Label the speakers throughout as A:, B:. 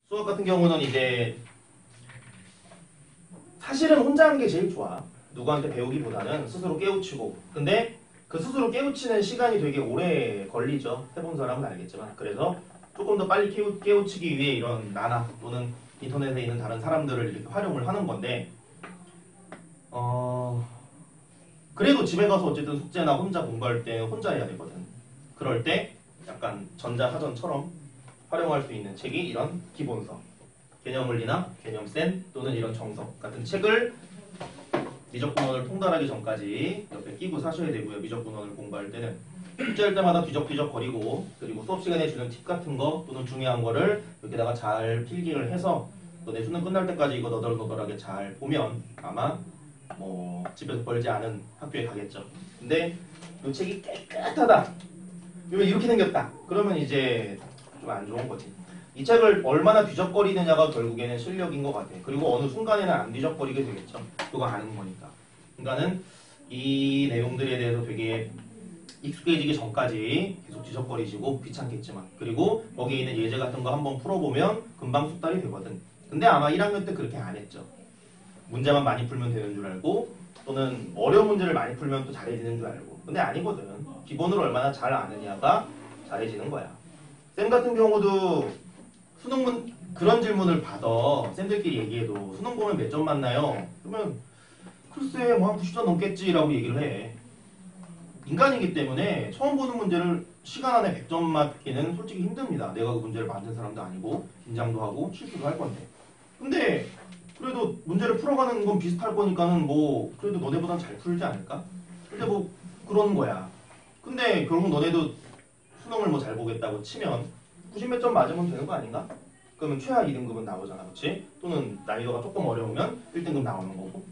A: 수학 같은 경우는 이제 사실은 혼자 하는 게 제일 좋아. 누구한테 배우기보다는 스스로 깨우치고. 근데 그 스스로 깨우치는 시간이 되게 오래 걸리죠. 해본 사람은 알겠지만. 그래서 조금 더 빨리 깨우치기 위해 이런 나나 또는 인터넷에 있는 다른 사람들을 이렇게 활용을 하는 건데 그래도 집에 가서 어쨌든 숙제나 혼자 공부할 때 혼자 해야 되거든. 그럴 때 약간 전자사전처럼 활용할 수 있는 책이 이런 기본서, 개념원리나 개념센 또는 이런 정석 같은 책을 미적분원을 통달하기 전까지 옆에 끼고 사셔야 되고요. 미적분원을 공부할 때는 숙제할 때마다 뒤적뒤적 거리고, 그리고 수업 시간에 주는 팁 같은 거 또는 중요한 거를 여기다가 잘 필기를 해서 너네 수능 끝날 때까지 이거 너덜너덜하게 잘 보면 아마 뭐 집에서 벌지 않은 학교에 가겠죠. 근데 이 책이 깨끗하다, 이렇게 생겼다, 그러면 이제 좀 안 좋은 거지. 이 책을 얼마나 뒤적거리느냐가 결국에는 실력인 것 같아. 그리고 어느 순간에는 안 뒤적거리게 되겠죠. 그거 아는 거니까. 그러니까는 이 내용들에 대해서 되게 익숙해지기 전까지 계속 뒤적거리시고 귀찮겠지만, 그리고 거기에 있는 예제 같은 거 한번 풀어보면 금방 숙달이 되거든. 근데 아마 1학년 때 그렇게 안 했죠. 문제만 많이 풀면 되는 줄 알고, 또는 어려운 문제를 많이 풀면 또 잘해지는 줄 알고. 근데 아니거든. 기본을 얼마나 잘 아느냐가 잘해지는 거야. 쌤 같은 경우도 수능 그런 질문을 받아. 쌤들끼리 얘기해도 수능 보면 몇 점 맞나요? 그러면 글쎄 뭐 한 90점 넘겠지라고 얘기를 해. 인간이기 때문에 처음 보는 문제를 시간 안에 100점 맞기는 솔직히 힘듭니다. 내가 그 문제를 만든 사람도 아니고 긴장도 하고 실수도 할 건데. 근데 그래도 문제를 풀어가는 건 비슷할 거니까는 뭐 그래도 너네보단 잘 풀지 않을까? 근데 뭐 그런 거야. 근데 결국 너네도 수능을 뭐 잘 보겠다고 치면 90 몇 점 맞으면 되는 거 아닌가? 그러면 최하 2등급은 나오잖아, 그렇지? 또는 난이도가 조금 어려우면 1등급 나오는 거고.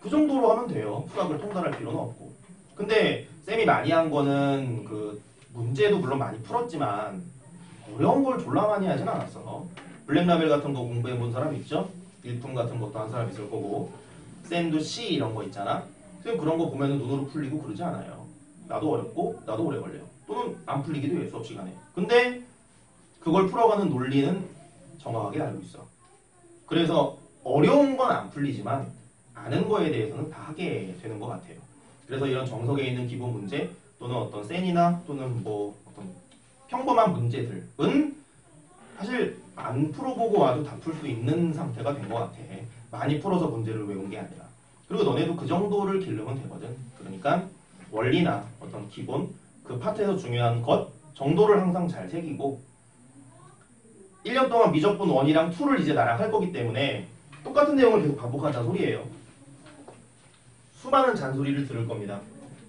A: 그 정도로 하면 돼요. 수학을 통달할 필요는 없고. 근데 쌤이 많이 한 거는 그 문제도 물론 많이 풀었지만 어려운 걸 졸라 많이 하진 않았어. 블랙라벨 같은 거 공부해 본 사람 있죠? 일품 같은 것도 한 사람 있을 거고, 쌤도 C 이런 거 있잖아. 쌤 그런 거 보면 눈으로 풀리고 그러지 않아요. 나도 어렵고 나도 오래 걸려요. 또는 안 풀리기도 해요, 수업 시간에. 근데 그걸 풀어가는 논리는 정확하게 알고 있어. 그래서 어려운 건 안 풀리지만 아는 거에 대해서는 다 하게 되는 것 같아요. 그래서 이런 정석에 있는 기본 문제 또는 어떤 센이나 또는 뭐 어떤 평범한 문제들은 사실 안 풀어보고 와도 다 풀 수 있는 상태가 된 것 같아. 많이 풀어서 문제를 외운 게 아니라. 그리고 너네도 그 정도를 기르면 되거든. 그러니까 원리나 어떤 기본, 그 파트에서 중요한 것 정도를 항상 잘 새기고, 1년 동안 미적분 1이랑 2를 이제 나랑 할 거기 때문에 똑같은 내용을 계속 반복하자는 소리예요. 수많은 잔소리를 들을 겁니다.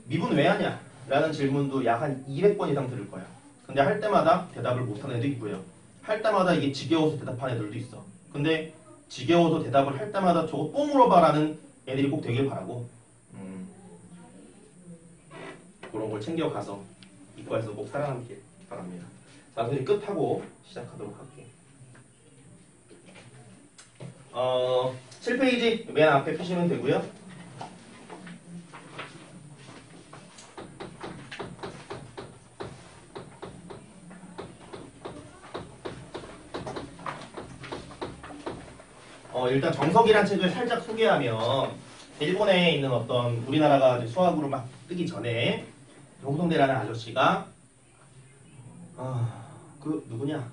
A: 미분 왜 하냐? 라는 질문도 약 한 200번 이상 들을 거야. 근데 할 때마다 대답을 못한 애도 있고요. 할 때마다 이게 지겨워서 대답한 애들도 있어. 근데 지겨워서 대답을 할 때마다 저거 또 물어봐라는 애들이 꼭 되길 바라고, 그런 걸 챙겨가서 이과에서 꼭 살아남길 바랍니다. 자, 선생님 끝하고 시작하도록 할게요. 7페이지 맨 앞에 펴시면 되고요. 일단 정석이란 책을 살짝 소개하면, 일본에 있는 어떤 우리나라가 이제 수학으로 막 뜨기 전에 홍성대라는 아저씨가 그 누구냐?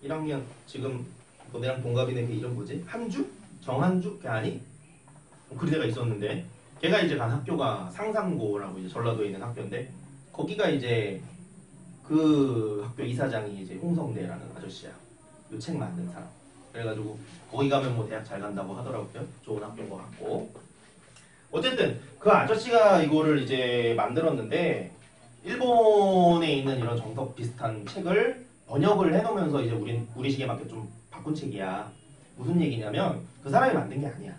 A: 1학년 지금 너네랑 동갑이네. 그 이름 뭐지? 한주? 정한주? 걔 아니? 그런 애가 있었는데, 걔가 이제 간 학교가 상산고라고 이제 전라도에 있는 학교인데, 거기가 이제 그 학교 이사장이 이제 홍성대라는 아저씨야. 이 책 만든 사람. 그래가지고 거기 가면 뭐 대학 잘 간다고 하더라고요. 좋은 학교인 것 같고. 어쨌든 그 아저씨가 이거를 이제 만들었는데, 일본에 있는 이런 정석 비슷한 책을 번역을 해놓으면서 이제 우리식에 맞게 좀 바꾼 책이야. 무슨 얘기냐면 그 사람이 만든 게 아니야.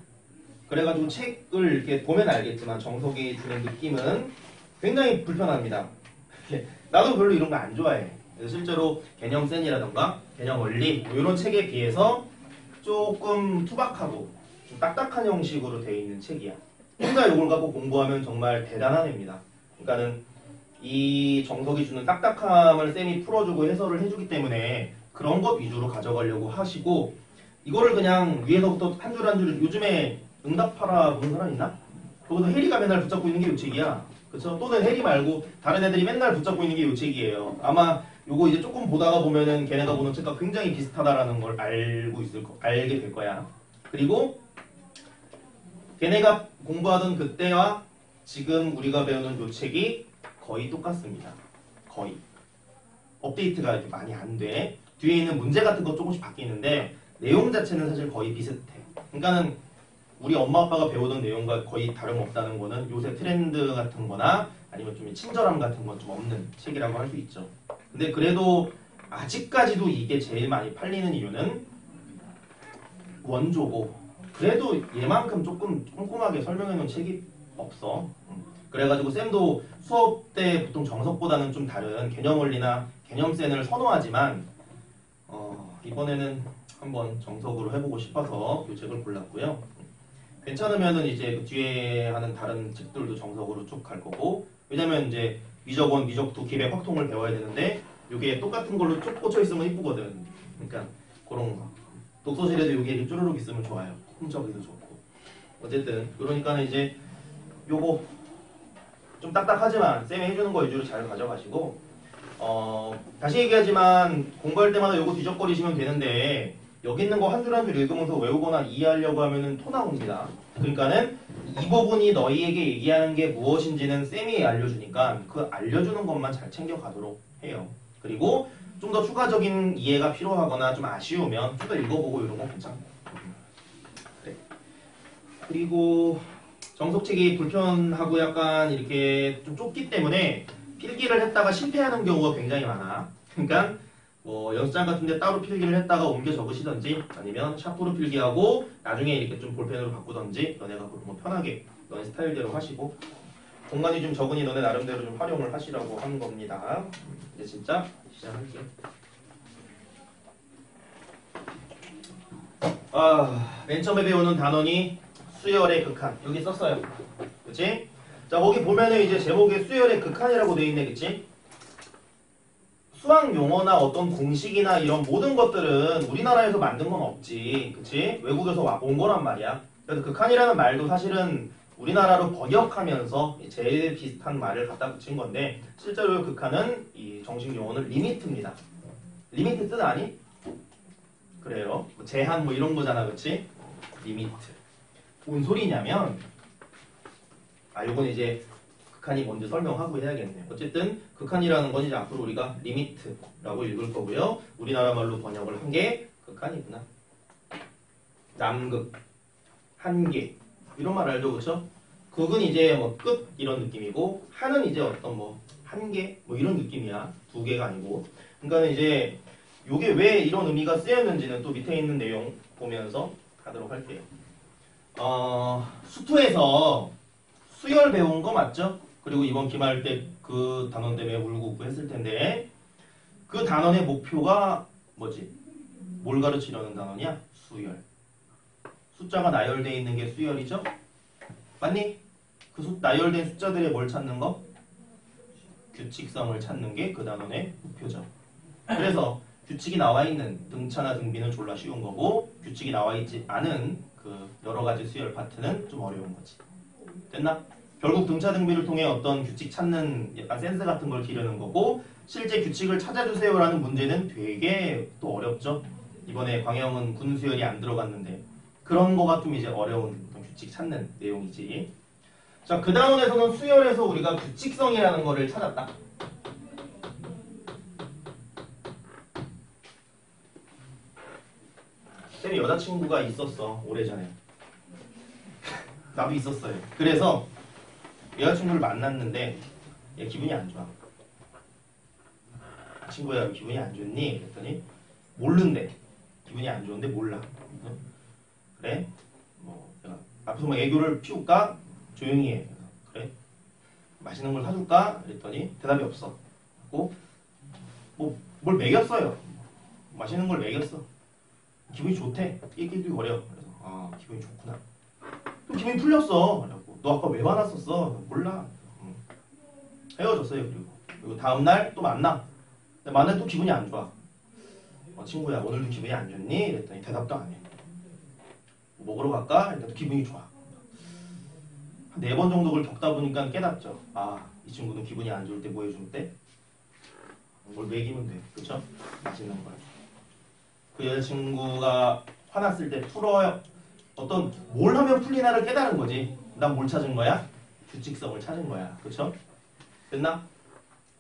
A: 그래가지고 책을 이렇게 보면 알겠지만 정석이 주는 느낌은 굉장히 불편합니다. 나도 별로 이런 거 안 좋아해. 그래서 실제로 개념센이라던가 개념원리 뭐 이런 책에 비해서 조금 투박하고 좀 딱딱한 형식으로 되어 있는 책이야. 혼자 이걸 갖고 공부하면 정말 대단한 애입니다. 그러니까는 이 정석이 주는 딱딱함을 쌤이 풀어주고 해설을 해주기 때문에 그런 것 위주로 가져가려고 하시고 이거를 그냥 위에서부터 한 줄 한 줄 요즘에 응답하라 보는 사람 있나? 거기서 해리가 맨날 붙잡고 있는 게 요책이야. 그쵸? 또는 해리 말고 다른 애들이 맨날 붙잡고 있는 게 요책이에요. 아마 요거 이제 조금 보다가 보면은 걔네가 보는 책과 굉장히 비슷하다라는 걸 알게 될 거야. 그리고 걔네가 공부하던 그때와 지금 우리가 배우는 요책이 거의 똑같습니다. 거의. 업데이트가 이렇게 많이 안 돼. 뒤에 있는 문제 같은 거 조금씩 바뀌는데 내용 자체는 사실 거의 비슷해. 그러니까는 우리 엄마 아빠가 배우던 내용과 거의 다름없다는 거는 요새 트렌드 같은 거나 아니면 좀 친절함 같은 건 좀 없는 책이라고 할 수 있죠. 근데 그래도 아직까지도 이게 제일 많이 팔리는 이유는 원조고 그래도 얘만큼 조금 꼼꼼하게 설명해 놓은 책이 없어. 그래가지고 쌤도 수업 때 보통 정석보다는 좀 다른 개념 원리나 개념센을 선호하지만 이번에는 한번 정석으로 해보고 싶어서 이 책을 골랐고요. 괜찮으면은 이제 그 뒤에 하는 다른 책들도 정석으로 쭉 갈 거고 왜냐면 이제 미적 1, 미적 2 기백 확통을 배워야 되는데 이게 똑같은 걸로 쭉 꽂혀 있으면 이쁘거든. 그러니까 그런 거. 독서실에도 이게 쭈루룩 있으면 좋아요. 훔쳐보기도 좋고. 어쨌든 그러니까 이제 요거 좀 딱딱하지만 쌤이 해주는 거 위주로 잘 가져가시고 다시 얘기하지만 공부할 때마다 요거 뒤적거리시면 되는데 여기 있는 거 한 줄 한 줄 읽으면서 외우거나 이해하려고 하면은 토 나옵니다. 그러니까는 이 부분이 너희에게 얘기하는 게 무엇인지는 쌤이 알려주니까 그 알려주는 것만 잘 챙겨가도록 해요. 그리고 좀 더 추가적인 이해가 필요하거나 좀 아쉬우면 좀 더 읽어보고 이런 거 괜찮고. 그래. 그리고 정석책이 불편하고 약간 이렇게 좀 좁기 때문에 필기를 했다가 실패하는 경우가 굉장히 많아. 그러니까 뭐 연습장 같은 데 따로 필기를 했다가 옮겨 적으시던지 아니면 샤프로 필기하고 나중에 이렇게 좀 볼펜으로 바꾸던지 너네가 뭐 편하게 너네 스타일대로 하시고 공간이 좀 적으니 너네 나름대로 좀 활용을 하시라고 하는 겁니다. 이제 진짜 시작할게요. 맨 처음에 배우는 단원이 수열의 극한. 여기 썼어요. 그치? 자, 거기 보면은 이제 제목에 수열의 극한이라고 돼 있네. 그치? 수학 용어나 어떤 공식이나 이런 모든 것들은 우리나라에서 만든 건 없지. 그치? 외국에서 온 거란 말이야. 그래서 극한이라는 말도 사실은 우리나라로 번역하면서 제일 비슷한 말을 갖다 붙인 건데 실제로 극한은 이 정식 용어는 리미트입니다. 리미트 뜻 아니? 그래요. 뭐 제한 뭐 이런 거잖아. 그치? 리미트. 뭔 소리냐면 요건 이제 극한이 뭔지 설명하고 해야겠네요. 어쨌든 극한이라는 건 이제 앞으로 우리가 리미트라고 읽을 거고요. 우리나라 말로 번역을 한 게 극한이구나. 남극, 한계 이런 말 알죠, 그렇죠? 극은 이제 뭐 끝 이런 느낌이고 한은 이제 어떤 뭐 한계 뭐 이런 느낌이야. 두 개가 아니고. 그러니까 이제 요게 왜 이런 의미가 쓰였는지는 또 밑에 있는 내용 보면서 하도록 할게요. 수투에서 수열 배운 거 맞죠? 그리고 이번 기말 때 그 단원 때문에 울고 웃고 했을 텐데 그 단원의 목표가 뭐지? 뭘 가르치려는 단원이야? 수열. 숫자가 나열되어 있는 게 수열이죠? 맞니? 그 나열된 숫자들의 뭘 찾는 거? 규칙성을 찾는 게 그 단원의 목표죠. 그래서 규칙이 나와 있는 등차나 등비는 졸라 쉬운 거고 규칙이 나와 있지 않은 그 여러 가지 수열 파트는 좀 어려운 거지. 됐나? 결국 등차 등비를 통해 어떤 규칙 찾는 약간 센스 같은 걸 기르는 거고 실제 규칙을 찾아주세요라는 문제는 되게 또 어렵죠. 이번에 광영은 군수열이 안 들어갔는데 그런 거가 좀 이제 어려운 규칙 찾는 내용이지. 자, 그 단원에서는 수열에서 우리가 규칙성이라는 거를 찾았다. 쌤이 여자친구가 있었어. 오래전에. 나도 있었어요. 그래서 여자친구를 만났는데 얘 기분이 안 좋아. 친구야 기분이 안 좋니? 그랬더니 모른대. 기분이 안 좋은데 몰라. 그래? 뭐 내가 앞에서 뭐 애교를 피울까? 조용히 해. 그래? 맛있는 걸 사줄까? 그랬더니 대답이 없어. 그리고 뭐 뭘 먹였어요. 맛있는 걸 먹였어. 기분이 좋대. 낄낄거려. 그래서 기분이 좋구나. 또 기분이 풀렸어. 그래갖고 너 아까 왜 화났었어? 몰라. 헤어졌어요. 그리고 다음날 또 만나. 근데 만나면 또 기분이 안 좋아. 친구야 오늘도 기분이 안 좋니? 이랬더니 대답도 안 해. 뭐 먹으러 갈까? 이랬더니 기분이 좋아. 한 4번 정도 그걸 겪다 보니까 깨닫죠. 아, 이 친구는 기분이 안 좋을 때 뭐 해주면 돼? 뭘 먹이면 돼. 그쵸? 맛있는 걸. 그 여자친구가 화났을 때 풀어요. 어떤 뭘 하면 풀리나를 깨달은 거지. 난 뭘 찾은 거야? 규칙성을 찾은 거야. 그쵸? 됐나?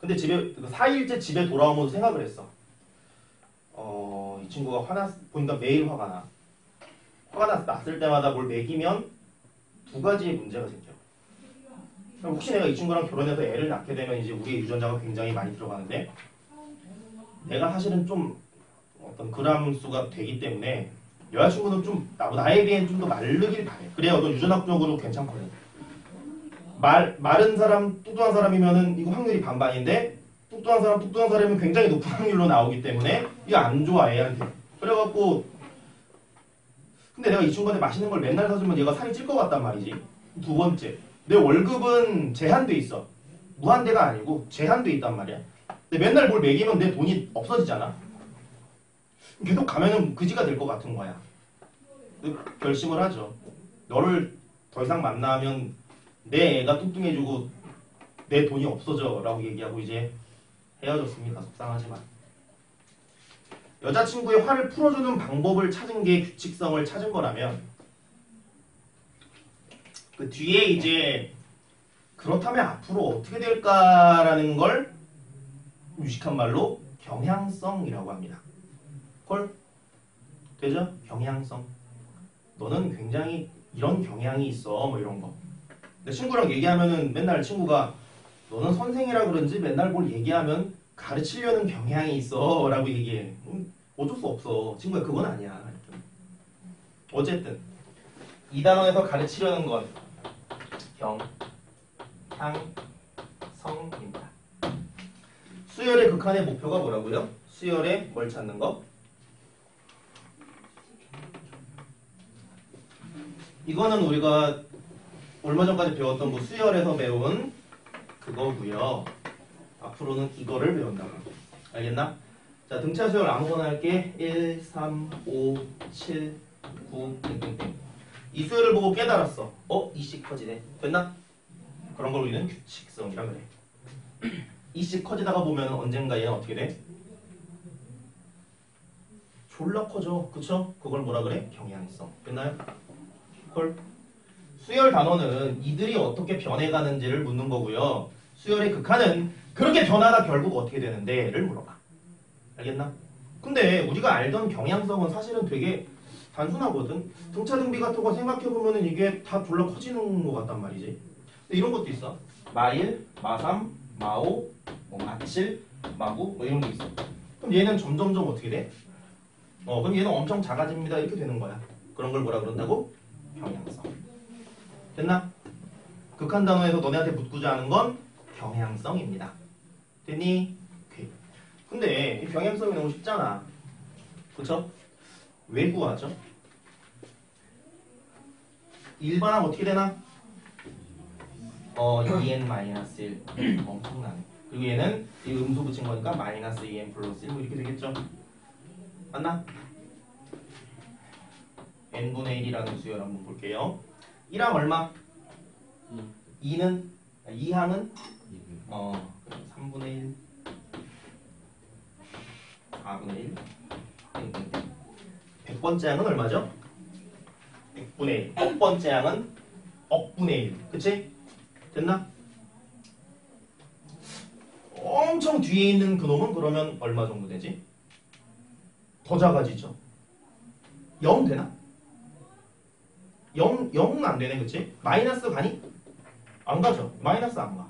A: 근데 집에 4일째 집에 돌아오면서 생각을 했어. 이 친구가 보니까 매일 화가 나. 화가 났을 때마다 뭘 먹이면 2가지의 문제가 생겨. 그럼 혹시 내가 이 친구랑 결혼해서 애를 낳게 되면 이제 우리의 유전자가 굉장히 많이 들어가는데 내가 사실은 좀 어떤 그람 수가 되기 때문에 여자친구는 좀 나에 비해 좀 더 마르길 바래. 그래야 어떤 유전학적으로 괜찮거든. 마른 사람, 뚱뚱한 사람이면은 이거 확률이 반반인데 뚱뚱한 사람이면 굉장히 높은 확률로 나오기 때문에 이거 안 좋아 애한테. 그래갖고 근데 내가 이 친구한테 맛있는 걸 맨날 사주면 얘가 살이 찔 것 같단 말이지. 2번째, 내 월급은 제한돼 있어. 무한대가 아니고 제한돼 있단 말이야. 근데 맨날 뭘 먹이면 내 돈이 없어지잖아. 계속 가면은 그지가 될 것 같은 거야. 결심을 하죠. 너를 더 이상 만나면 내 애가 뚱뚱해지고 내 돈이 없어져 라고 얘기하고 이제 헤어졌습니다. 속상하지만. 여자친구의 화를 풀어주는 방법을 찾은 게 규칙성을 찾은 거라면 그 뒤에 이제 그렇다면 앞으로 어떻게 될까라는 걸 유식한 말로 경향성이라고 합니다. 콜? 되죠? 경향성. 너는 굉장히 이런 경향이 있어 뭐 이런 거. 근데 친구랑 얘기하면은 맨날 친구가 너는 선생이라 그런지 맨날 뭘 얘기하면 가르치려는 경향이 있어 라고 얘기해. 어쩔 수 없어. 친구야 그건 아니야. 어쨌든 이 단원에서 가르치려는 건 경향성입니다. 수열의 극한의 목표가 뭐라고요? 수열의 뭘 찾는 거? 이거는 우리가 얼마 전까지 배웠던 뭐 수열에서 배운 그거고요. 앞으로는 이거를 배운다고. 알겠나? 자, 등차 수열 아무거나 할게. 1, 3, 5, 7, 9, 땡땡땡. 이 수열을 보고 깨달았어. 이씩 커지네. 됐나? 그런 걸 우리는 규칙성이라 그래. 이씩 커지다가 보면 언젠가 얘는 어떻게 돼? 졸라 커져. 그쵸? 그걸 뭐라 그래? 경향성. 됐나요? 헐. 수열 단원은 이들이 어떻게 변해가는지를 묻는 거고요. 수열의 극한은 그렇게 변하다 결국 어떻게 되는데?를 물어봐. 알겠나? 근데 우리가 알던 경향성은 사실은 되게 단순하거든. 등차등비 같은 거 생각해보면 이게 다 졸라 커지는 것 같단 말이지. 근데 이런 것도 있어. 마1, 마3, 마5, 뭐 마7, 마9 뭐 이런 게 있어. 그럼 얘는 점점점 어떻게 돼? 그럼 얘는 엄청 작아집니다. 이렇게 되는 거야. 그런 걸 뭐라 그런다고? 경향성. 됐나? 극한 단어에서 너네한테 묻고자 하는 건 경향성입니다. 됐니? 오케이. 근데 이 경향성이 너무 쉽잖아. 그쵸? 왜 구하죠? 일반항 어떻게 되나? 2n-1 엄청나네. 그리고 얘는 이 음수 붙인 거니까 마이너스 2n 플러스 1 뭐 이렇게 되겠죠? 맞나? n분의 1이라는 수열 한번 볼게요. 1항 얼마? 2는 2항은 3분의 1 4분의 1 100번째 항은 얼마죠? 100분의 1 억번째 항은 억분의 1 그치? 됐나? 엄청 뒤에 있는 그놈은 그러면 얼마 정도 되지? 더 작아지죠? 0 되나? 0은 안 되네 그치? 마이너스 가니? 안 가죠. 마이너스 안 가.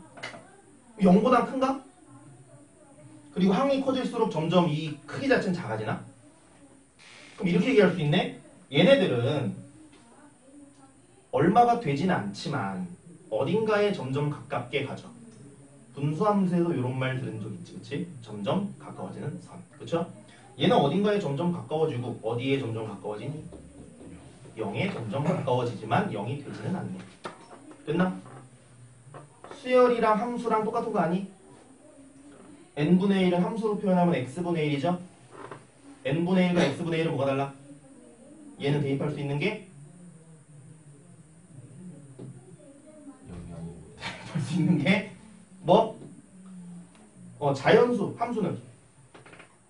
A: 0보다 큰가? 그리고 항이 커질수록 점점 이 크기 자체는 작아지나? 그럼 이렇게 얘기할 수 있네? 얘네들은 얼마가 되진 않지만 어딘가에 점점 가깝게 가죠. 분수함수에서 이런 말 들은 적 있지, 그치? 점점 가까워지는 선, 그쵸? 얘는 어딘가에 점점 가까워지고 어디에 점점 가까워지니? 0에 점점 가까워지지만 0이 되지는 않네. 됐나? 수열이랑 함수랑 똑같은 거 아니? n분의 1은 함수로 표현하면 x분의 1이죠? n분의 1과 x분의 1은 뭐가 달라? 얘는 대입할 수 있는 게 대입할 수 있는 게 뭐? 자연수, 함수는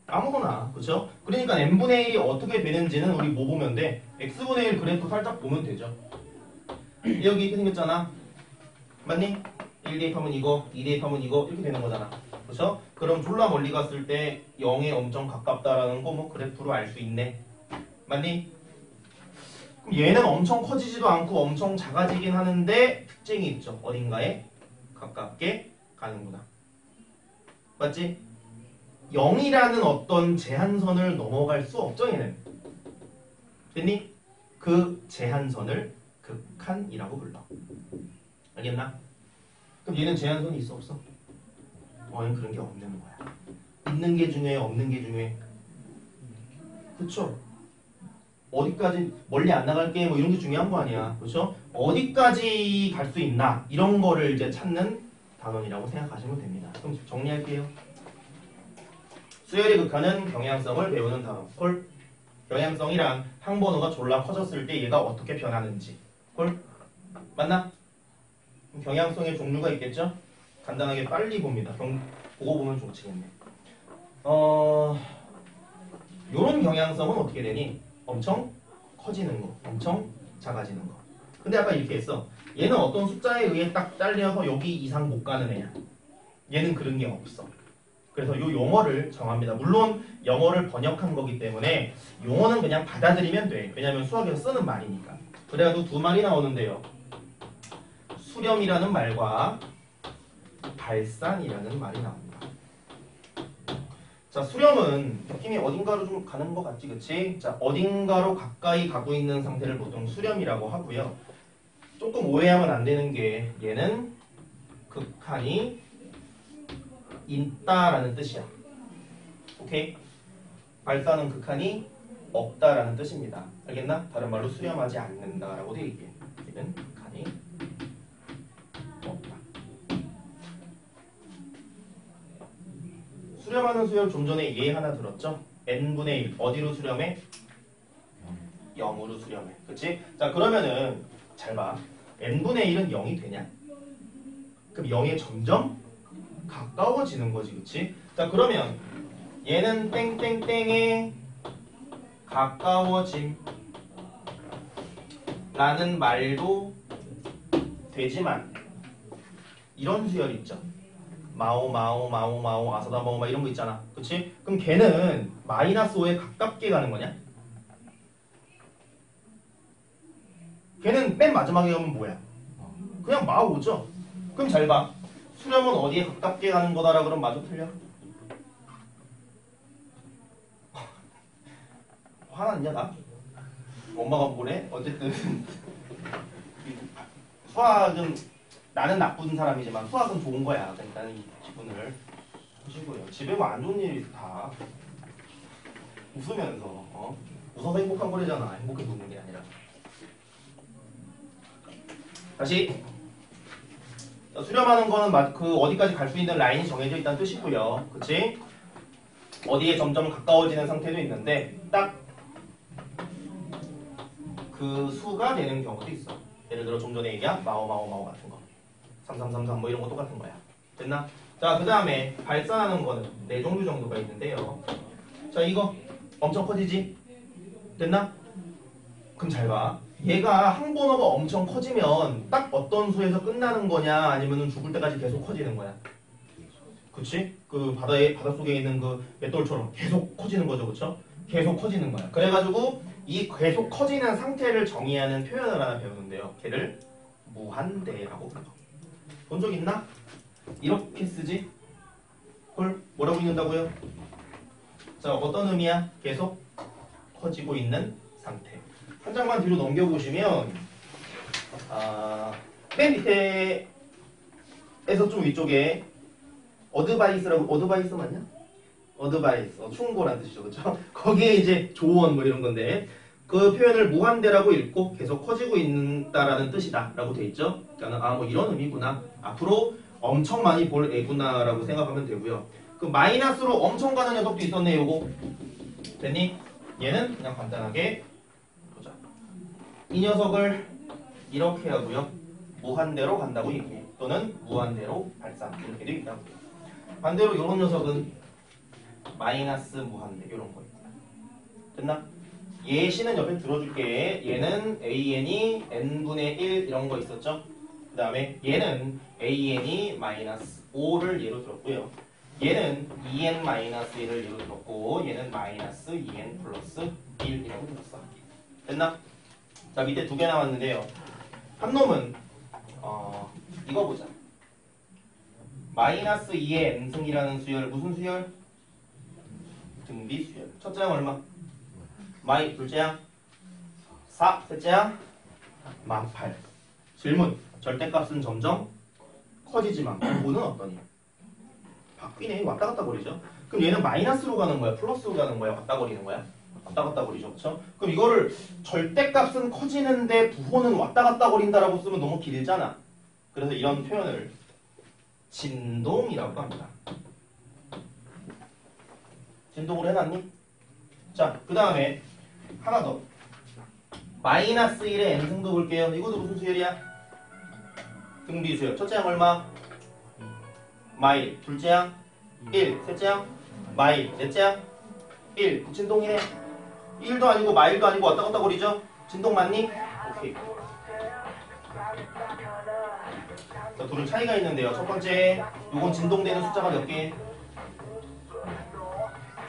A: 아무거나, 그쵸? 그러니까 n분의 1이 어떻게 되는지는 우리 뭐 보면 돼? x분의 1 그래프 살짝 보면 되죠. 여기 이렇게 생겼잖아. 맞니? 1 대입하면 이거, 2 대입하면 이거 이렇게 되는 거잖아. 그쵸? 그럼 졸라 멀리 갔을 때 0에 엄청 가깝다라는 거 뭐 그래프로 알 수 있네. 맞니? 그럼 얘는 엄청 커지지도 않고 엄청 작아지긴 하는데 특징이 있죠. 어딘가에 가깝게 가는구나. 맞지? 0이라는 어떤 제한선을 넘어갈 수 없죠, 얘는. 됐니? 그 제한선을 극한이라고 불러. 알겠나? 그럼 얘는 제한선이 있어, 없어? 얘는 그런 게 없는 거야. 있는 게 중요해, 없는 게 중요해? 그쵸? 어디까지 멀리 안 나갈게 뭐 이런 게 중요한 거 아니야. 그렇죠? 어디까지 갈 수 있나 이런 거를 이제 찾는 단원이라고 생각하시면 됩니다. 그럼 정리할게요. 수열의 극한은 경향성을 배우는 단원. 콜. 경향성이란 항번호가 졸라 커졌을 때 얘가 어떻게 변하는지. 콜. 맞나? 경향성의 종류가 있겠죠? 간단하게 빨리 봅니다. 보고 보면 좋겠네. 요런 경향성은 어떻게 되니? 엄청 커지는 거, 엄청 작아지는 거. 근데 아까 이렇게 했어. 얘는 어떤 숫자에 의해 딱 잘려서 여기 이상 못 가는 애야. 얘는 그런 게 없어. 그래서 요 용어를 정합니다. 물론 영어를 번역한 거기 때문에 용어는 그냥 받아들이면 돼. 왜냐면 수학에서 쓰는 말이니까. 그래가지고 두 말이 나오는데요. 수렴이라는 말과 발산이라는 말이 나옵니다. 자, 수렴은 느낌이 어딘가로 좀 가는 것 같지, 그치? 자, 어딘가로 가까이 가고 있는 상태를 보통 수렴이라고 하고요. 조금 오해하면 안 되는 게 얘는 극한이 있다라는 뜻이야. 오케이? 발산은 극한이 없다라는 뜻입니다. 알겠나? 다른 말로 수렴하지 않는다라고 되어 있게. 얘는 극한이 없다. 수렴하는 수열 좀 전에 예 하나 들었죠? n분의 1 어디로 수렴해? 0으로 수렴해. 그치? 자, 그러면은 잘 봐. n분의 1은 0이 되냐? 그럼 0에 점점 가까워지는 거지. 그치? 자, 그러면 얘는 땡땡땡에 가까워짐 라는 말도 되지만 이런 수열 있죠. 마오 아사다 마오 이런 거 있잖아. 그치? 그럼 걔는 마이너스 5에 가깝게 가는 거냐? 걔는 맨 마지막에 가면 뭐야? 그냥 마오죠. 그럼 잘 봐. 수렴은 어디에 가깝게 가는 거다라 그러면 마저 틀려? 화났냐 나? 엄마가 뭐래? 어쨌든 수학은 나는 나쁜 사람이지만 수학은 좋은 거야. 일단은 이 기분을 보시고요. 집에 뭐 안 좋은 일이 다 웃으면서 웃어서 행복한 거래잖아. 행복해서 웃는 게 아니라. 다시 수렴하는 거는 그 어디까지 갈 수 있는 라인이 정해져 있다는 뜻이고요. 그치? 어디에 점점 가까워지는 상태도 있는데 딱 그 수가 되는 경우도 있어. 예를 들어 좀 전에 얘기한 마오 같은 거 3333 뭐 이런 거 똑같은 거야. 됐나? 자, 그 다음에 발산하는 거는 4종류 정도가 있는데요. 자, 이거 엄청 커지지? 됐나? 그럼 잘 봐. 얘가 항번호가 엄청 커지면 딱 어떤 수에서 끝나는 거냐 아니면 죽을 때까지 계속 커지는 거야. 그치? 그 바닷속에 있는 그 맷돌처럼 계속 커지는 거죠. 그쵸? 계속 커지는 거야. 그래가지고 이 계속 커지는 상태를 정의하는 표현을 하나 배우는데요. 걔를 무한대라고 불러. 본 적 있나? 이렇게 쓰지? 헐, 뭐라고 읽는다고요? 자, 어떤 의미야? 계속 커지고 있는 상태. 한 장만 뒤로 넘겨보시면 맨 밑에에서 좀 위쪽에 어드바이스 맞냐? 어드바이스, 충고란 뜻이죠. 그쵸? 거기에 이제 조언 뭐 이런 건데 그 표현을 무한대라고 읽고 계속 커지고 있다라는 뜻이다 라고 돼 있죠. 그러니까 뭐 이런 의미구나. 앞으로 엄청 많이 볼 애구나 라고 생각하면 되고요. 그 마이너스로 엄청 가는 녀석도 있었네. 요거 됐니? 얘는 그냥 간단하게 보자. 이 녀석을 이렇게 하고요. 무한대로 간다고 얘기해. 또는 무한대로 발산. 이렇게 되어 있다고 해요. 반대로 이런 녀석은 마이너스 무한대 이런 거 있고. 됐나? 얘 C는 옆에 들어줄게. 얘는 AN이 n분의 1 이런 거 있었죠? 그 다음에 얘는 AN이 마이너스 5를 예로 들었고요. 얘는 2n 마이너스 1을 예로 들었고 얘는 마이너스 2n 플러스 1 이라고 들었어. 됐나? 자 밑에 두 개 나왔는데요. 한 놈은 이거 보자. 마이너스 2의 n승이라는 수열 무슨 수열? 등비 수열. 첫째 항 얼마? 마이 둘째 항 4 셋째 항 18. 질문. 절대값은 점점 커지지만 근본은 어떠니? 바뀌네. 왔다 갔다 거리죠. 그럼 얘는 마이너스로 가는 거야? 플러스로 가는 거야? 왔다 거리는 거야? 왔다 갔다 거리죠. 그렇죠? 그럼 이거를 절대값은 커지는데 부호는 왔다 갔다 거린다라고 쓰면 너무 길잖아. 그래서 이런 표현을 진동이라고 합니다. 진동을 해놨니? 자, 그 다음에 하나 더. 마이너스 1의 n승도 볼게요. 이것도 무슨 수열이야? 등비 수열. 첫째 항 얼마? 마일. 둘째 항 1. 셋째 항 마일. 넷째 항 1. 진동이네. 1도 아니고 마일도 아니고 왔다 갔다 거리죠? 진동 맞니? 오케이. 자, 둘은 차이가 있는데요. 첫 번째, 요건 진동되는 숫자가 몇 개?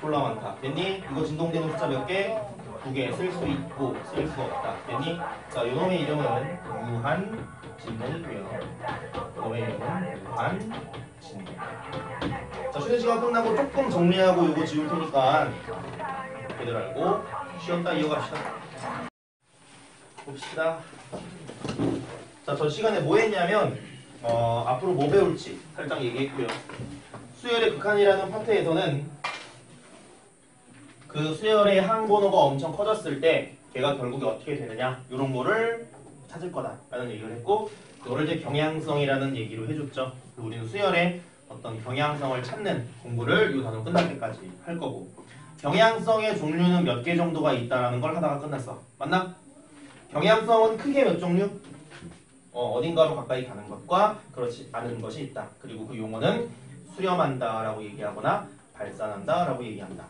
A: 졸라 많다. 됐니? 이거 진동되는 숫자 몇 개? 2개. 쓸 수 있고 쓸 수 없다. 됐니? 자, 요놈의 이름은 무한 진동이고요. 요놈의 이름은 무한 진동. 자, 쉬는 시간 끝나고 조금 정리하고 요거 지울 테니까 걔들 알고 쉬었다 이어갑시다. 봅시다. 자, 전 시간에 뭐 했냐면 앞으로 뭐 배울지 살짝 얘기했고요. 수열의 극한이라는 파트에서는 그 수열의 항번호가 엄청 커졌을 때 걔가 결국에 어떻게 되느냐 이런 거를 찾을 거다 라는 얘기를 했고, 그거를 이제 경향성이라는 얘기로 해줬죠. 우리는 수열의 어떤 경향성을 찾는 공부를 이 단원 끝날 때까지 할 거고, 경향성의 종류는 몇 개 정도가 있다라는 걸 하다가 끝났어. 맞나? 경향성은 크게 몇 종류? 어딘가로 가까이 가는 것과 그렇지 않은 것이 있다. 그리고 그 용어는 수렴한다 라고 얘기하거나 발산한다 라고 얘기한다.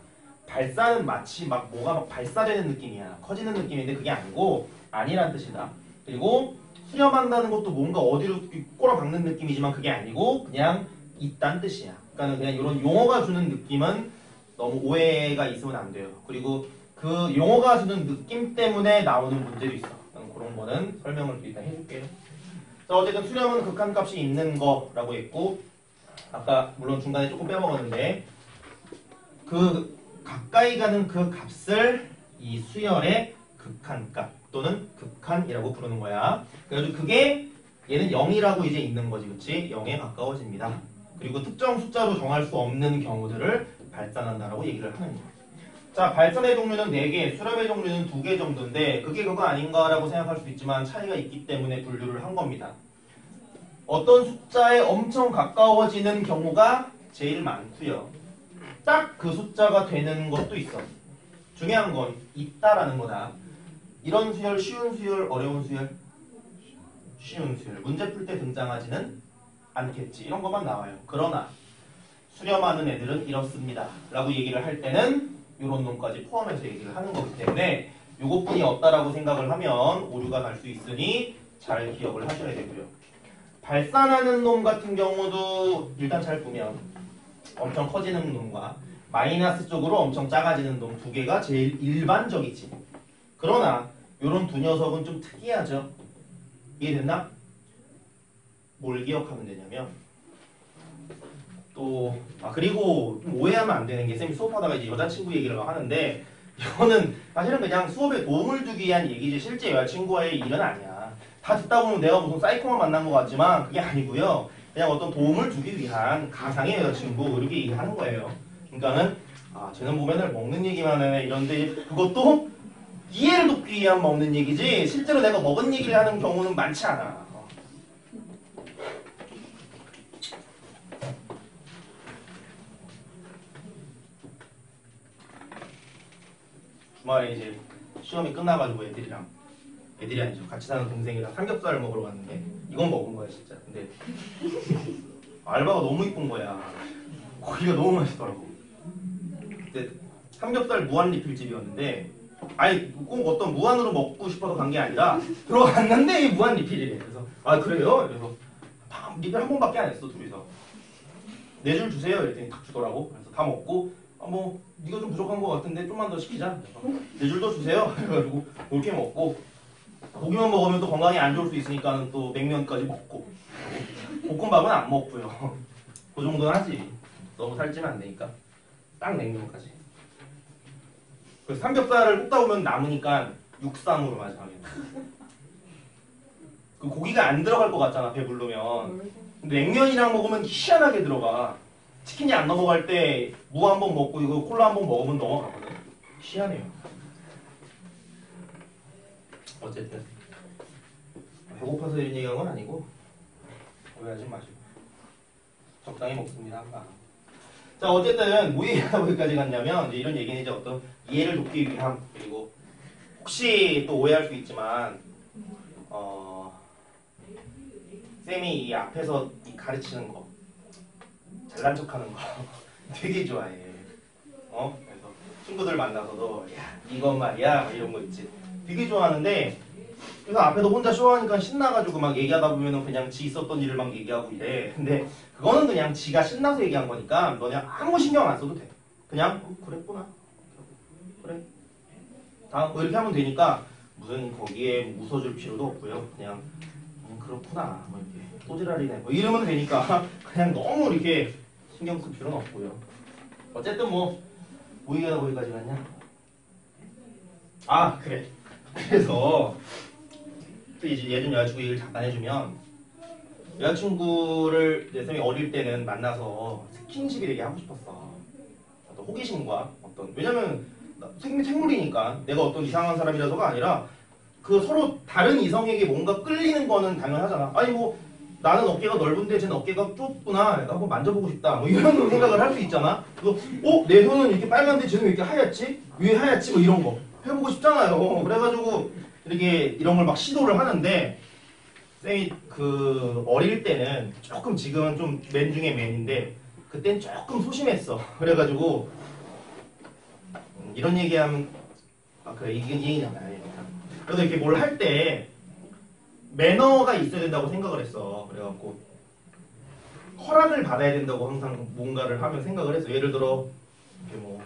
A: 발산은 마치 막 뭐가 막 발사되는 느낌이야. 커지는 느낌인데 그게 아니고 아니란 뜻이다. 그리고 수렴한다는 것도 뭔가 어디로 꼬라박는 느낌이지만 그게 아니고 그냥 있단 뜻이야. 그러니까 그냥 이런 용어가 주는 느낌은 너무 오해가 있으면 안 돼요. 그리고 그 용어가 주는 느낌 때문에 나오는 문제도 있어. 그런 거는 설명을 일단 해줄게요. 자, 어쨌든 수렴은 극한값이 있는 거라고 했고, 아까 물론 중간에 조금 빼먹었는데 그 가까이 가는 그 값을 이 수열의 극한값 또는 극한이라고 부르는 거야. 그래가지고 그게 얘는 0이라고 이제 있는 거지, 그치? 0에 가까워집니다. 그리고 특정 숫자로 정할 수 없는 경우들을 발산한다라고 얘기를 하는 거야. 자, 발산의 종류는 4개, 수렴의 종류는 2개 정도인데 그게 그거 아닌가라고 생각할 수 있지만 차이가 있기 때문에 분류를 한 겁니다. 어떤 숫자에 엄청 가까워지는 경우가 제일 많고요. 딱 그 숫자가 되는 것도 있어. 중요한 건 있다라는 거다. 이런 수열, 쉬운 수열, 어려운 수열? 쉬운 수열. 문제 풀 때 등장하지는 않겠지. 이런 것만 나와요. 그러나 수렴하는 애들은 이렇습니다 라고 얘기를 할 때는 이런 놈까지 포함해서 얘기를 하는 거기 때문에 요것뿐이 없다라고 생각을 하면 오류가 날 수 있으니 잘 기억을 하셔야 되고요. 발산하는 놈 같은 경우도 일단 잘 보면 엄청 커지는 놈과 마이너스 쪽으로 엄청 작아지는 놈 두 개가 제일 일반적이지. 그러나 요런 두 녀석은 좀 특이하죠. 이해됐나? 뭘 기억하면 되냐면 또 그리고 좀 오해하면 안 되는 게, 쌤이 수업하다가 이제 여자친구 얘기를 막 하는데 이거는 사실은 그냥 수업에 도움을 주기 위한 얘기지 실제 여자친구와의 일은 아니야. 다 듣다 보면 내가 무슨 사이코만 만난 것 같지만 그게 아니고요. 그냥 어떤 도움을 주기 위한 가상의 여자친구 이렇게 얘기하는 거예요. 그러니까는 쟤는 뭐 맨날 먹는 얘기만 해 이런데 그것도 이해를 돕기 위한 먹는 얘기지 실제로 내가 먹은 얘기를 하는 경우는 많지 않아. 주말에 이제 시험이 끝나가지고 애들이 아니죠. 같이 사는 동생이랑 삼겹살을 먹으러 갔는데 이건 먹은 거야 진짜. 근데 알바가 너무 이쁜 거야. 고기가 너무 맛있더라고. 근데 삼겹살 무한 리필집이었는데 아니 꼭 어떤 무한으로 먹고 싶어서 간 게 아니라 들어갔는데 이 무한 리필이래. 그래서 아 그래요? 그래서 다 리필 한 번밖에 안 했어 둘이서. 4줄 주세요. 이랬더니 딱 주더라고. 그래서 다 먹고 뭐 네가 좀 부족한 것 같은데 좀만 더 시키자. 4줄 더 주세요. 그래가지고 그렇게 먹고 고기만 먹으면 또 건강에 안 좋을 수 있으니까 또 냉면까지 먹고 볶음밥은 안 먹고요. 그 정도는 하지. 너무 살찌면 안 되니까 딱 냉면까지. 그래서 삼겹살을 볶다 보면 남으니까 육삼으로 마지막에. 그 고기가 안 들어갈 것 같잖아 배부르면. 근데 냉면이랑 먹으면 희한하게 들어가. 치킨이 안 넘어갈 때 무 한 번 먹고 이거 콜라 한 번 먹으면 넘어가거든. 희한해요. 어쨌든 배고파서 이런 얘기한 건 아니고 오해하지 마시고 적당히 먹습니다. 자 어쨌든 뭐 얘기하다 여기까지 갔냐면 이제 이런 얘기는 이제 어떤 이해를 돕기 위함 그리고 혹시 또 오해할 수 있지만 쌤이 이 앞에서 이 가르치는 거 잘난 척하는 거 되게 좋아해. 그래서 친구들 만나서도 야 이건 말이야 이런 거 있지. 되게 좋아하는데 그래서 앞에서 혼자 쇼하니까 신나가지고 막 얘기하다 보면은 그냥 지 있었던 일을 막 얘기하고 이래. 근데 그거는 그냥 지가 신나서 얘기한 거니까 너 그냥 아무 신경 안 써도 돼. 그냥 그랬구나. 그래. 다음 이렇게 하면 되니까 무슨 거기에 웃어줄 필요도 없고요. 그냥 그렇구나. 뭐 이렇게 또지랄이네. 뭐 이러면 되니까 그냥 너무 이렇게 신경 쓸 필요는 없고요. 어쨌든 뭐 얘기하다 거기까지 갔냐? 아 그래. 그래서 또 이제 예전 여자친구 얘기를 잠깐 해주면 여자친구를 이제 쌤이 어릴 때는 만나서 스킨십이 되게 하고 싶었어. 어떤 호기심과 어떤 왜냐면 생물이니까 내가 어떤 이상한 사람이라서가 아니라 그 서로 다른 이성에게 뭔가 끌리는 거는 당연하잖아. 아니 뭐 나는 어깨가 넓은데 쟤는 어깨가 좁구나. 내가 한번 만져보고 싶다. 뭐 이런 생각을 할 수 있잖아. 그래서 내 손은 이렇게 빨간데 쟤는 왜 이렇게 하얗지? 왜 하얗지? 뭐 이런 거 해보고 싶잖아요. 그래가지고 이렇게 이런 걸 막 시도를 하는데 쌤이 그 어릴 때는 조금 지금은 좀 맨 중에 맨인데 그땐 조금 소심했어. 그래가지고 이런 얘기하면 그래 이게 얘기잖아. 그래서 이렇게 뭘 할 때 매너가 있어야 된다고 생각을 했어. 그래갖고 허락을 받아야 된다고 항상 뭔가를 하면 생각을 했어. 예를 들어 이렇게 뭐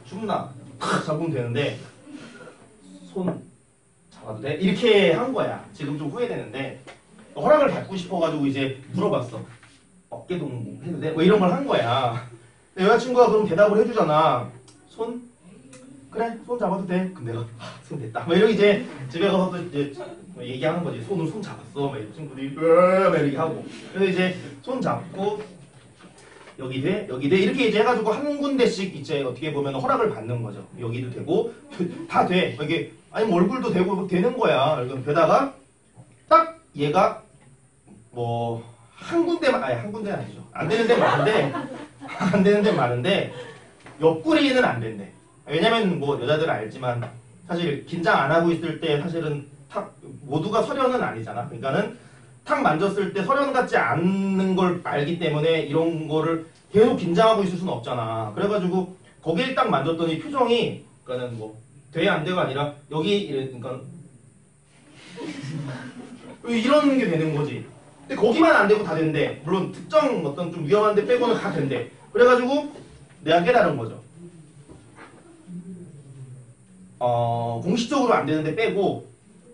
A: 춥나 탁 잡으면 되는데 손 잡아도 돼? 이렇게 한 거야. 지금 좀 후회되는데 허락을 받고 싶어가지고 이제 물어봤어. 어깨 동무 해도 돼? 뭐 이런 걸 한 거야. 여자친구가 그럼 대답을 해주잖아. 손? 그래 손 잡아도 돼. 그럼 내가 손 됐다. 뭐 이렇게 이제 집에 가서 또 이제 얘기하는 거지. 손 잡았어. 막 친구들이 막 이렇게 하고. 그래서 이제 손 잡고 여기 돼 여기 돼 이렇게 이제 해가지고 한 군데씩 이제 어떻게 보면 허락을 받는 거죠. 여기도 되고 다 돼. 이게 아니 뭐 얼굴도 되고 되는 거야. 그래서 되다가 딱 얘가 뭐 한 군데만 아니 한 군데는 아니죠. 안 되는 데 많은데 안 되는 데 많은데 옆구리는 안 된대. 왜냐면 뭐 여자들은 알지만 사실 긴장 안 하고 있을 때 사실은 탁 모두가 서련은 아니잖아. 그러니까는 탁 만졌을 때 서련 같지 않는 걸 알기 때문에 이런 거를 계속 긴장하고 있을 수는 없잖아. 그래가지고 거길 딱 만졌더니 표정이 그러니까는 뭐 돼 안 돼가 아니라 여기 그러니까 이런 게 되는 거지. 근데 거기만 안 되고 다 된대. 물론 특정 어떤 좀 위험한 데 빼고는 다 된대. 그래가지고 내가 깨달은 거죠. 공식적으로 안 되는데 빼고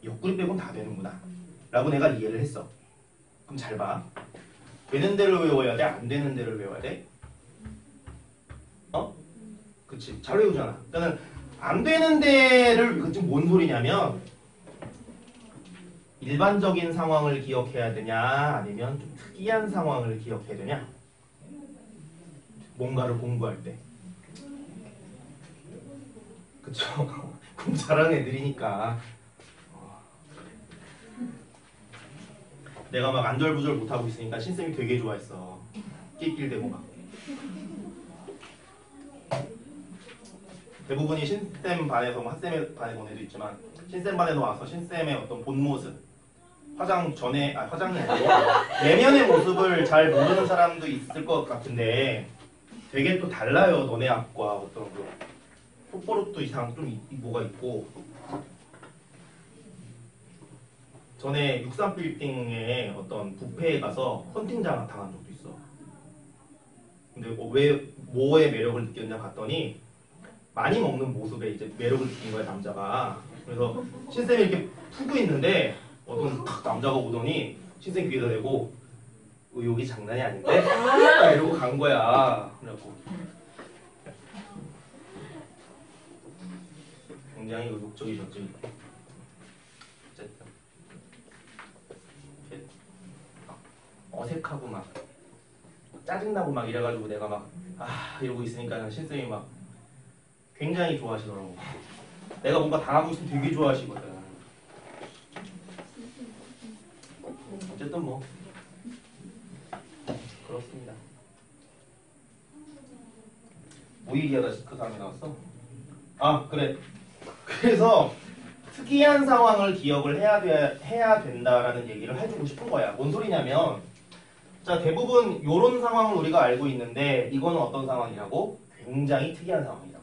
A: 옆구리 빼고는 다 되는구나 라고 내가 이해를 했어. 그럼 잘 봐. 되는 대로 외워야 돼? 안 되는 대로 외워야 돼? 그치 잘 외우잖아. 그러니까 안 되는 데를 그 지금 뭔 소리냐면 일반적인 상황을 기억해야 되냐 아니면 좀 특이한 상황을 기억해야 되냐 뭔가를 공부할 때. 그쵸? 공부 잘하는 애들이니까 내가 막 안절부절 못하고 있으니까 신쌤이 되게 좋아했어. 낄낄대고 막 대부분이 신쌤 반에서 뭐 학쌤 반에 온 애도 있지만 신쌤 반에서 와서 신쌤의 어떤 본 모습 화장 전에 화장이 아니고 내면의 모습을 잘 모르는 사람도 있을 것 같은데 되게 또 달라요. 너네 학과 어떤 그 속버릇도 이상 좀 뭐가 있고 전에 63빌딩에 어떤 뷔페에 가서 헌팅장 당한 적도 있어. 근데 왜 뭐의 매력을 느꼈냐 봤더니 많이 먹는 모습에 이제 매력을 느낀 거야 남자가. 그래서 신쌤이 이렇게 푸고 있는데 어떤 남자가 오더니 신쌤 귀에다 대고 의욕이 장난이 아닌데? 이러고 간 거야. 그래갖고 굉장히 의욕적이셨지. 어쨌든 어색하고 막 짜증나고 막 이래가지고 내가 막 이러고 있으니까 신쌤이 막 굉장히 좋아하시더라고. 내가 뭔가 당하고 있으면 되게 좋아하시거든. 어쨌든 뭐 그렇습니다. 뭐 얘기하다 그 사람이 나왔어? 그래. 그래서 특이한 상황을 기억을 해야 된다라는 얘기를 해주고 싶은 거야. 뭔 소리냐면 자 대부분 요런 상황을 우리가 알고 있는데 이거는 어떤 상황이라고? 굉장히 특이한 상황이라고.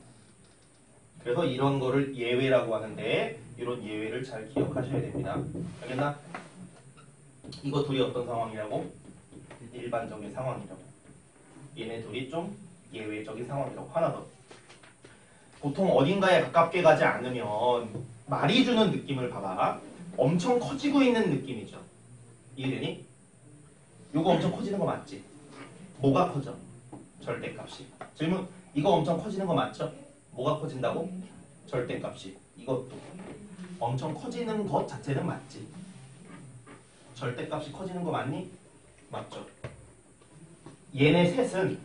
A: 그래서 이런 거를 예외라고 하는데 이런 예외를 잘 기억하셔야 됩니다. 알겠나? 이거 둘이 어떤 상황이라고? 일반적인 상황이라고. 얘네 둘이 좀 예외적인 상황이라고. 하나 더. 보통 어딘가에 가깝게 가지 않으면 말이 주는 느낌을 봐봐. 엄청 커지고 있는 느낌이죠. 이해되니? 요거 엄청 커지는 거 맞지? 뭐가 커져? 절대값이. 질문. 이거 엄청 커지는 거 맞죠? 뭐가 커진다고? 절대값이. 이것도 엄청 커지는 것 자체는 맞지? 절대값이 커지는 거 맞니? 맞죠? 얘네 셋은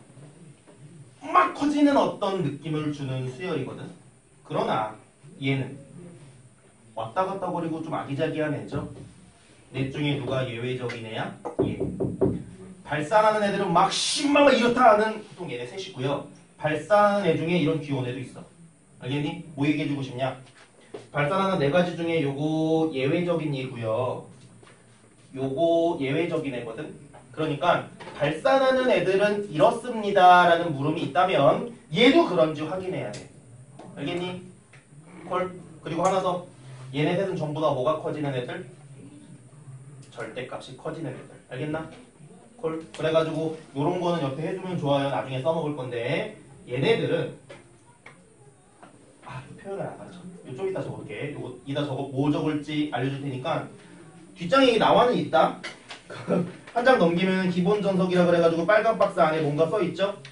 A: 막 커지는 어떤 느낌을 주는 수열이거든. 그러나 얘는 왔다 갔다 거리고 좀 아기자기한 애죠. 넷 중에 누가 예외적인 애야? 얘. 발산하는 애들은 막 신망을 이렇다 하는 보통 얘네 셋이고요. 발산하는 애 중에 이런 귀여운 애도 있어. 알겠니? 뭐 얘기해주고 싶냐? 발산하는 네 가지 중에 요거 예외적인 얘고요. 요거 예외적인 애거든. 그러니까 발산하는 애들은 이렇습니다라는 물음이 있다면 얘도 그런지 확인해야 돼. 알겠니? 콜. 그리고 하나 더. 얘네 셋은 전부 다 뭐가 커지는 애들? 절대값이 커지는 애들. 알겠나? 콜. 그래가지고 요런 거는 옆에 해주면 좋아요. 나중에 써먹을 건데 얘네들은 표현을 안 가르쳐. 좀 이따 적을게. 요거 이따 뭐 적을지 알려줄 테니까 뒷장에 나와는 있다. 한 장 넘기면 기본 전석이라 그래가지고 빨간 박스 안에 뭔가 써있죠?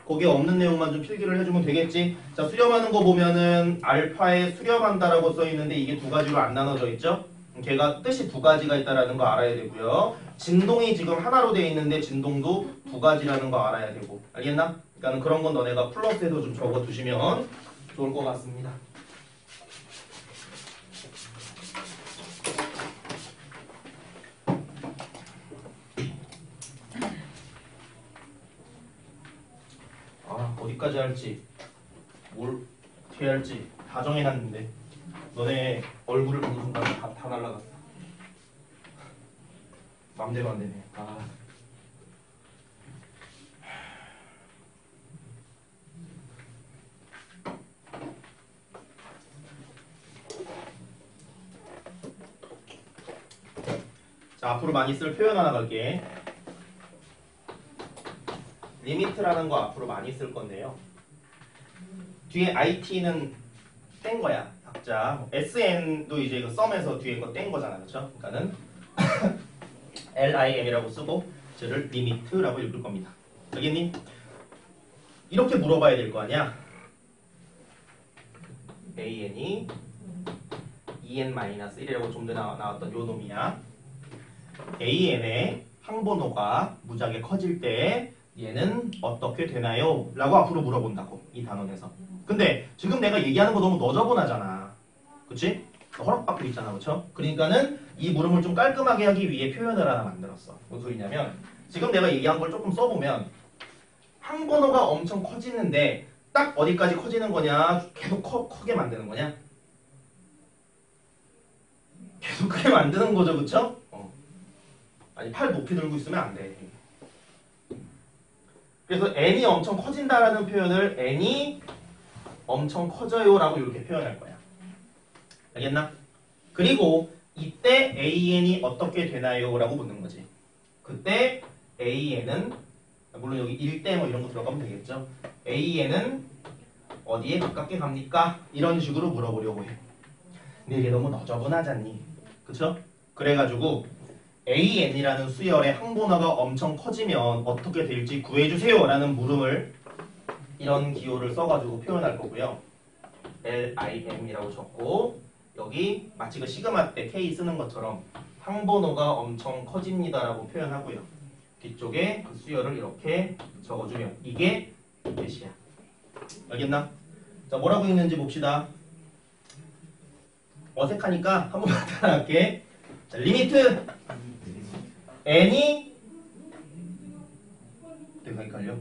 A: 거기에 없는 내용만 좀 필기를 해주면 되겠지. 자, 수렴하는 거 보면은 알파에 수렴한다라고 써있는데 이게 두 가지로 안 나눠져 있죠? 걔가 뜻이 두 가지가 있다라는 거 알아야 되고요. 진동이 지금 하나로 되어 있는데 진동도 두 가지라는 거 알아야 되고. 알겠나? 그러니까 그런 건 너네가 플러스에서 좀 적어두시면 좋을 것 같습니다. 어디까지 할지 뭘 어떻게 할지 다 정해놨는데 너네 얼굴을 보는 순간 다 날라갔어. 맘대로 안 되네. 자, 앞으로 많이 쓸 표현 하나 갈게. 리미트라는 거 앞으로 많이 쓸 건데요. 뒤에 IT는 뗀 거야. 각자. SN도 이제 그 썸에서 뒤에 거 뗀 거잖아. 그렇죠? 그러니까는 LIM이라고 쓰고 쟤를 리미트라고 읽을 겁니다. 알겠니? 이렇게 물어봐야 될 거 아니야. AN이 EN-1이라고 좀 전에 나왔던 요 놈이야. AN의 항번호가 무지하게 커질 때 얘는 어떻게 되나요? 라고 앞으로 물어본다고. 이 단원에서. 근데 지금 내가 얘기하는 거 너무 너저분하잖아. 그치? 허락받고 있잖아. 그쵸? 그러니까는 이 물음을 좀 깔끔하게 하기 위해 표현을 하나 만들었어. 무슨 소리냐면 지금 내가 얘기한 걸 조금 써보면 항번호가 엄청 커지는데 딱 어디까지 커지는 거냐? 계속 크게 만드는 거냐? 계속 크게 만드는 거죠, 그쵸? 아니, 팔 높이 들고 있으면 안 돼. 그래서 n이 엄청 커진다라는 표현을 n이 엄청 커져요라고 이렇게 표현할 거야. 알겠나? 그리고 이때 an이 어떻게 되나요? 라고 묻는 거지. 그때 an은 물론 여기 1대 뭐 이런 거 들어가면 되겠죠. an은 어디에 가깝게 갑니까? 이런 식으로 물어보려고 해. 근데 이게 너무 너저분하잖니. 그쵸? 그래가지고 an이라는 수열의 항본어가 엄청 커지면 어떻게 될지 구해주세요 라는 물음을 이런 기호를 써가지고 표현할 거고요. lim이라고 적고 여기 마치 그 시그마 때 k 쓰는 것처럼 항본어가 엄청 커집니다 라고 표현하고요. 뒤쪽에 그 수열을 이렇게 적어주면 이게 뜻이야. 알겠나? 자, 뭐라고 읽는지 봅시다. 어색하니까 한 번만 따라할게. 자, 리미트 n이 내가 헷갈려.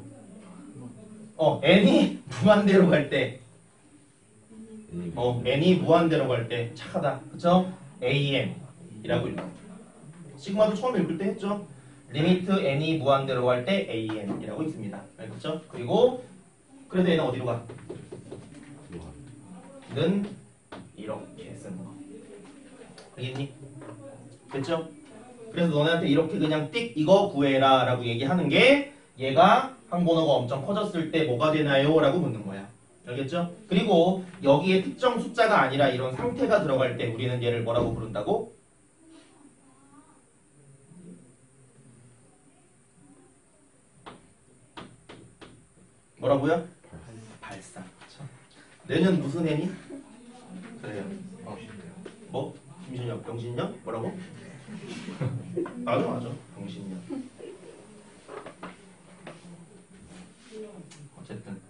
A: n이 무한대로 갈 때 n이 무한대로 갈 때 착하다. 그쵸? am이라고 읽어. 시그마도 처음 읽을 때 했죠? 리미트 n이 무한대로 갈 때 am이라고 있습니다. 그렇죠? 그리고 그래도 얘는 어디로 가? 는 이렇게 쓰는 거. 알겠니? 됐죠? 그래서 너네한테 이렇게 그냥 띡 이거 구해라 라고 얘기하는 게 얘가 항본어가 엄청 커졌을 때 뭐가 되나요? 라고 묻는 거야. 알겠죠? 그리고 여기에 특정 숫자가 아니라 이런 상태가 들어갈 때 우리는 얘를 뭐라고 부른다고? 뭐라고요? 발산. 내년 무슨 해니? 그래요. 뭐? 김신영, 병신영? 뭐라고? 맞아. 병신영. 어쨌든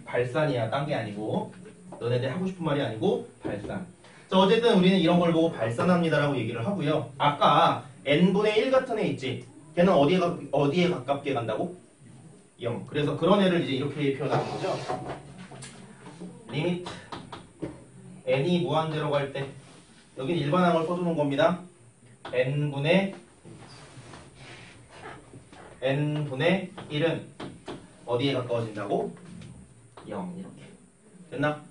A: 발산이야. 딴 게 아니고 너네들 하고 싶은 말이 아니고 발산. 자, 어쨌든 우리는 이런 걸 보고 발산합니다라고 얘기를 하고요. 아까 n분의 1 같은 애 있지? 걔는 어디에 가깝게 간다고? 0. 그래서 그런 애를 이제 이렇게 표현하는 거죠. 리미트 n이 무한대로 갈 때 여기는 일반항을 써주는 겁니다. n분의 1은 어디에 가까워진다고? 0 이렇게. 됐나?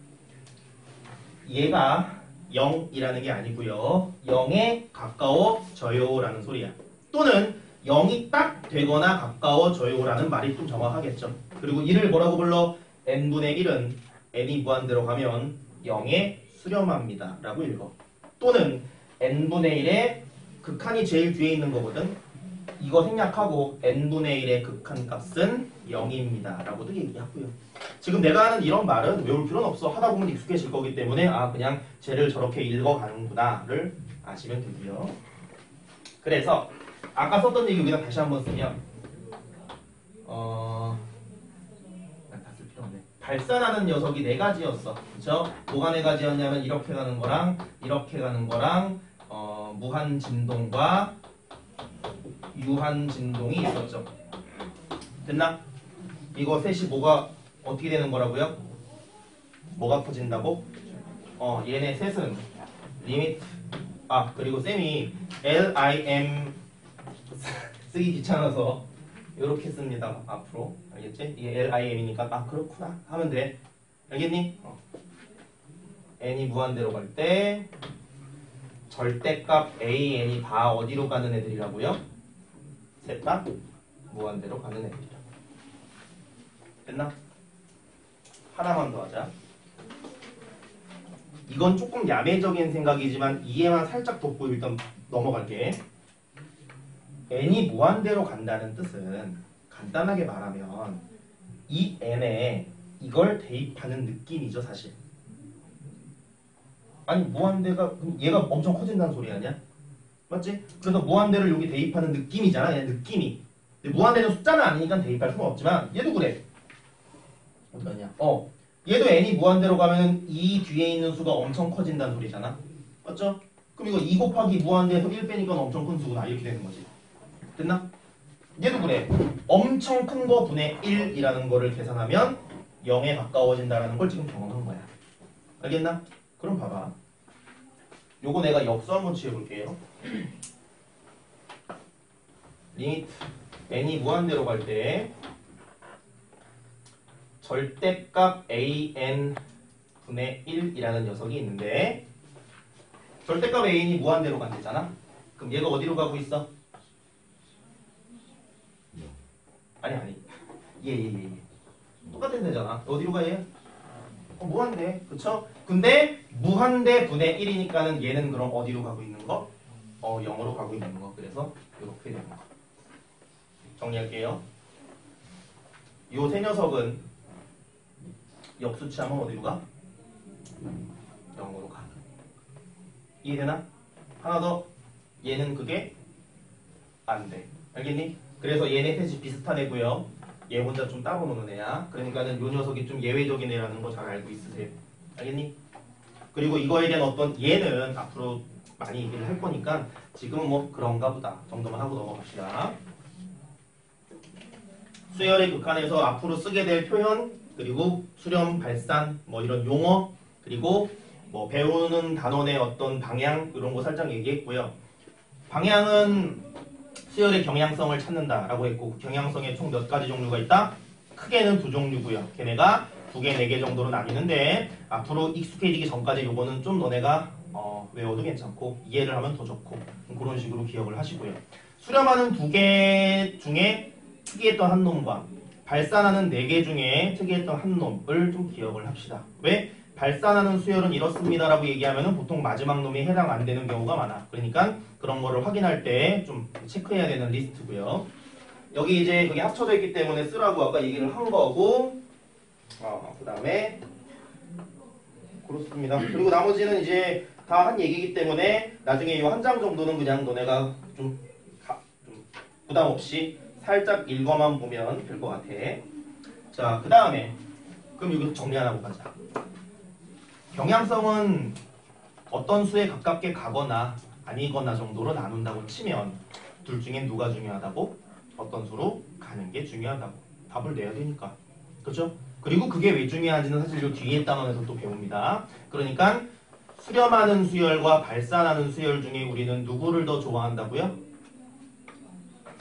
A: 얘가 0이라는 게 아니고요. 0에 가까워져요 라는 소리야. 또는 0이 딱 되거나 가까워져요 라는 말이 좀 정확하겠죠. 그리고 이를 뭐라고 불러? n분의 1은 n이 무한대로 가면 0에 수렴합니다 라고 읽어. 또는 n분의 1의 극한이 제일 뒤에 있는 거거든. 이거 생략하고 n분의 1의 극한 값은 0입니다 라고도 얘기하고요. 지금 내가 하는 이런 말은 외울 필요는 없어. 하다 보면 익숙해질 거기 때문에 그냥 쟤를 저렇게 읽어가는구나를 아시면 되고요. 그래서 아까 썼던 얘기 여기다 다시 한번 쓰면 다 쓸 필요 없네. 발산하는 녀석이 4가지였어. 그쵸? 뭐가 4가지였냐면 이렇게 가는 거랑 이렇게 가는 거랑 무한 진동과 유한 진동이 있었죠. 됐나? 이거 셋이 뭐가 어떻게 되는 거라고요? 뭐가 커진다고? 얘네 셋은 리미트 그리고 쌤이 lim 쓰기 귀찮아서 이렇게 씁니다. 앞으로 알겠지? 이게 lim이니까 그렇구나 하면 돼. 알겠니? n이 무한대로 갈 때 절대값 an이 다 어디로 가는 애들이라고요? 셋 다 무한대로 가는 애들이라고. 됐나? 하나만 더 하자. 이건 조금 야매적인 생각이지만 이해만 살짝 돋고 일단 넘어갈게. n이 무한대로 간다는 뜻은 간단하게 말하면 이 n에 이걸 대입하는 느낌이죠, 사실. 아니 무한대가 얘가 엄청 커진다는 소리 아니야? 맞지? 그래서 무한대를 여기 대입하는 느낌이잖아. 그냥 느낌이. 근데 무한대는 숫자는 아니니까 대입할 수는 없지만 얘도 그래. 어떠냐? 얘도 n이 무한대로 가면 이 뒤에 있는 수가 엄청 커진다는 소리잖아. 맞죠? 그럼 이거 2 곱하기 무한대에서 1 빼니까 엄청 큰 수구나. 이렇게 되는 거지. 됐나? 얘도 그래. 엄청 큰 거 분의 1이라는 거를 계산하면 0에 가까워진다는 걸 지금 경험한 거야. 알겠나? 그럼 봐봐. 요거 내가 역수 한번 취해볼게요. 리미트 n이 무한대로 갈 때 절대값 an 분의 1이라는 녀석이 있는데 절대값 an이 무한대로 간대잖아. 그럼 얘가 어디로 가고 있어? 아니 얘 똑같은 데잖아. 어디로 가 얘? 무한대. 그쵸? 근데 무한대 분의 1이니까는 얘는 그럼 어디로 가고 있는 거? 0으로 가고 있는 거. 그래서 이렇게 되는 거. 정리할게요. 요 세 녀석은 역수치하면 어디로 가? 0으로 가. 이해되나? 하나 더. 얘는 그게 안 돼. 알겠니? 그래서 얘네 셋이 비슷한 애고요. 얘 혼자 좀 따로 노는 애야. 그러니까는 요 녀석이 좀 예외적인 애라는 거 잘 알고 있으세요. 알겠니? 그리고 이거에 대한 어떤 얘는 앞으로 많이 얘기를 할 거니까 지금은 뭐 그런가 보다 정도만 하고 넘어갑시다. 수열의 극한에서 앞으로 쓰게 될 표현, 그리고 수렴, 발산, 뭐 이런 용어, 그리고 뭐 배우는 단원의 어떤 방향 이런 거 살짝 얘기했고요. 방향은 수열의 경향성을 찾는다라고 했고 경향성에 총 몇 가지 종류가 있다? 크게는 두 종류고요. 걔네가 2개, 4개 정도로 나뉘는데 앞으로 익숙해지기 전까지 요거는 좀 너네가 외워도 괜찮고 이해를 하면 더 좋고 그런 식으로 기억을 하시고요. 수렴하는 2개 중에 특이했던 한 놈과 발산하는 4개 중에 특이했던 한 놈을 좀 기억을 합시다. 왜? 발산하는 수열은 이렇습니다라고 얘기하면 보통 마지막 놈이 해당 안 되는 경우가 많아. 그러니까 그런 거를 확인할 때 좀 체크해야 되는 리스트고요. 여기 이제 그게 합쳐져 있기 때문에 쓰라고 아까 얘기를 한 거고 그 다음에 그렇습니다. 그리고 나머지는 이제 다 한 얘기이기 때문에 나중에 이 한 장 정도는 그냥 너네가 좀 부담 없이 살짝 읽어만 보면 될 것 같아. 자, 그 다음에 그럼 여기서 정리 하나 하고 가자. 경향성은 어떤 수에 가깝게 가거나 아니거나 정도로 나눈다고 치면 둘 중에 누가 중요하다고? 어떤 수로 가는 게 중요하다고. 답을 내야 되니까. 그렇죠? 그리고 그게 왜 중요한지는 사실 요 뒤에 단원에서 또 배웁니다. 그러니까 수렴하는 수열과 발산하는 수열 중에 우리는 누구를 더 좋아한다고요?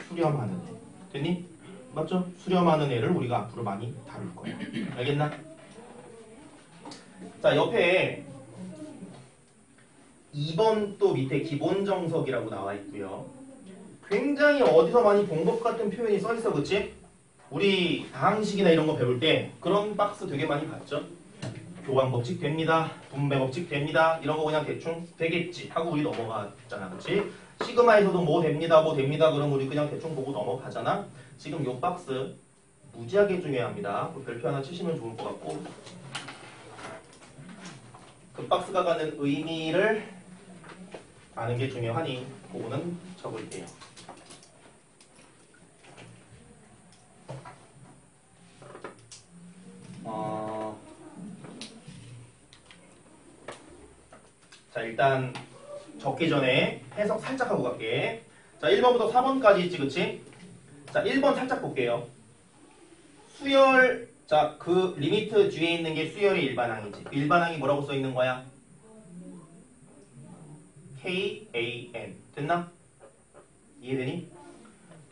A: 수렴하는 애. 됐니? 맞죠? 수렴하는 애를 우리가 앞으로 많이 다룰 거예요. 알겠나? 자, 옆에 2번 또 밑에 기본 정석이라고 나와 있고요. 굉장히 어디서 많이 본 것 같은 표현이 써 있어, 그치? 우리 다항식이나 이런 거 배울 때 그런 박스 되게 많이 봤죠? 교환 법칙 됩니다. 분배 법칙 됩니다. 이런 거 그냥 대충 되겠지 하고 우리 넘어갔잖아, 그치? 시그마에서도 뭐 됩니다, 그럼 우리 그냥 대충 보고 넘어가잖아. 지금 요 박스 무지하게 중요합니다. 별표 하나 치시면 좋을 것 같고 그 박스가 가는 의미를 아는 게 중요하니 그거는 적을게요. 자, 일단 적기 전에 해석 살짝 하고 갈게. 자, 1번부터 4번까지 있지, 그치? 자, 1번 살짝 볼게요. 수열, 자, 그 리미트 뒤에 있는 게 수열의 일반항이지. 그 일반항이 뭐라고 써 있는 거야? KAN. 됐나? 이해되니?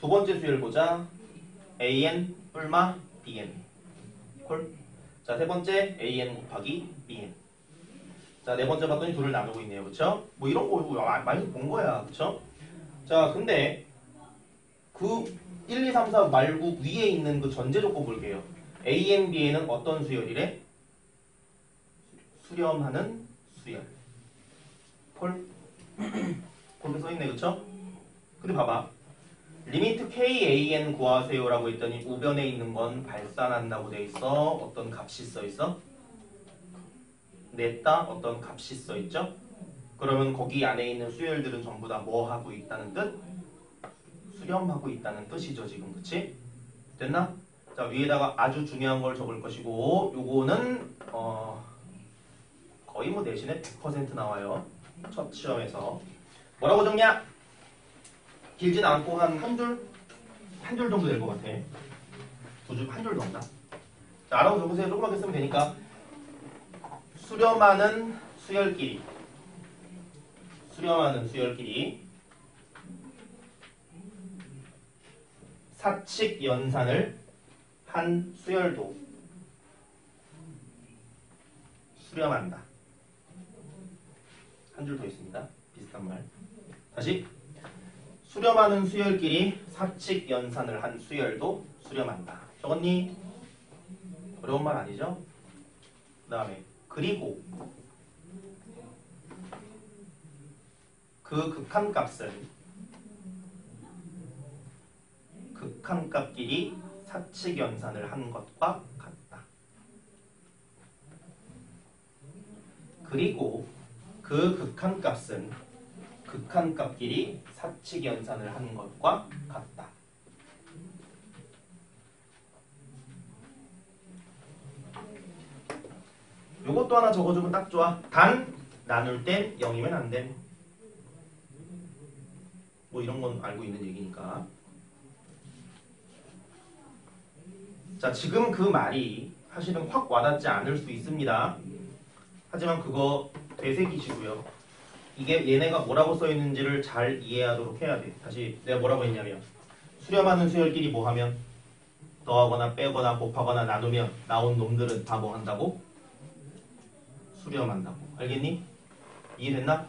A: 두 번째 수열 보자. AN 뿔마 BN. 콜. 자, 세 번째 AN 곱하기 BN. 자, 네 번째 봤더니 둘을 나누고 있네요. 그쵸? 뭐 이런 거 많이 본 거야. 그쵸? 자, 근데 그 1, 2, 3, 4 말고 위에 있는 그 전제 조건 볼게요. AN, BN은 어떤 수열이래? 수렴하는 수열. 콜? 그렇게 써있네. 그쵸? 근데 봐봐. 리미트 KAN 구하세요라고 했더니 우변에 있는 건 발산한다고 돼 있어. 어떤 값이 써 있어? 냈다 어떤 값이 써 있죠? 그러면 거기 안에 있는 수열들은 전부 다 뭐 하고 있다는 뜻? 수렴하고 있다는 뜻이죠, 지금. 그치? 됐나? 자, 위에다가 아주 중요한 걸 적을 것이고 요거는 거의 뭐 내신에 100% 나와요. 첫 시험에서. 뭐라고 적냐? 길진 않고 한 줄? 한 줄 정도 될 것 같아. 한 줄 정도. 자, 알아서 적으세요. 조그맣게 쓰면 되니까. 수렴하는 수열끼리. 수렴하는 수열끼리. 사칙 연산을 한 수열도 수렴한다. 한 줄 더 있습니다. 비슷한 말. 다시. 수렴하는 수열끼리 사칙 연산을 한 수열도 수렴한다. 적었니? 어려운 말 아니죠? 그 다음에 그리고 그 극한값은 극한값끼리 사칙 연산을 한 것과 같다. 그리고 그 극한값은 극한값끼리 사칙 연산을 한 것과 같다. 요것도 하나 적어주면 딱 좋아. 단 나눌 땐 0이면 안 됨. 뭐 이런 건 알고 있는 얘기니까. 자, 지금 그 말이 사실은 확 와닿지 않을 수 있습니다. 하지만 그거 되새기시고요. 이게 얘네가 뭐라고 써 있는지를 잘 이해하도록 해야 돼. 다시 내가 뭐라고 했냐면 수렴하는 수열끼리 뭐 하면 더하거나 빼거나 곱하거나 나누면 나온 놈들은 다 뭐 한다고? 수렴한다고. 알겠니? 이해됐나?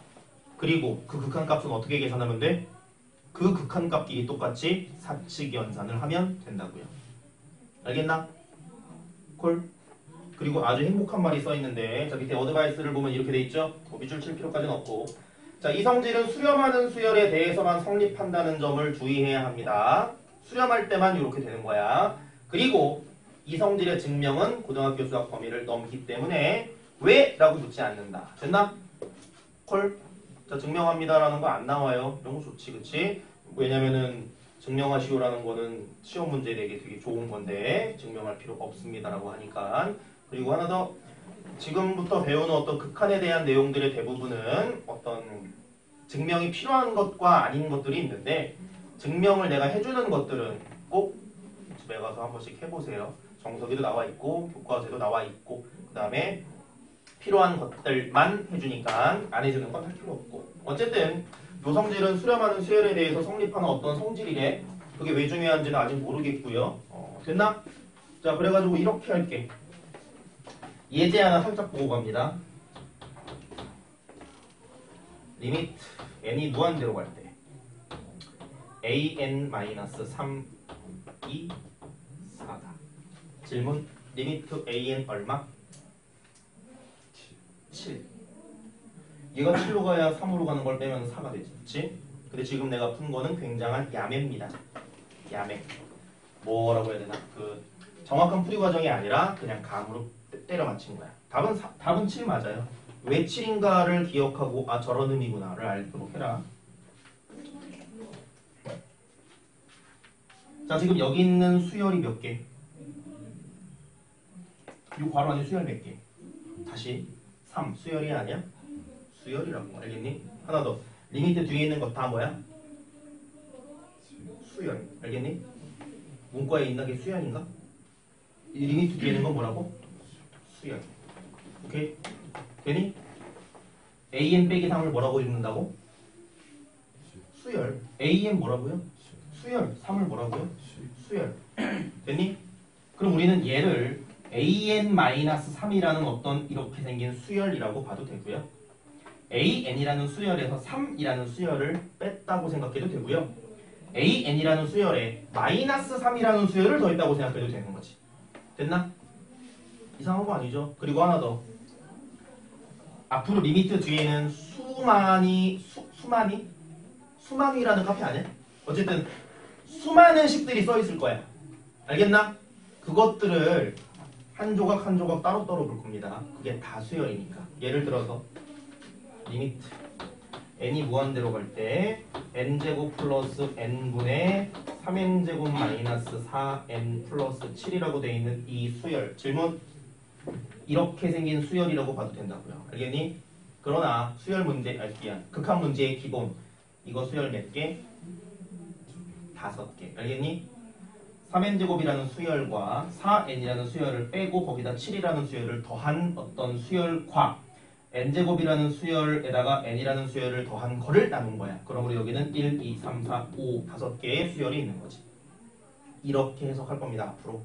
A: 그리고 그 극한값은 어떻게 계산하면 돼? 그 극한값끼리 똑같이 사칙 연산을 하면 된다고요. 알겠나? 콜? 그리고 아주 행복한 말이 써있는데 자, 밑에 어드바이스를 보면 이렇게 돼 있죠? 밑줄 칠 필요까지는 없고. 자, 이 성질은 수렴하는 수열에 대해서만 성립한다는 점을 주의해야 합니다. 수렴할 때만 이렇게 되는 거야. 그리고 이 성질의 증명은 고등학교 수학 범위를 넘기 때문에 왜? 라고 묻지 않는다. 됐나? 콜? 자, 증명합니다라는 거 안 나와요. 이런 거 좋지, 그치? 왜냐면은 증명하시오라는 거는 시험 문제 내기 되게 좋은 건데 증명할 필요가 없습니다라고 하니까. 그리고 하나 더, 지금부터 배우는 어떤 극한에 대한 내용들의 대부분은 어떤 증명이 필요한 것과 아닌 것들이 있는데 증명을 내가 해주는 것들은 꼭 집에 가서 한 번씩 해보세요. 정석에도 나와 있고 교과서에도 나와 있고 그 다음에 필요한 것들만 해주니까 안 해주는 건 할 필요 없고. 어쨌든 요 성질은 수렴하는 수열에 대해서 성립하는 어떤 성질이래. 그게 왜 중요한지는 아직 모르겠고요. 됐나? 자, 그래가지고 이렇게 할게. 예제 하나 살짝 보고 갑니다. 리미트 n이 무한대로 갈 때 an-3, 2, 4다. 질문. 리미트 an 얼마? 7. 얘가 7로 가야 3으로 가는 걸 빼면 4가 되지. 그치? 근데 지금 내가 푼 거는 굉장한 야매입니다. 야매. 뭐라고 해야 되나? 그 정확한 풀이 과정이 아니라 그냥 감으로 때려 맞힌 거야. 답은 7 맞아요. 왜 7인가를 기억하고 아 저런 의미구나를 알도록 해라. 자, 지금 여기 있는 수열이 몇 개? 이 괄호 안에 수열 몇 개? 다시 3. 수열이 아니야? 수열이라고. 알겠니? 하나 더. 리미트 뒤에 있는 거 다 뭐야? 수열. 알겠니? 문과에 있는 게 수열인가? 이 리미트 뒤에 있는 건 뭐라고? 수열. 오케이? 되니? an 빼기 3을 뭐라고 읽는다고? 수열. an 뭐라고요? 수열. 3을 뭐라고요? 수열. 됐니? 그럼 우리는 얘를 an-3이라는 어떤 이렇게 생긴 수열이라고 봐도 되고요. an이라는 수열에서 3이라는 수열을 뺐다고 생각해도 되고요. an이라는 수열에 -3이라는 수열을 더했다고 생각해도 되는 거지. 됐나? 이상한 거 아니죠? 그리고 하나 더. 앞으로 리미트 뒤에는 수만이라는 카페 아니야? 어쨌든 수많은 식들이 써 있을 거야. 알겠나? 그것들을 한 조각 한 조각 따로따로 볼 겁니다. 그게 다 수열이니까. 예를 들어서 리미트 n이 무한대로 갈 때 n제곱 플러스 n분의 3n제곱 마이너스 4n 플러스 7이라고 되어 있는 이 수열. 질문. 이렇게 생긴 수열이라고 봐도 된다고요. 알겠니? 그러나 수열 문제, 극한 문제의 기본. 이거 수열 몇 개? 5개. 알겠니? 3n제곱이라는 수열과 4n이라는 수열을 빼고 거기다 7이라는 수열을 더한 어떤 수열과 n제곱이라는 수열에다가 n이라는 수열을 더한 거를 나눈 거야. 그러므로 여기는 1, 2, 3, 4, 5 5개의 수열이 있는 거지. 이렇게 해석할 겁니다. 앞으로.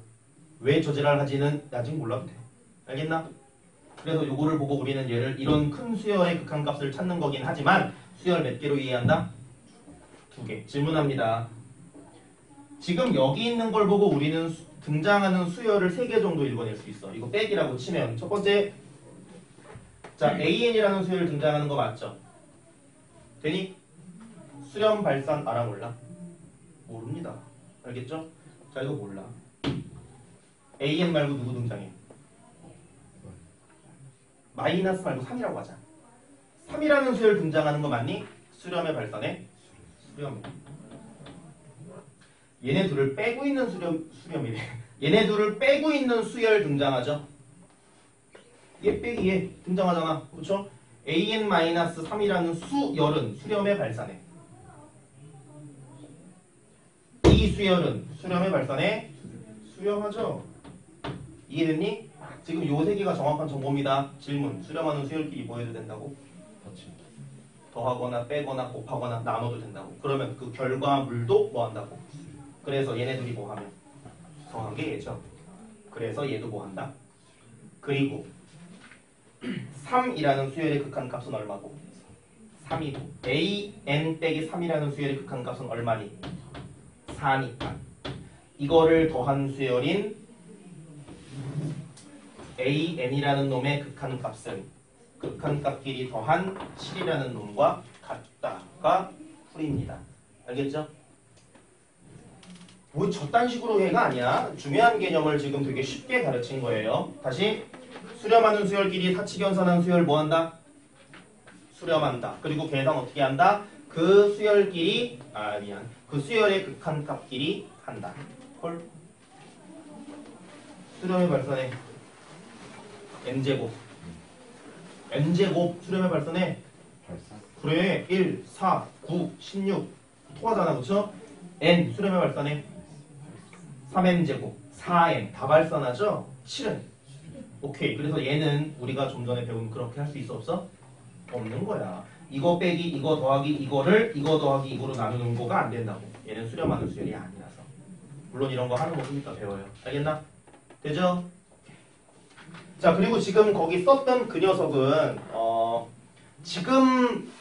A: 왜 저지랄 하지는 아직 몰라도 돼. 알겠나? 그래서 요거를 보고 우리는 얘를 이런 큰 수열의 극한값을 찾는 거긴 하지만 수열 몇 개로 이해한다? 2개. 질문합니다. 지금 여기 있는 걸 보고 우리는 등장하는 수열을 3개 정도 읽어낼 수 있어. 이거 빼기라고 치면 첫 번째 자 AN이라는 수열 등장하는 거 맞죠? 되니? 수렴, 발산 알아 몰라? 모릅니다. 알겠죠? 자 이거 몰라. AN 말고 누구 등장해? 마이너스 말고 3이라고 하자. 3이라는 수열 등장하는 거 맞니? 수렴의 발산에? 수렴. 얘네 둘을 빼고 있는 수렴이래. 얘네 둘을 빼고 있는 수열 등장하죠? 얘 빼기 얘 등장하잖아. 그쵸? AN-3이라는 수열은 수렴의 발산에. 이 수열은 수렴의 발산에 수렴하죠? 이해됐니? 지금 요 세 개가 정확한 정보입니다. 질문. 수렴하는 수열끼리 뭐 해도 된다고? 더하거나 빼거나 곱하거나 나눠도 된다고. 그러면 그 결과물도 뭐 한다고? 그래서 얘네 둘이 뭐 하면? 정한 게 얘죠. 그래서 얘도 뭐 한다? 그리고 3이라는 수열의 극한값은 얼마고? 3이고 AN 빼기 3이라는 수열의 극한값은 얼마니? 4니까 이거를 더한 수열인 AN이라는 놈의 극한값은 극한값끼리 더한 7이라는 놈과 같다가 풀입니다. 알겠죠? 뭐 저딴 식으로 해가 아니야. 중요한 개념을 지금 되게 쉽게 가르친 거예요. 다시 수렴하는 수열끼리 사칙연산한 수열 뭐한다? 수렴한다. 그리고 계산 어떻게 한다? 그 수열끼리 그 수열의 극한값끼리 한다. 헐. 수렴의 발산에 n제곱 n제곱 수렴의 발산에 그래 1, 4, 9, 16 토하잖아. 그쵸? n 수렴의 발산에 3n제곱 4n 다 발산하죠? 7은 오케이. 그래서 얘는 우리가 좀 전에 배운 그렇게 할 수 있어 없어? 없는 거야. 이거 빼기 이거 더하기 이거를 이거 더하기 이거로 나누는 거가 안 된다고. 얘는 수렴하는 수열이 아니라서. 물론 이런 거 하는 거 좀 이따 배워요. 알겠나? 되죠? 자 그리고 지금 거기 썼던 그 녀석은 지금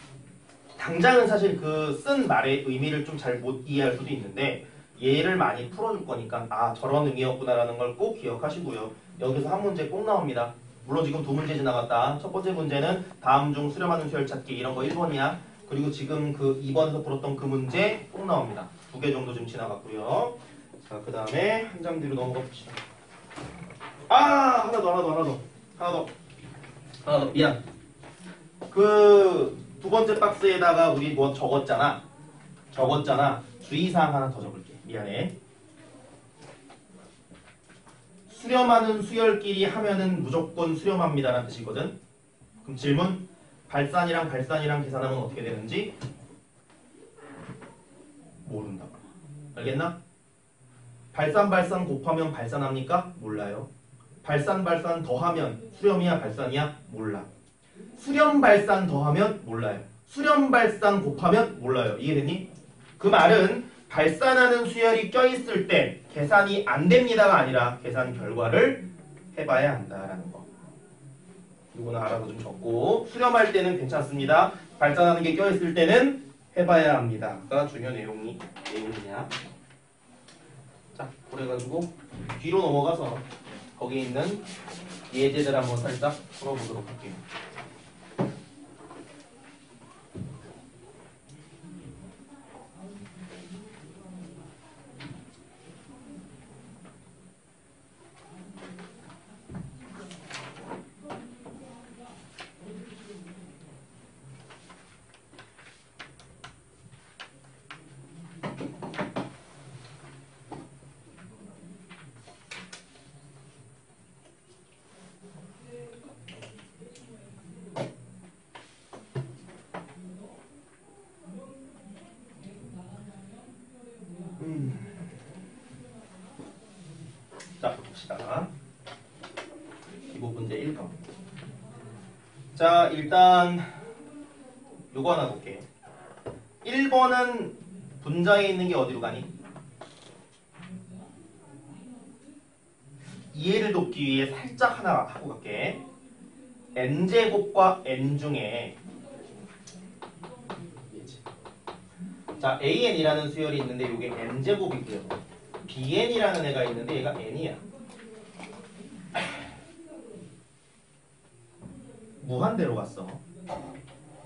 A: 당장은 사실 그 쓴 말의 의미를 좀 잘 못 이해할 수도 있는데 얘를 많이 풀어줄 거니까 아 저런 의미였구나라는 걸 꼭 기억하시고요. 여기서 한 문제 꼭 나옵니다. 물론 지금 2문제 지나갔다. 첫 번째 문제는 다음 중 수렴하는 수열 찾기 이런 거 1번이야. 그리고 지금 그 2번에서 풀었던 그 문제 꼭 나옵니다. 2개 정도 좀 지나갔고요. 자 그 다음에 한 장 뒤로 넘어가 봅시다. 하나 더 미안. 그 두 번째 박스에다가 우리 뭐 적었잖아. 주의사항 하나 더 적을게. 미안해. 수렴하는 수열끼리 하면은 무조건 수렴합니다라는 뜻이거든. 그럼 질문. 발산이랑 계산하면 어떻게 되는지 모른다. 알겠나? 발산 곱하면 발산합니까? 몰라요. 발산 더하면 수렴이야 발산이야? 몰라. 수렴 발산 더하면 몰라요. 수렴 발산 곱하면 몰라요. 이해됐니? 그 말은 발산하는 수열이 껴있을 때 계산이 안 됩니다가 아니라 계산 결과를 해봐야 한다라는 거. 이거는 알아서 좀 적고 수렴할 때는 괜찮습니다. 발산하는 게 껴있을 때는 해봐야 합니다가 중요 내용이냐. 자, 그래가지고 뒤로 넘어가서 거기 있는 예제들 한번 살짝 풀어보도록 할게요. 봅시다. 기본 문제 1번. 자, 일단 요거 하나 볼게요. 1번은 분자에 있는 게 어디로 가니? 이해를 돕기 위해 살짝 하나 하고 갈게. n제곱과 n 중에 자, an이라는 수열이 있는데 이게 n제곱이고요. bn이라는 애가 있는데 얘가 n이야. 무한대로 갔어.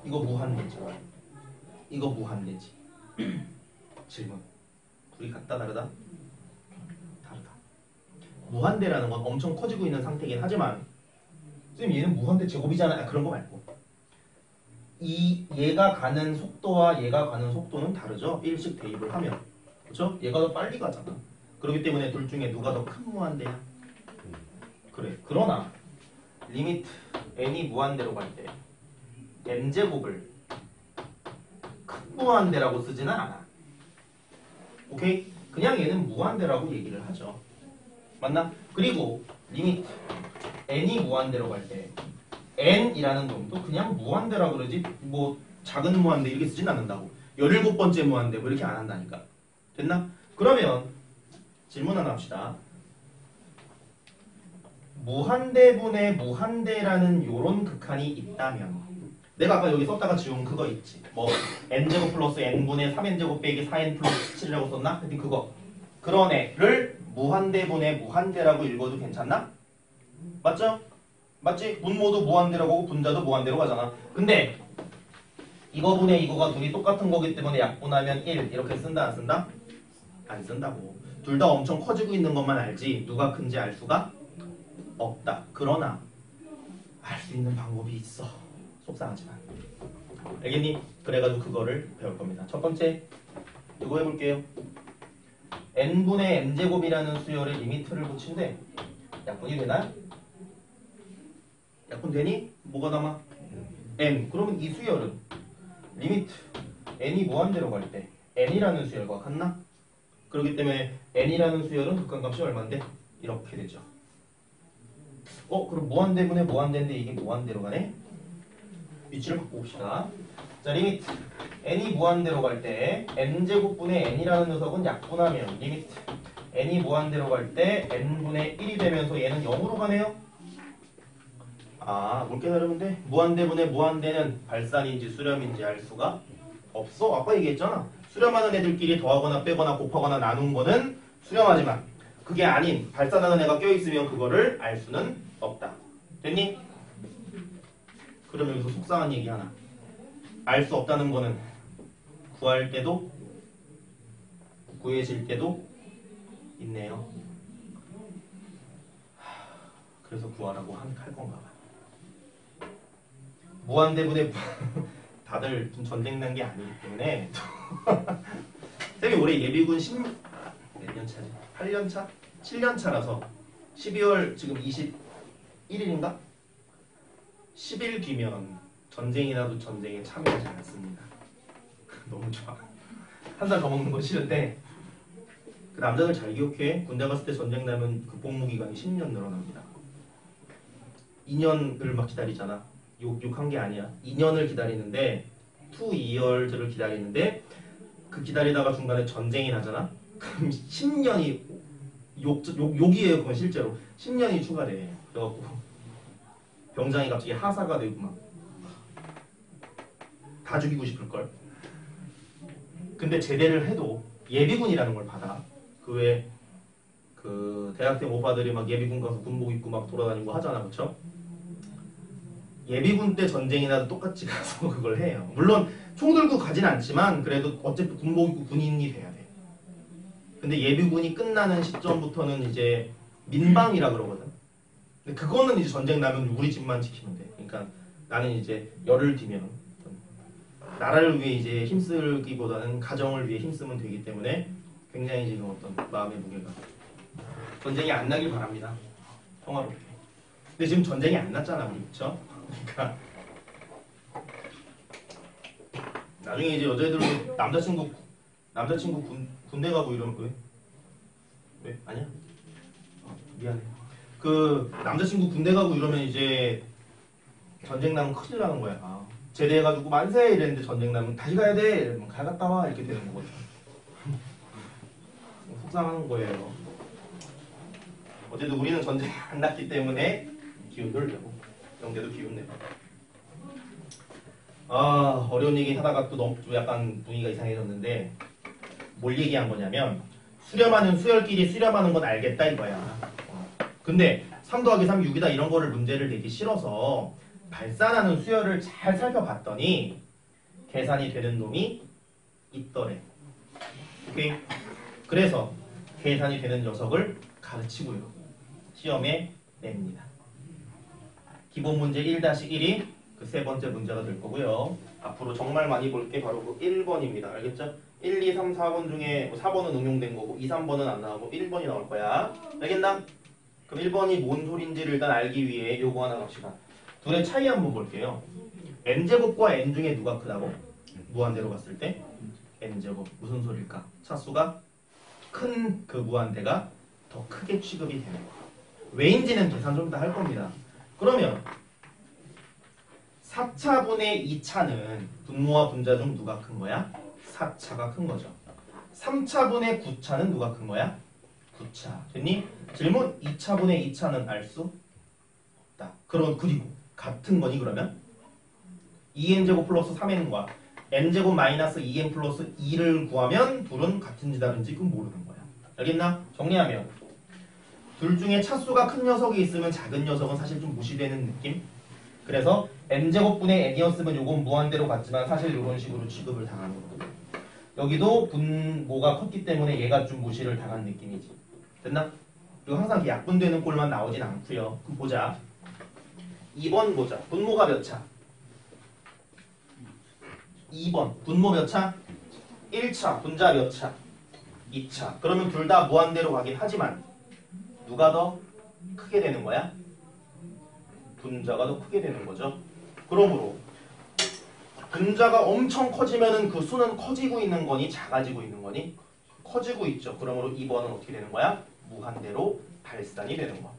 A: 이거 무한대지. 이거 무한대지. 질문. 둘이 같다 다르다? 다르다. 무한대라는 건 엄청 커지고 있는 상태긴 하지만 선생님 얘는 무한대 제곱이잖아. 아, 그런 거 말고 얘가 가는 속도와 얘가 가는 속도는 다르죠. 일식 대입을 하면. 그렇죠? 얘가 더 빨리 가잖아. 그렇기 때문에 둘 중에 누가 더 큰 무한대야? 그래. 그러나 리미트 n이 무한대로 갈 때 n제곱을 큰 무한대라고 쓰지는 않아. 오케이? 그냥 얘는 무한대라고 얘기를 하죠. 맞나? 그리고 리미트 n이 무한대로 갈 때 n이라는 놈도 그냥 무한대라고 그러지 뭐 작은 무한대 이렇게 쓰진 않는다고. 17번째 무한대 뭐 이렇게 안 한다니까. 됐나? 그러면 질문 하나 합시다. 무한대분의 무한대라는 요런 극한이 있다면 내가 아까 여기 썼다가 지운 그거 있지. 뭐 n제곱 플러스 n분의 3n제곱 빼기 4n 플러스 7이라고 썼나? 하여튼 그거. 그런 애를 무한대분의 무한대라고 읽어도 괜찮나? 맞죠? 맞지? 분 모두 무한대라고 하고 분자도 무한대로 가잖아. 근데 이거 분의 이거가 둘이 똑같은 거기 때문에 약분하면 1 이렇게 쓴다 안 쓴다? 안 쓴다고. 둘 다 엄청 커지고 있는 것만 알지 누가 큰지 알 수가 없다. 그러나 알 수 있는 방법이 있어. 속상하지만. 알겠니? 그래가지고 그거를 배울 겁니다. 첫 번째 이거 해볼게요. n분의 n제곱이라는 수열에 리미트를 붙인데 약분이 되나요? 약분 되니? 뭐가 남아? n. 그러면 이 수열은 리미트 n이 무한대로 갈 때 n이라는 수열과 같나? 그렇기 때문에 n이라는 수열은 극한값이 얼마인데? 이렇게 되죠. 그럼 무한대분의 무한대인데 이게 무한대로 가네? 위치를 바꿔봅시다. 자, 리미트 n이 무한대로 갈 때 n제곱분의 n이라는 녀석은 약분하면 리미트 n이 무한대로 갈 때 n분의 1이 되면서 얘는 0으로 가네요. 뭘 깨달으면 돼? 무한대분의 무한대는 발산인지 수렴인지 알 수가 없어. 아까 얘기했잖아. 수렴하는 애들끼리 더하거나 빼거나 곱하거나 나눈 거는 수렴하지만 그게 아닌 발산하는 애가 껴있으면 그거를 알 수는 없다. 됐니? 그럼 여기서 속상한 얘기 하나. 알 수 없다는 거는 구할 때도 구해질 때도 있네요. 그래서 구하라고 할 건가 봐. 무한대분의 다들 좀 전쟁 난 게 아니기 때문에 쌤이 올해 예비군 몇 년 차지? 8년 차? 7년 차라서 12월 지금 21일인가? 10일 뒤면 전쟁이 나도 전쟁에 참여하지 않습니다. 너무 좋아. 한 살 더 먹는 거 싫은데 그 남자들 잘 기억해. 군대 갔을 때 전쟁 나면 그 복무기간이 10년 늘어납니다. 2년을 막 기다리잖아. 욕한 게 아니야. 2년을 기다리는데 2years를 기다리는데 그 기다리다가 중간에 전쟁이 나잖아. 그럼 10년이 욕이에요. 그건 실제로 10년이 추가돼. 그래갖고 병장이 갑자기 하사가 되고 막 다 죽이고 싶을걸. 근데 제대를 해도 예비군이라는 걸 받아. 그 외에 그 대학생 오빠들이 막 예비군 가서 군복 입고 막 돌아다니고 하잖아. 그쵸? 예비군 때 전쟁이 나도 똑같이 가서 그걸 해요. 물론 총 들고 가진 않지만 그래도 어쨌든 군복 입고 군인이 돼야 돼. 근데 예비군이 끝나는 시점부터는 이제 민방이라 그러거든. 근데 그거는 이제 전쟁 나면 우리 집만 지키면 돼. 그러니까 나는 이제 열을 뒤면 나라를 위해 이제 힘쓰기보다는 가정을 위해 힘쓰면 되기 때문에 굉장히 지금 어떤 마음의 무게가 전쟁이 안 나길 바랍니다. 평화롭게. 근데 지금 전쟁이 안 났잖아, 우리. 그쵸? 그러니까 나중에 이제 여자애들은 남자친구 군대 가고 이러면 왜? 아니야? 미안해. 그 남자친구 군대 가고 이러면 이제 전쟁 나면 큰일 나는 거야. 제대해가지고 만세 이랬는데 전쟁 나면 다시 가야 돼. 이러면 가 갔다 와 이렇게 되는 거거든. 속상한 거예요. 어쨌든 우리는 전쟁이 안 났기 때문에 기운을 내고 영대도 기운 내고. 아 어려운 얘기 하다가 또 너무 약간 분위기가 이상해졌는데 뭘 얘기한 거냐면 수렴하는 수열끼리 수렴하는 건 알겠다 이거야. 근데 3 더하기 3 6이다 이런 거를 문제를 내기 싫어서 발산하는 수열을 잘 살펴봤더니 계산이 되는 놈이 있더래. 오케이? 그래서 계산이 되는 녀석을 가르치고요. 시험에 냅니다. 기본 문제 1-1이 그 세 번째 문제가 될 거고요. 앞으로 정말 많이 볼 게 바로 그 1번입니다. 알겠죠? 1, 2, 3, 4번 중에 4번은 응용된 거고 2, 3번은 안 나오고 1번이 나올 거야. 알겠나? 그럼 1번이 뭔 소린지를 일단 알기 위해 요거 하나 갑시다. 둘의 차이 한번 볼게요. n제곱과 n 중에 누가 크다고? 무한대로 봤을 때 n제곱. 무슨 소릴까? 차수가 큰 그 무한대가 더 크게 취급이 되는 거야. 왜인지는 계산 좀 더 할 겁니다. 그러면 4차분의 2차는 분모와 분자 중 누가 큰 거야? 4차가 큰 거죠. 3차분의 9차는 누가 큰 거야? 9차. 됐니? 질문 2차분의 2차는 알 수 없다. 그리고 같은 거니 그러면? 2n제곱 플러스 3n과 n제곱 마이너스 2n 플러스 2를 구하면 둘은 같은지 다른지 그건 모르는 거야. 알겠나? 정리하면 둘 중에 차수가 큰 녀석이 있으면 작은 녀석은 사실 좀 무시되는 느낌? 그래서 n제곱분의 n이었으면 요건 무한대로 갔지만 사실 이런 식으로 취급을 당하는 거거든. 여기도 분모가 컸기 때문에 얘가 좀 무시를 당한 느낌이지. 됐나? 그리고 항상 약분되는 꼴만 나오진 않고요. 그럼 보자. 2번 보자. 분모가 몇 차? 2번. 분모 몇 차? 1차. 분자 몇 차? 2차. 그러면 둘 다 무한대로 가긴 하지만 누가 더 크게 되는 거야? 분자가 더 크게 되는 거죠. 그러므로 분자가 엄청 커지면은 그 수는 커지고 있는 거니 작아지고 있는 거니? 커지고 있죠. 그러므로 2번은 어떻게 되는 거야? 무한대로 발산이 되는 거.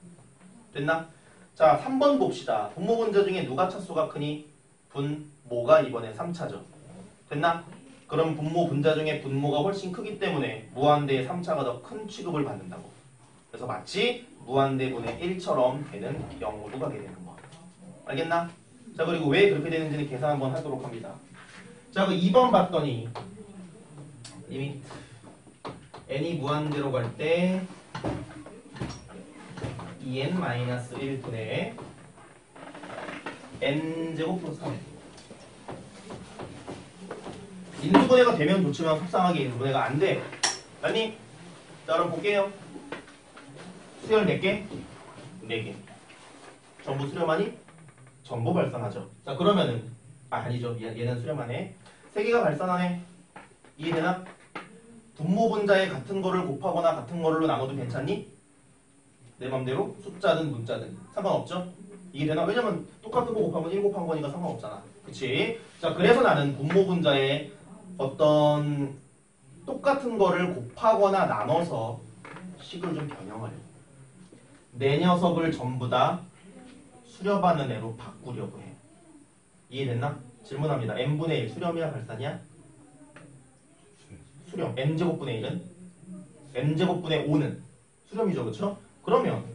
A: 됐나? 자, 3번 봅시다. 분모 분자 중에 누가 차수가 크니? 분모가 이번에 3차죠. 됐나? 그럼 분모 분자 중에 분모가 훨씬 크기 때문에 무한대의 3차가 더 큰 취급을 받는다고. 그래서 마치 무한대분의 1처럼 되는 경우로 가게 되는 거. 알겠나? 자, 그리고 왜 그렇게 되는지는 계산 한번 하도록 합니다. 자, 그 2번 봤더니 이미 n이 무한대로 갈 때 2n-1분의 n제곱 플러스 3n. 인수분해가 되면 좋지만 속상하게 인수분해가 안 돼. 아니? 자, 그럼 볼게요. 수열 몇 개? 4개. 전부 수렴하니? 전부 발산하죠. 자, 그러면은 아니죠. 얘는 수렴하네. 3개가 발산하네. 이해되나? 분모 분자에 같은 거를 곱하거나 같은 거로 나눠도 괜찮니? 내 맘대로 숫자든 문자든 상관없죠? 이해되나? 왜냐면 똑같은 거 곱하면 1 곱한 거니까 상관없잖아. 그치? 자, 그래서 나는 분모 분자에 어떤 똑같은 거를 곱하거나 나눠서 식을 좀 변형하려고. 내 녀석을 전부 다 수렴하는 애로 바꾸려고 해. 이해됐나? 질문합니다. n분의 1 수렴이야 발산이야? 수렴. n제곱분의 1은? n제곱분의 5는? 수렴이죠. 그쵸? 그러면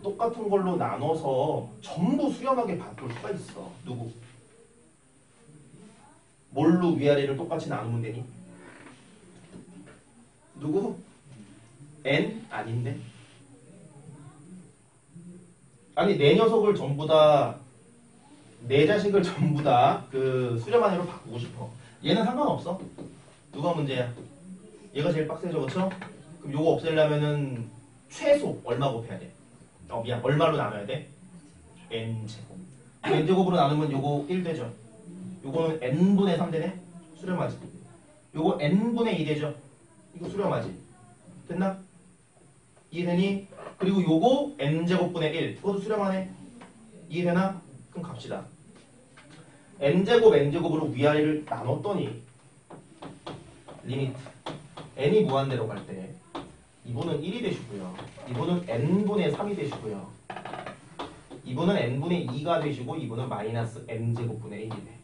A: 똑같은 걸로 나눠서 전부 수렴하게 바꿀 수가 있어. 누구? 뭘로 위아래를 똑같이 나누면 되니? 누구? n? 아닌데? 아니 내 녀석을 전부 다 내 자식을 전부 다 그 수렴한 애로 바꾸고 싶어. 얘는 상관없어. 누가 문제야? 얘가 제일 빡세죠. 그쵸? 그럼 요거 없애려면은 최소 얼마 곱해야 돼? 미안. 얼마로 나눠야 돼? n제곱. n제곱으로 나누면 요거 1 되죠. 요거는 n분의 3 되네? 수렴하지. 요거 n분의 2 되죠? 이거 수렴하지. 됐나? 이해되니? 그리고 요거 n제곱분의 1 그것도 수렴하네. 이해되나? 그럼 갑시다. n제곱 n제곱으로 위아래를 나눴더니 리미트 n이 무한대로 갈 때 2분은 1이 되시고요. 2분은 n분의 3이 되시고요. 2분은 n분의 2가 되시고 2분은 마이너스 n제곱분의 1이 돼.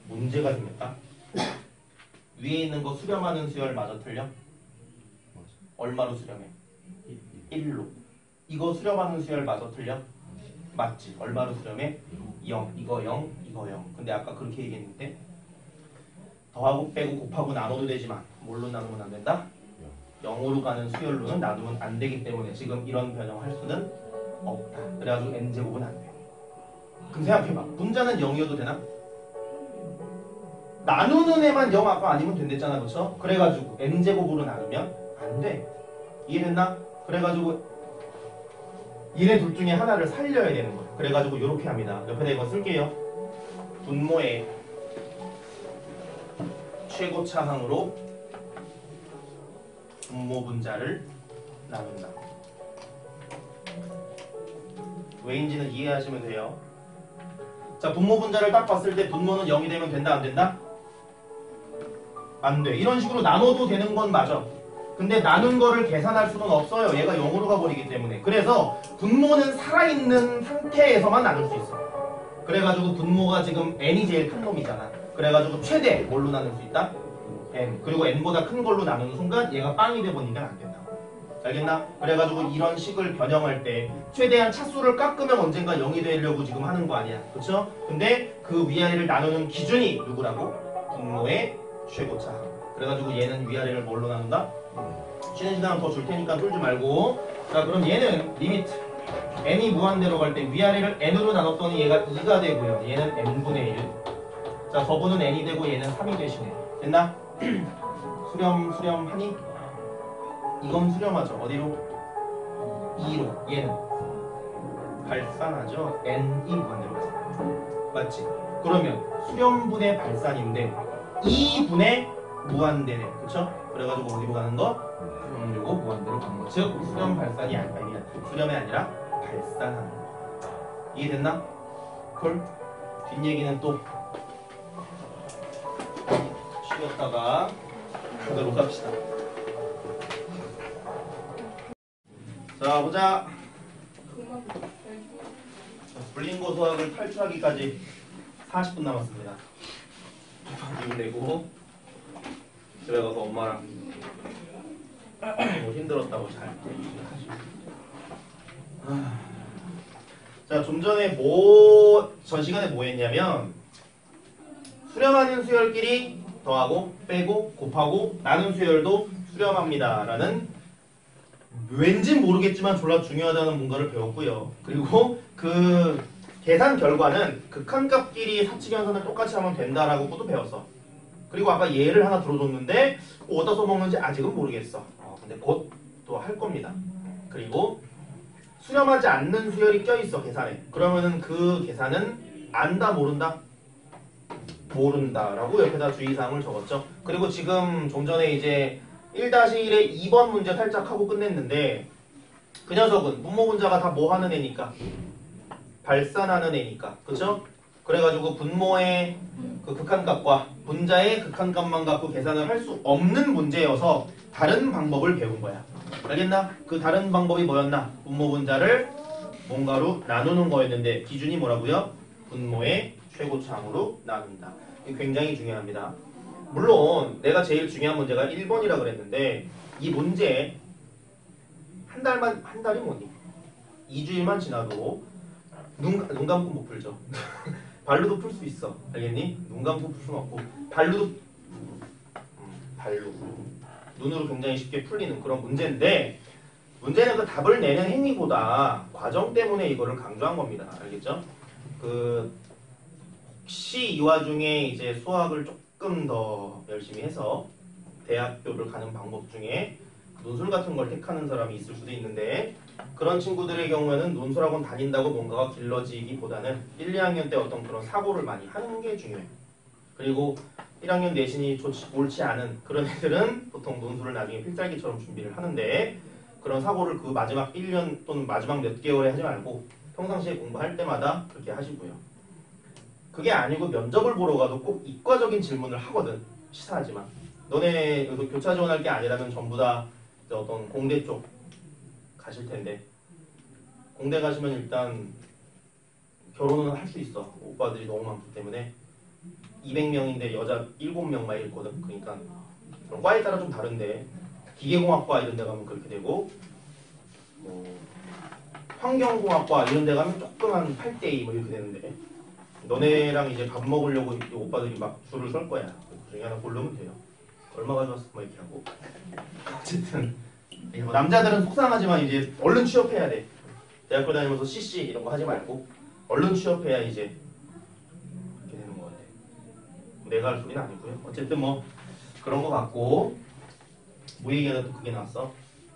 A: 문제가 됩니까? 위에 있는 거 수렴하는 수열 마저 틀려? 얼마로 수렴해? 1로. 이거 수렴하는 수열 마저 틀려? 맞지? 얼마로 수렴해? 0. 이거 0, 이거 0. 근데 아까 그렇게 얘기했는데 더하고 빼고 곱하고 나눠도 되지만 뭘로 나누면 안 된다? 0으로 가는 수열로는 나누면 안 되기 때문에 지금 이런 변형할 수는 없다. 그래가지고 n제곱은 안 돼. 그럼 생각해봐. 분자는 0이어도 되나? 나누는 애만 0 아까 아니면 된댔잖아. 그쵸? 그래가지고 n제곱으로 나누면 안 돼. 이해됐나? 그래가지고 얘네 둘 중에 하나를 살려야 되는 거예요. 그래가지고 이렇게 합니다. 옆에다 이거 쓸게요. 분모의 최고차항으로 분모 분자를 나눈다. 왜인지는 이해하시면 돼요. 자, 분모 분자를 딱 봤을 때 분모는 0이 되면 된다, 안 된다? 안 돼. 이런 식으로 나눠도 되는 건 맞아. 근데 나눈 거를 계산할 수는 없어요. 얘가 0으로 가버리기 때문에. 그래서 분모는 살아있는 상태에서만 나눌 수 있어. 그래가지고 분모가 지금 n이 제일 큰 놈이잖아. 그래가지고 최대 뭘로 나눌 수 있다? n. 그리고 n보다 큰 걸로 나누는 순간 얘가 빵이 돼버리니까 안 된다고. 알겠나? 그래가지고 이런 식을 변형할 때 최대한 차수를 깎으면 언젠가 0이 되려고 지금 하는 거 아니야. 그쵸? 근데 그 위아래를 나누는 기준이 누구라고? 분모의 최고차항. 그래가지고 얘는 위아래를 뭘로 나눈다? 쉬는 시간 더 줄 테니까 쫄지 말고. 자, 그럼 얘는 리미트 n이 무한대로 갈 때 위아래를 n으로 나눴더니 얘가 2가 되고요. 얘는 n분의 1. 자, 저분은 n이 되고 얘는 3이 되시네. 됐나? 수렴하니? 이건 수렴하죠. 어디로? 2로. 얘는 발산하죠. n이 무한대로 가잖아. 맞지? 그러면 수렴분의 발산인데 2분의 무한대네. 그쵸? 그래가지고 어디로 가는 거? 요거 무한대로 가는 거. 즉 수렴 발산이 아니라 수렴이 아니라 발산하는 거. 이해됐나? 콜? 뒷얘기는 또 쉬었다가 하도록 합시다. 자, 보자. 불린고 수학을 탈출하기까지 40분 남았습니다. 이거 내고 집에 가서 엄마랑 뭐 힘들었다고 잘 자, 좀 전에 전 시간에 뭐 했냐면 수렴하는 수열끼리 더하고 빼고 곱하고 나눈 수열도 수렴합니다 라는 왠진 모르겠지만 졸라 중요하다는 뭔가를 배웠고요. 그리고 그 계산 결과는 극한값끼리 사칙연산을 똑같이 하면 된다라고도 배웠어. 그리고 아까 예를 하나 들어줬는데 어디다 써먹는지 아직은 모르겠어. 근데 곧 또 할 겁니다. 그리고 수렴하지 않는 수열이 껴있어 계산에. 그러면은 그 계산은 안다 모른다? 모른다라고 옆에다 주의사항을 적었죠. 그리고 지금 좀 전에 이제 1-1의 2번 문제 살짝 하고 끝냈는데 그 녀석은 분모 분자가 다 뭐 하는 애니까? 발산하는 애니까. 그쵸? 그래가지고 분모의 그 극한값과 분자의 극한값만 갖고 계산을 할 수 없는 문제여서 다른 방법을 배운 거야. 알겠나? 그 다른 방법이 뭐였나? 분모 분자를 뭔가로 나누는 거였는데 기준이 뭐라고요? 분모의 최고차항으로 나눈다. 이게 굉장히 중요합니다. 물론 내가 제일 중요한 문제가 1번이라 그랬는데 이 문제 한 달이 뭐니? 2주일만 지나도 눈 감고 못 풀죠. 발로도 풀 수 있어. 알겠니? 눈 감고 풀 수는 없고 발로 눈으로 굉장히 쉽게 풀리는 그런 문제인데 문제는 그 답을 내는 행위보다 과정 때문에 이거를 강조한 겁니다. 알겠죠? 혹시 이 와중에 이제 수학을 조금 더 열심히 해서 대학교를 가는 방법 중에 논술 같은 걸 택하는 사람이 있을 수도 있는데 그런 친구들의 경우에는 논술학원 다닌다고 뭔가가 길러지기보다는 1, 2학년 때 어떤 그런 사고를 많이 하는 게 중요해요. 그리고 1학년 내신이 옳지 않은 그런 애들은 보통 논술을 나중에 필살기처럼 준비를 하는데 그런 사고를 그 마지막 1년 또는 마지막 몇 개월에 하지 말고 평상시에 공부할 때마다 그렇게 하시고요. 그게 아니고 면접을 보러 가도 꼭 이과적인 질문을 하거든. 시사하지만 너네 교차 지원할 게 아니라면 전부 다 어떤 공대 쪽 가실 텐데 공대 가시면 일단 결혼은 할 수 있어. 오빠들이 너무 많기 때문에 200명인데 여자 7명만 있거든. 그러니까 그럼 과에 따라 좀 다른데 기계공학과 이런 데 가면 그렇게 되고 뭐 환경공학과 이런 데 가면 조금 한 8대2 뭐 이렇게 되는데 너네랑 이제 밥 먹으려고 이 오빠들이 막 줄을 설 거야. 그 중에 하나 고르면 돼요. 얼마 가져왔어? 뭐 이렇게 하고 어쨌든 뭐 남자들은 속상하지만 이제 얼른 취업해야 돼. 대학교 다니면서 CC 이런 거 하지 말고 얼른 취업해야 이제 그렇게 되는 것 같아. 내가 할 소리는 아니고요. 어쨌든 뭐 그런 거 같고 뭐 얘기하다 또 그게 나왔어.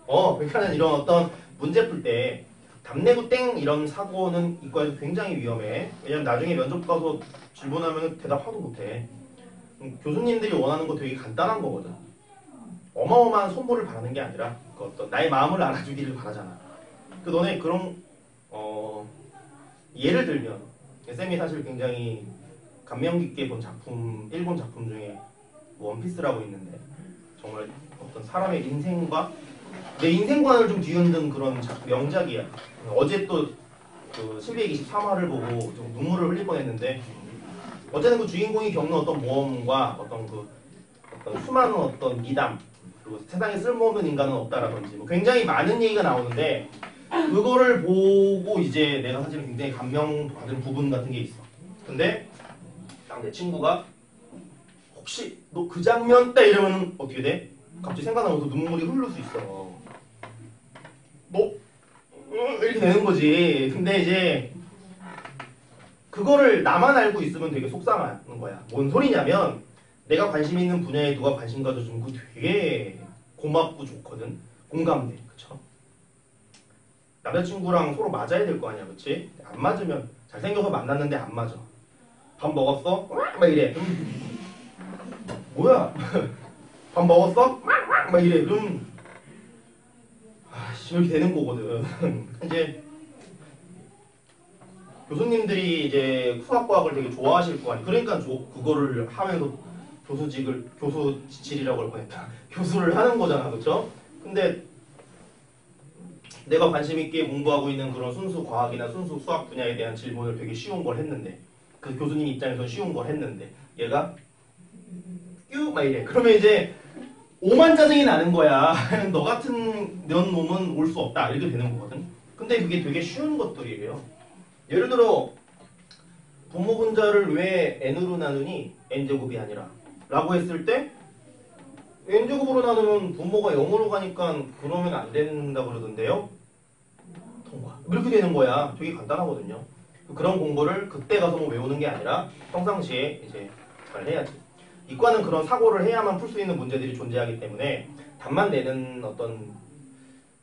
A: 그러니까는 이런 어떤 문제 풀 때 답내고 땡 이런 사고는 이과에서 굉장히 위험해. 왜냐면 나중에 면접 가서 질문하면 대답 하도 못해. 교수님들이 원하는 거 되게 간단한 거거든. 어마어마한 선물을 바라는 게 아니라 그 어떤 나의 마음을 알아주기를 바라잖아. 그 너네 그런 예를 들면 쌤이 사실 굉장히 감명 깊게 본 작품, 일본 작품 중에 원피스라고 있는데 정말 어떤 사람의 인생과 내 인생관을 좀 뒤흔든 그런 명작이야. 어제 또 그 1223화를 보고 좀 눈물을 흘릴 뻔했는데 어쨌든 그 주인공이 겪는 어떤 모험과 어떤 수많은 어떤 미담 그리고 세상에 쓸모없는 인간은 없다라든지 뭐 굉장히 많은 얘기가 나오는데 그거를 보고 이제 내가 사실 굉장히 감명받은 부분 같은 게 있어. 근데 딱 내 친구가 혹시 너 그 장면 딱 이러면 어떻게 돼? 갑자기 생각나면서 눈물이 흐를 수 있어. 뭐 이렇게 되는 거지. 근데 이제 그거를 나만 알고 있으면 되게 속상한 거야. 뭔 소리냐면 내가 관심 있는 분야에 누가 관심 가져주면 그거 되게 고맙고 좋거든. 공감돼. 그쵸? 남자친구랑 서로 맞아야 될 거 아니야. 그치? 안 맞으면 잘생겨서 만났는데 안 맞아. 밥 먹었어? 막 이래. 뭐야? 밥 먹었어? 막 이래. 그럼 이렇게 되는 거거든. 이제 교수님들이 이제 수학과학을 되게 좋아하실 거 아니야. 그러니까 그거를 하면서 교수질이라고 할 뻔했다. 교수를 하는 거잖아, 그렇죠? 근데 내가 관심 있게 공부하고 있는 그런 순수 과학이나 순수 수학 분야에 대한 질문을 되게 쉬운 걸 했는데 그 교수님 입장에서 쉬운 걸 했는데 얘가 막 이래. 그러면 이제 오만 짜증이 나는 거야. 너 같은 년 놈은 올 수 없다. 이렇게 되는 거거든. 근데 그게 되게 쉬운 것들이에요. 예를 들어 부모 분자를 왜 n으로 나누니 n제곱이 아니라 라고 했을 때 n제곱으로 나누면 부모가 0으로 가니까 그러면 안 된다 그러던데요. 통과. 이렇게 되는 거야. 되게 간단하거든요. 그런 공부를 그때 가서 뭐 외우는 게 아니라 평상시에 이제 잘 해야지. 이과는 그런 사고를 해야만 풀 수 있는 문제들이 존재하기 때문에 답만 내는 어떤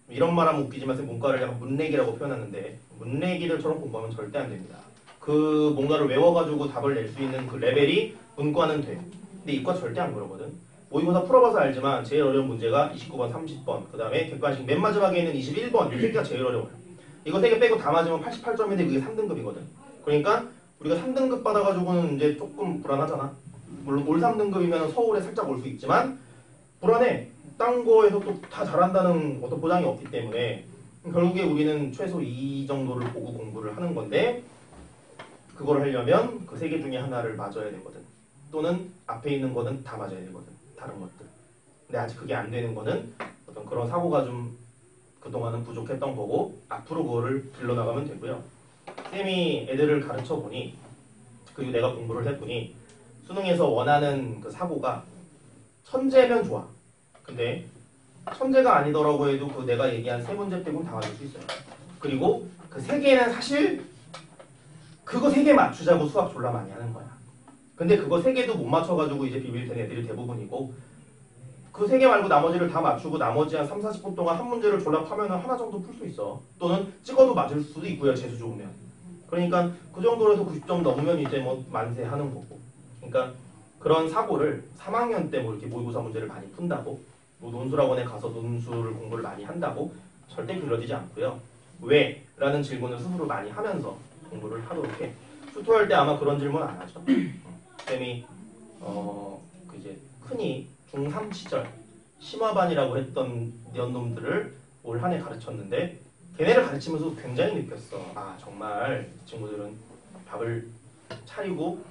A: 이런 말하면 웃기지만 문과를 약간 문내기라고 표현하는데 문내기들처럼 공부하면 절대 안 됩니다. 그 뭔가를 외워가지고 답을 낼 수 있는 그 레벨이 문과는 돼. 근데 이과 절대 안 그러거든. 모의고사 풀어봐서 알지만 제일 어려운 문제가 29번, 30번 그 다음에 객관식 맨 마지막에 있는 21번 이 새끼가 제일 어려워요. 이거 3개 빼고 다 맞으면 88점인데 그게 3등급이거든. 그러니까 우리가 3등급 받아가지고는 이제 조금 불안하잖아. 물론 올 3등급이면 서울에 살짝 올 수 있지만 불안해. 딴 거에서 또 다 잘한다는 어떤 보장이 없기 때문에 결국에 우리는 최소 2 정도를 보고 공부를 하는 건데 그걸 하려면 그 3개 중에 하나를 맞아야 되거든. 또는 앞에 있는 거는 다 맞아야 되거든. 다른 것들. 근데 아직 그게 안 되는 거는 어떤 그런 사고가 좀 그동안은 부족했던 거고 앞으로 그거를 길러나가면 되고요. 쌤이 애들을 가르쳐 보니 그리고 내가 공부를 해보니 수능에서 원하는 그 사고가 천재면 좋아. 근데 천재가 아니더라고 해도 그 내가 얘기한 3문제 빼고는 다 맞을 수 있어요. 그리고 그 3개는 사실 그거 3개 맞추자고 수학 졸라 많이 하는 거야. 근데 그거 3개도 못 맞춰가지고 이제 비빌 애들이 대부분이고 그 3개 말고 나머지를 다 맞추고 나머지 한 3, 40분 동안 한 문제를 졸라 파면 하나 정도 풀 수 있어. 또는 찍어도 맞을 수도 있고요. 재수 좋으면. 그러니까 그 정도로 해서 90점 넘으면 이제 뭐 만세 하는 거고. 그러니까 그런 사고를 3학년 때 뭐 이렇게 모의고사 문제를 많이 푼다고 뭐 논술학원에 가서 논술 공부를 많이 한다고 절대 길러지지 않고요. 왜? 라는 질문을 스스로 많이 하면서 공부를 하도록 해. 수투할 때 아마 그런 질문 안 하죠. 쌤이 그 이제 흔히 중3 시절 심화반이라고 했던 년놈들을 올 한 해 가르쳤는데 걔네를 가르치면서 굉장히 느꼈어. 아 정말 친구들은 밥을 차리고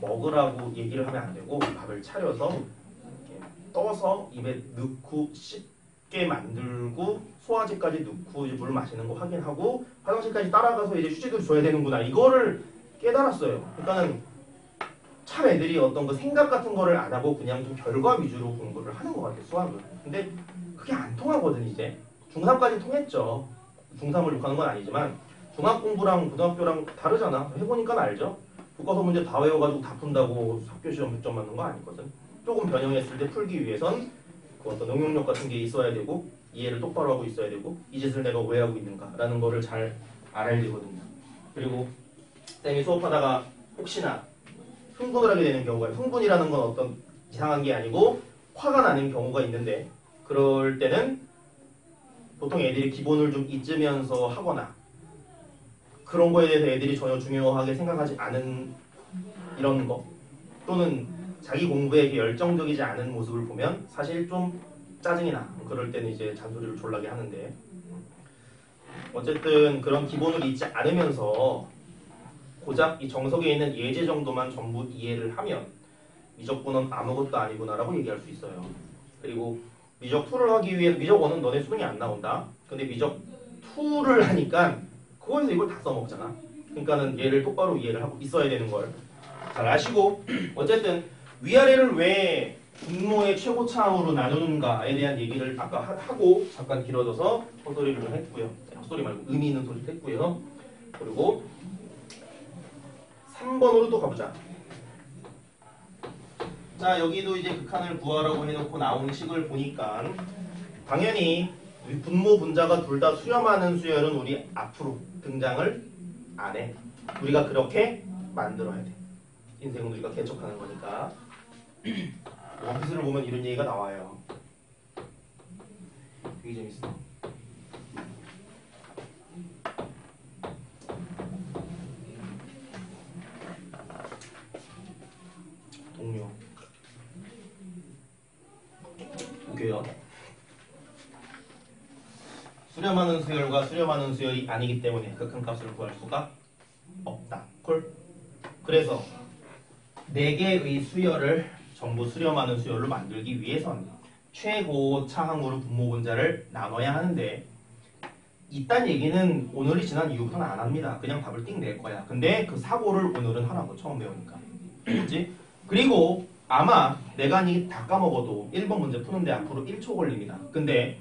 A: 먹으라고 얘기를 하면 안 되고 밥을 차려서 이렇게 떠서 입에 넣고 씹게 만들고 소화제까지 넣고 이제 물 마시는 거 확인하고 화장실까지 따라가서 이제 휴지도 줘야 되는구나. 이거를 깨달았어요. 그러니까는 참 애들이 어떤 그 생각 같은 거를 안 하고 그냥 좀 결과 위주로 공부를 하는 것 같아 수학을. 근데 그게 안 통하거든 이제. 중3까지 통했죠. 중3을 욕하는 건 아니지만 중학 공부랑 고등학교랑 다르잖아. 해보니까 알죠. 교과서 문제 다 외워가지고 다 푼다고 학교 시험 100점 맞는 거 아니거든. 조금 변형했을 때 풀기 위해선 그 어떤 응용력 같은 게 있어야 되고 이해를 똑바로 하고 있어야 되고 이 짓을 내가 왜 하고 있는가라는 거를 잘 알아야 되거든요. 그리고 쌤이 수업하다가 혹시나 흥분을 하게 되는 경우가 흥분이라는 건 어떤 이상한 게 아니고 화가 나는 경우가 있는데 그럴 때는 보통 애들이 기본을 좀 잊으면서 하거나 그런 거에 대해서 애들이 전혀 중요하게 생각하지 않은 이런 거 또는 자기 공부에 이렇게 열정적이지 않은 모습을 보면 사실 좀 짜증이 나. 그럴 때는 이제 잔소리를 졸라게 하는데 어쨌든 그런 기본을 잊지 않으면서 고작 이 정석에 있는 예제 정도만 전부 이해를 하면 미적분은 아무것도 아니구나라고 얘기할 수 있어요. 그리고 미적 2를 하기 위해 미적 1은 너네 수능이 안 나온다. 근데 미적 2를 하니까 그거에서 이걸 다 써먹잖아. 그러니까는 얘를 똑바로 이해를 하고 있어야 되는 걸 잘 아시고 어쨌든 위아래를 왜 분모의 최고차항으로 나누는가에 대한 얘기를 아까 하고 잠깐 길어져서 헛소리를 좀 했고요. 헛소리 말고 의미 있는 소리를 했고요. 그리고 3번으로 또 가보자. 자 여기도 이제 극한을 구하라고 해놓고 나온 식을 보니까 당연히 우리 분모 분자가 둘 다 수렴하는 수열은 우리 앞으로 등장을 안 해. 우리가 그렇게 만들어야 돼. 인생은 우리가 개척하는 거니까. 원피스를 보면 이런 얘기가 나와요. 되게 재밌어. 동료. 웃겨요. 수렴하는 수열과 수렴하는 수열이 아니기 때문에 극한값을 구할 수가 없다. 콜. 그래서 4개의 수열을 전부 수렴하는 수열로 만들기 위해선 최고 차항으로 분모 분자를 나눠야 하는데 이딴 얘기는 오늘이 지난 이후부터는 안 합니다. 그냥 답을 띵 낼 거야. 근데 그 사고를 오늘은 하라고 처음 배우니까. 그렇지? 그리고 아마 내가 니 다 까먹어도 1번 문제 푸는데 앞으로 1초 걸립니다. 근데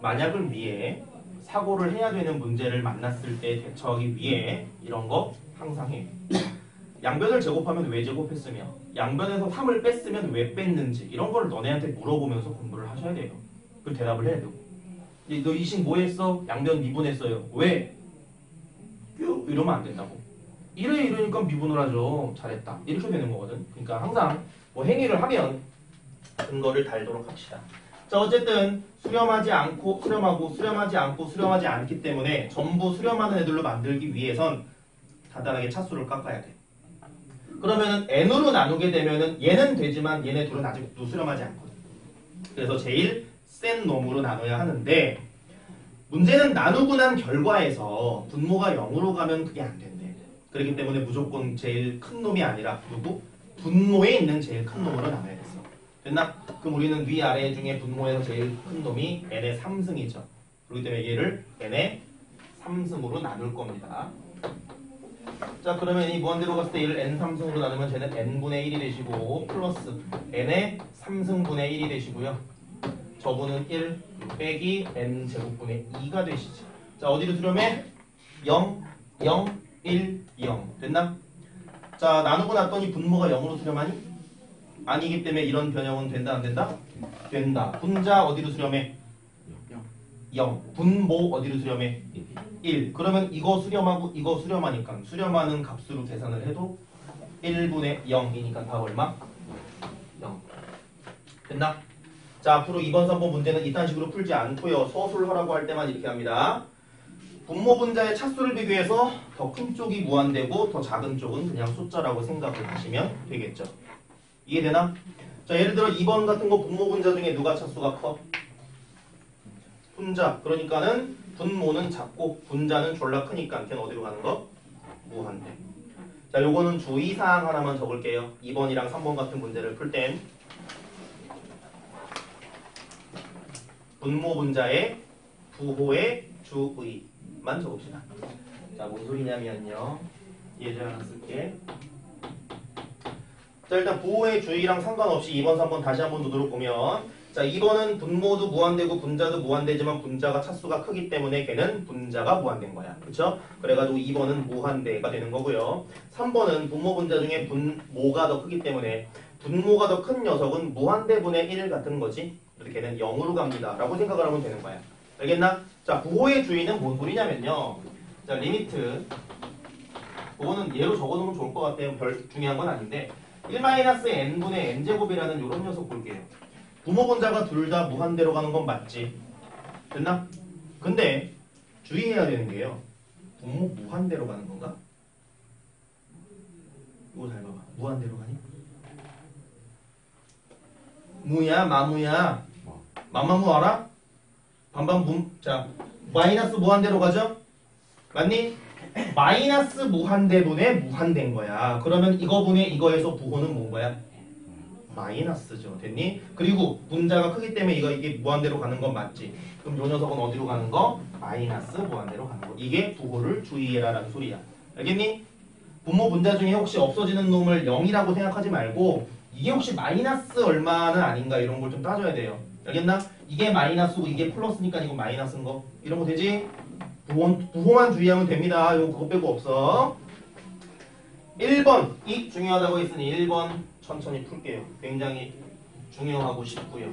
A: 만약을 위해 사고를 해야 되는 문제를 만났을 때 대처하기 위해 이런 거 항상 해. 양변을 제곱하면 왜 제곱했으며 양변에서 3을 뺐으면 왜 뺐는지 이런 걸 너네한테 물어보면서 공부를 하셔야 돼요. 그 대답을 해야 되고 너 이 식 뭐 했어? 양변 미분했어요. 왜? 뀨 이러면 안 된다고. 이러니까 미분을 하죠. 잘했다. 이렇게 되는 거거든. 그러니까 항상 뭐 행위를 하면 근거를 달도록 합시다. 자 어쨌든 수렴하지 않고 수렴하고 수렴하지 않고 수렴하지 않기 때문에 전부 수렴하는 애들로 만들기 위해선 간단하게 차수를 깎아야 돼. 그러면은 n으로 나누게 되면은 얘는 되지만 얘네 둘은 아직도 수렴하지 않거든. 그래서 제일 센 놈으로 나눠야 하는데 문제는 나누고 난 결과에서 분모가 0으로 가면 그게 안 된대. 그렇기 때문에 무조건 제일 큰 놈이 아니라 누구? 분모에 있는 제일 큰 놈으로 나눠야 됐어. 됐나? 그럼 우리는 위아래 중에 분모에서 제일 큰 놈이 n의 3승이죠. 그렇기 때문에 얘를 n의 3승으로 나눌 겁니다. 자 그러면 이 무한대로 갔을 때 얘를 n3승으로 나누면 쟤는 n분의 1이 되시고 플러스 n의 3승분의 1이 되시고요. 저분은 1 빼기 n제곱분의 2가 되시지. 자 어디로 수렴해? 0, 0, 1, 0 됐나? 자 나누고 났더니 분모가 0으로 수렴하니? 아니기 때문에 이런 변형은 된다 안 된다? 된다. 분자 어디로 수렴해? 0. 분모 어디로 수렴해? 1. 그러면 이거 수렴하고 이거 수렴하니까 수렴하는 값으로 계산을 해도 1분의 0이니까 다 얼마? 0. 됐나? 자 앞으로 2번 3번 문제는 이딴 식으로 풀지 않고요. 서술하라고 할 때만 이렇게 합니다. 분모 분자의 차수를 비교해서 더 큰 쪽이 무한대고 더 작은 쪽은 그냥 숫자라고 생각을 하시면 되겠죠. 이해되나? 자 예를 들어 2번 같은 거 분모 분자 중에 누가 차수가 커? 분자. 그러니까는 분모는 작고 분자는 졸라 크니까 걔는 어디로 가는 거? 무한대. 자, 요거는 주의사항 하나만 적을게요. 2번이랑 3번 같은 문제를 풀 땐 분모 분자의 부호의 주의만 적읍시다. 자, 뭔 소리냐면요. 예제 하나 쓸게. 자, 일단 부호의 주의랑 상관없이 2번, 3번 다시 한번 눈으로 보면 자, 2번은 분모도 무한대고 분자도 무한대지만 분자가 차수가 크기 때문에 걔는 분자가 무한대인 거야. 그쵸? 그래가지고 2번은 무한대가 되는 거고요. 3번은 분모 분자 중에 분모가 더 크기 때문에 분모가 더 큰 녀석은 무한대분의 1 같은 거지. 그래서 걔는 0으로 갑니다. 라고 생각을 하면 되는 거야. 알겠나? 자, 부호의 주의는 뭔 소리냐면요. 자, 리미트. 그거는 예로 적어놓으면 좋을 것 같아요. 별 중요한 건 아닌데 1-n분의 n제곱이라는 이런 녀석 볼게요. 부모 분자가 둘 다 무한대로 가는 건 맞지? 됐나? 근데 주의해야 되는 게요. 분모 무한대로 가는 건가? 이거 잘 봐봐. 무한대로 가니? 무야 마무야. 마마무 알아? 반반분. 자, 마이너스 무한대로 가죠? 맞니? 마이너스 무한대분의 무한대인 거야. 그러면 이거분의 이거에서 부호는 뭔 거야? 마이너스죠. 됐니? 그리고 분자가 크기 때문에 이게 무한대로 가는 건 맞지. 그럼 요 녀석은 어디로 가는 거? 마이너스 무한대로 가는 거. 이게 부호를 주의해라라는 소리야. 알겠니? 분모 분자 중에 혹시 없어지는 놈을 0이라고 생각하지 말고 이게 혹시 마이너스 얼마는 아닌가 이런 걸 좀 따져야 돼요. 알겠나? 이게 마이너스고 이게 플러스니까 이거 마이너스인 거. 이런 거 되지? 부호만 주의하면 됩니다. 이거 그거 빼고 없어. 1번. 이 중요하다고 했으니 1번 천천히 풀게요. 굉장히 중요하고 쉽고요.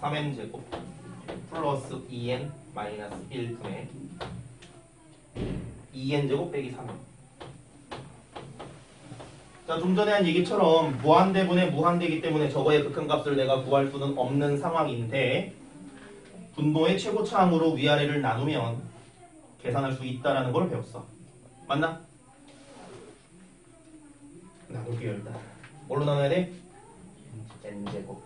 A: 3n제곱 플러스 2n 마이너스 1분의 2n제곱 빼기 3n. 자, 좀 전에 한 얘기처럼 무한대분의 무한대이기 때문에 저거의 극한값을 내가 구할 수는 없는 상황인데 분모의 최고차항으로 위아래를 나누면 계산할 수 있다라는 걸 배웠어. 맞나? 나눌게요 일단. 뭘로 나눠야 돼? n제곱.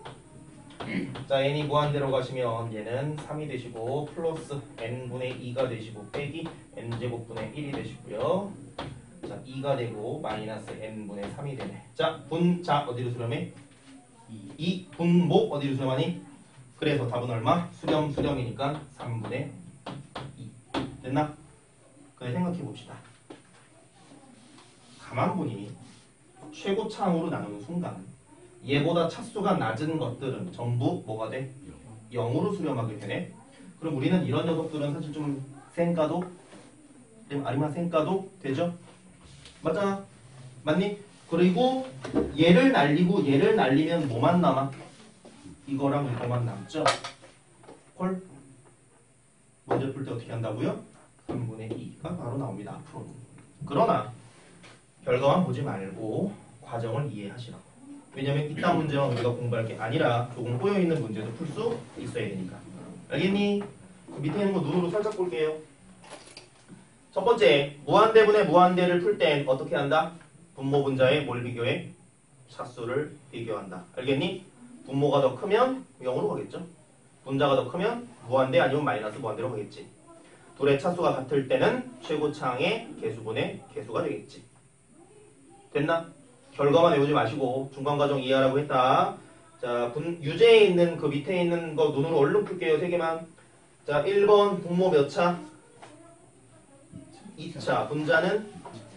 A: 자, n이 무한대로 가시면 얘는 3이 되시고 플러스 n분의 2가 되시고 빼기 n제곱분의 1이 되시고요. 자, 2가 되고 마이너스 n분의 3이 되네. 자, 분자 어디로 수렴해? 2. 분모 어디로 수렴하니? 그래서 답은 얼마? 수렴이니까 3분의 2. 됐나? 그래 생각해 봅시다. 가만 보니 최고차항으로 나누는 순간 얘보다 차수가 낮은 것들은 전부 뭐가 돼? 0으로 수렴하게 되네. 그럼 우리는 이런 녀석들은 사실 좀 생가도 아니면 생가도 되죠? 맞잖아? 맞니? 그리고 얘를 날리면 뭐만 남아? 이거랑 이거만 남죠? 콜? 문제 풀 때 어떻게 한다고요? 3분의 2가 바로 나옵니다. 앞으로는. 그러나 결과만 보지 말고 과정을 이해하시라고. 왜냐면 이딴 문제만 우리가 공부할 게 아니라 조금 꼬여있는 문제도 풀 수 있어야 되니까. 알겠니? 그 밑에 있는 거 눈으로 살짝 볼게요. 첫 번째, 무한대분의 무한대를 풀 땐 어떻게 한다? 분모 분자에 뭘 비교해? 차수를 비교한다. 알겠니? 분모가 더 크면 0으로 가겠죠. 분자가 더 크면 무한대 아니면 마이너스 무한대로 가겠지. 둘의 차수가 같을 때는 최고차항의 개수분의 개수가 되겠지. 됐나? 결과만 외우지 마시고 중간과정 이해하라고 했다. 자, 유제에 있는 그 밑에 있는 거 눈으로 얼른 풀게요. 3개만. 자, 1번 분모 몇 차? 2차. 분자는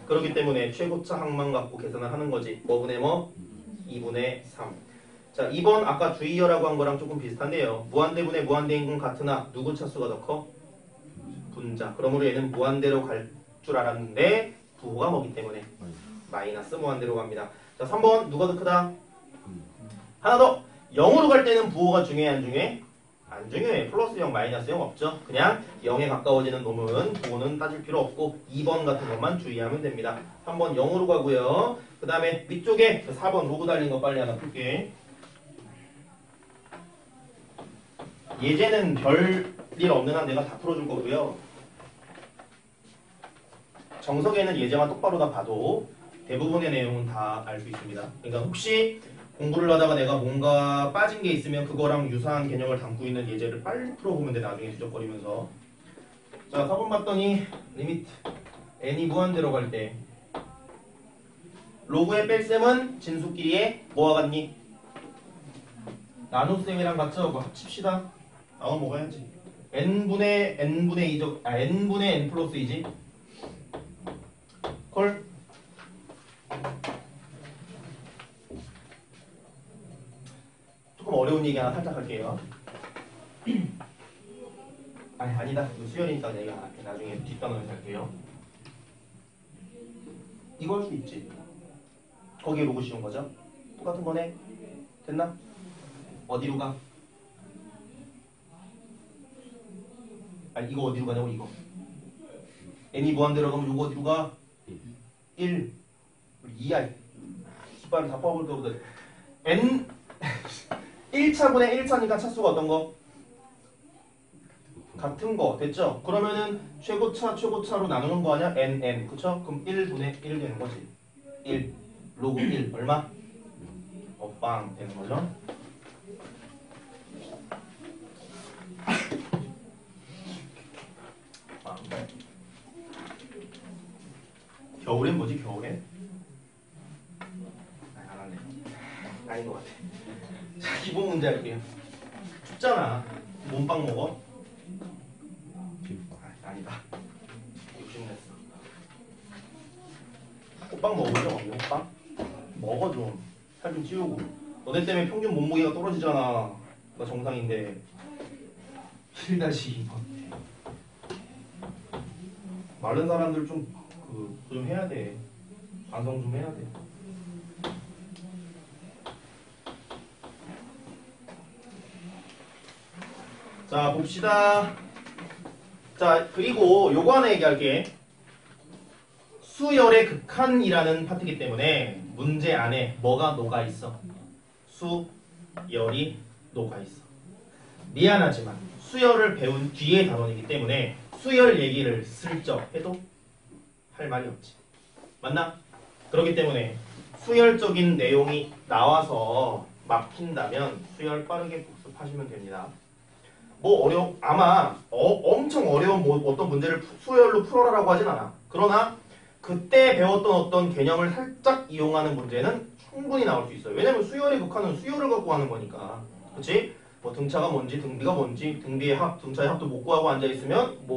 A: 그렇기 때문에 최고차항만 갖고 계산을 하는 거지. 뭐분의 뭐? 2분의 3. 자, 2번 아까 주의어라고 한 거랑 조금 비슷한데요. 무한대분의 무한대인 건 같으나 누구 차수가 더 커? 분자. 그러므로 얘는 무한대로 갈 줄 알았는데 부호가 뭐기 때문에 마이너스 무한대로 갑니다. 자, 3번 누가 더 크다? 하나 더. 0으로 갈 때는 부호가 중요해 안 중요해? 안 중요해. 플러스 0 마이너스 0 없죠. 그냥 0에 가까워지는 놈은 부호는 따질 필요 없고 2번 같은 것만 주의하면 됩니다. 3번 0으로 가고요. 그 다음에 위쪽에 4번 로그 달린 거 빨리 하나 풀게. 예제는 별일 없는 한 내가 다 풀어줄 거고요. 정석에는 예제만 똑바로 다 봐도 대부분의 내용은 다 알 수 있습니다. 그러니까 혹시 공부를 하다가 내가 뭔가 빠진 게 있으면 그거랑 유사한 개념을 담고 있는 예제를 빨리 풀어보면 돼. 나중에 뒤적거리면서. 자, 4번 봤더니 리미트 n이 무한대로 갈 때 로그의 뺄셈은 진수끼리의 뭐와 같니? 나눗셈이랑 같죠? 그거 합칩시다. 나눠 먹어야지. n분의 2죠. n분의 n 플러스 2지. 콜. 조금 어려운 얘기 하나 살짝 할게요. 아니다. 수열이니까 내가 나중에 뒷단원에서 할게요. 이거 할 수 있지. 거기에 로그 씌운 거죠? 똑같은 거네. 됐나? 어디로 가? 이거 어디로 가냐고 이거. n이 무한대로 가면 요거 어디로 가? 1. 2야. 깃발을 다 뽑을 거보다 n 1차분의 1차니까 차수가 어떤 거? 같은 거 됐죠? 그러면은 최고차로 나누는 거 아니야? n 그쵸? 그럼 1분의 1 되는 거지. 1 로그 1 얼마? 빵 되는 거죠? 겨울엔 뭐지? 겨울엔? 안 할래. 아닌 것 같아. 자, 기본 문제 할게요. 춥잖아. 몸빵 먹어? 아니다. 욕심냈어. 호빵 먹어보죠. 호빵? 먹어 좀. 살 좀 찌우고. 너네 때문에 평균 몸무게가 떨어지잖아. 나 정상인데. 1-2번. 마른 사람들 좀 해야 돼. 반성 좀 해야 돼. 자, 봅시다. 자, 그리고 요거 하나 얘기할게. 수열의 극한이라는 파트이기 때문에 문제 안에 뭐가 녹아 있어? 수열이 녹아 있어. 미안하지만 수열을 배운 뒤의 단원이기 때문에 수열 얘기를 슬쩍 해도 할 말이 없지. 맞나? 그렇기 때문에 수열적인 내용이 나와서 막힌다면 수열 빠르게 복습하시면 됩니다. 아마 엄청 어려운 어떤 문제를 수열로 풀어라라고 하진 않아. 그러나 그때 배웠던 어떤 개념을 살짝 이용하는 문제는 충분히 나올 수 있어요. 왜냐면 수열의 극한은 수열을 갖고 하는 거니까. 그치? 등차가 뭔지, 등비가 뭔지, 등비의 합, 등차의 합도 못 구하고 앉아있으면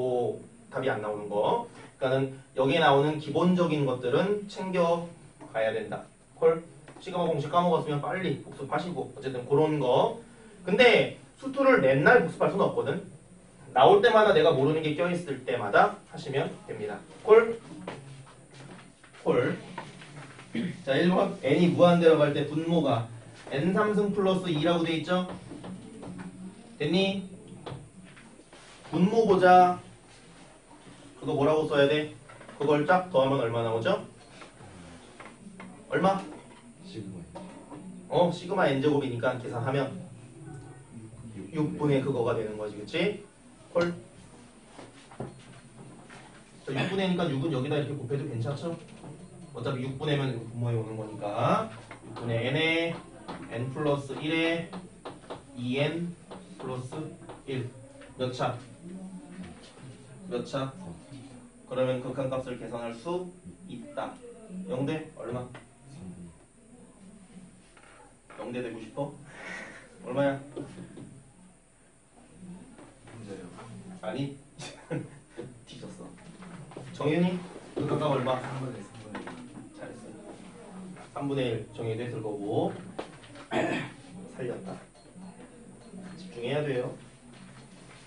A: 답이 안 나오는 거. 그러니까는 여기에 나오는 기본적인 것들은 챙겨가야 된다. 시그마 공식 까먹었으면 빨리 복습하시고 어쨌든 그런 거. 근데 수투를 맨날 복습할 수는 없거든. 나올 때마다 내가 모르는 게 껴있을 때마다 하시면 됩니다. 자, 1번 n이 무한대로 갈 때 분모가 n3승 플러스 2라고 돼 있죠? 됐니? 분모 보자. 그거 뭐라고 써야 돼? 그걸 쫙 더하면 얼마 나오죠? 얼마? 시그마 n제곱이니까 계산하면 6분의 그거가 되는 거지. 그치? 자, 6분의 니까 6은 여기다 이렇게 곱해도 괜찮죠? 어차피 6분의면 분모에 오는 거니까 6분의 n에 n 플러스 1에 2n 플러스 1 몇 차? 몇 차? 그러면 극한값을 계산할 수 있다. 0대 얼마? 0대 되고 싶어? 얼마야? 문제요. 아니? 뒤졌어. 정윤이? 극한값 얼마? 3분의 1. 잘했어요. 3분의 1 정해도 했을 거고 살렸다. 집중해야 돼요.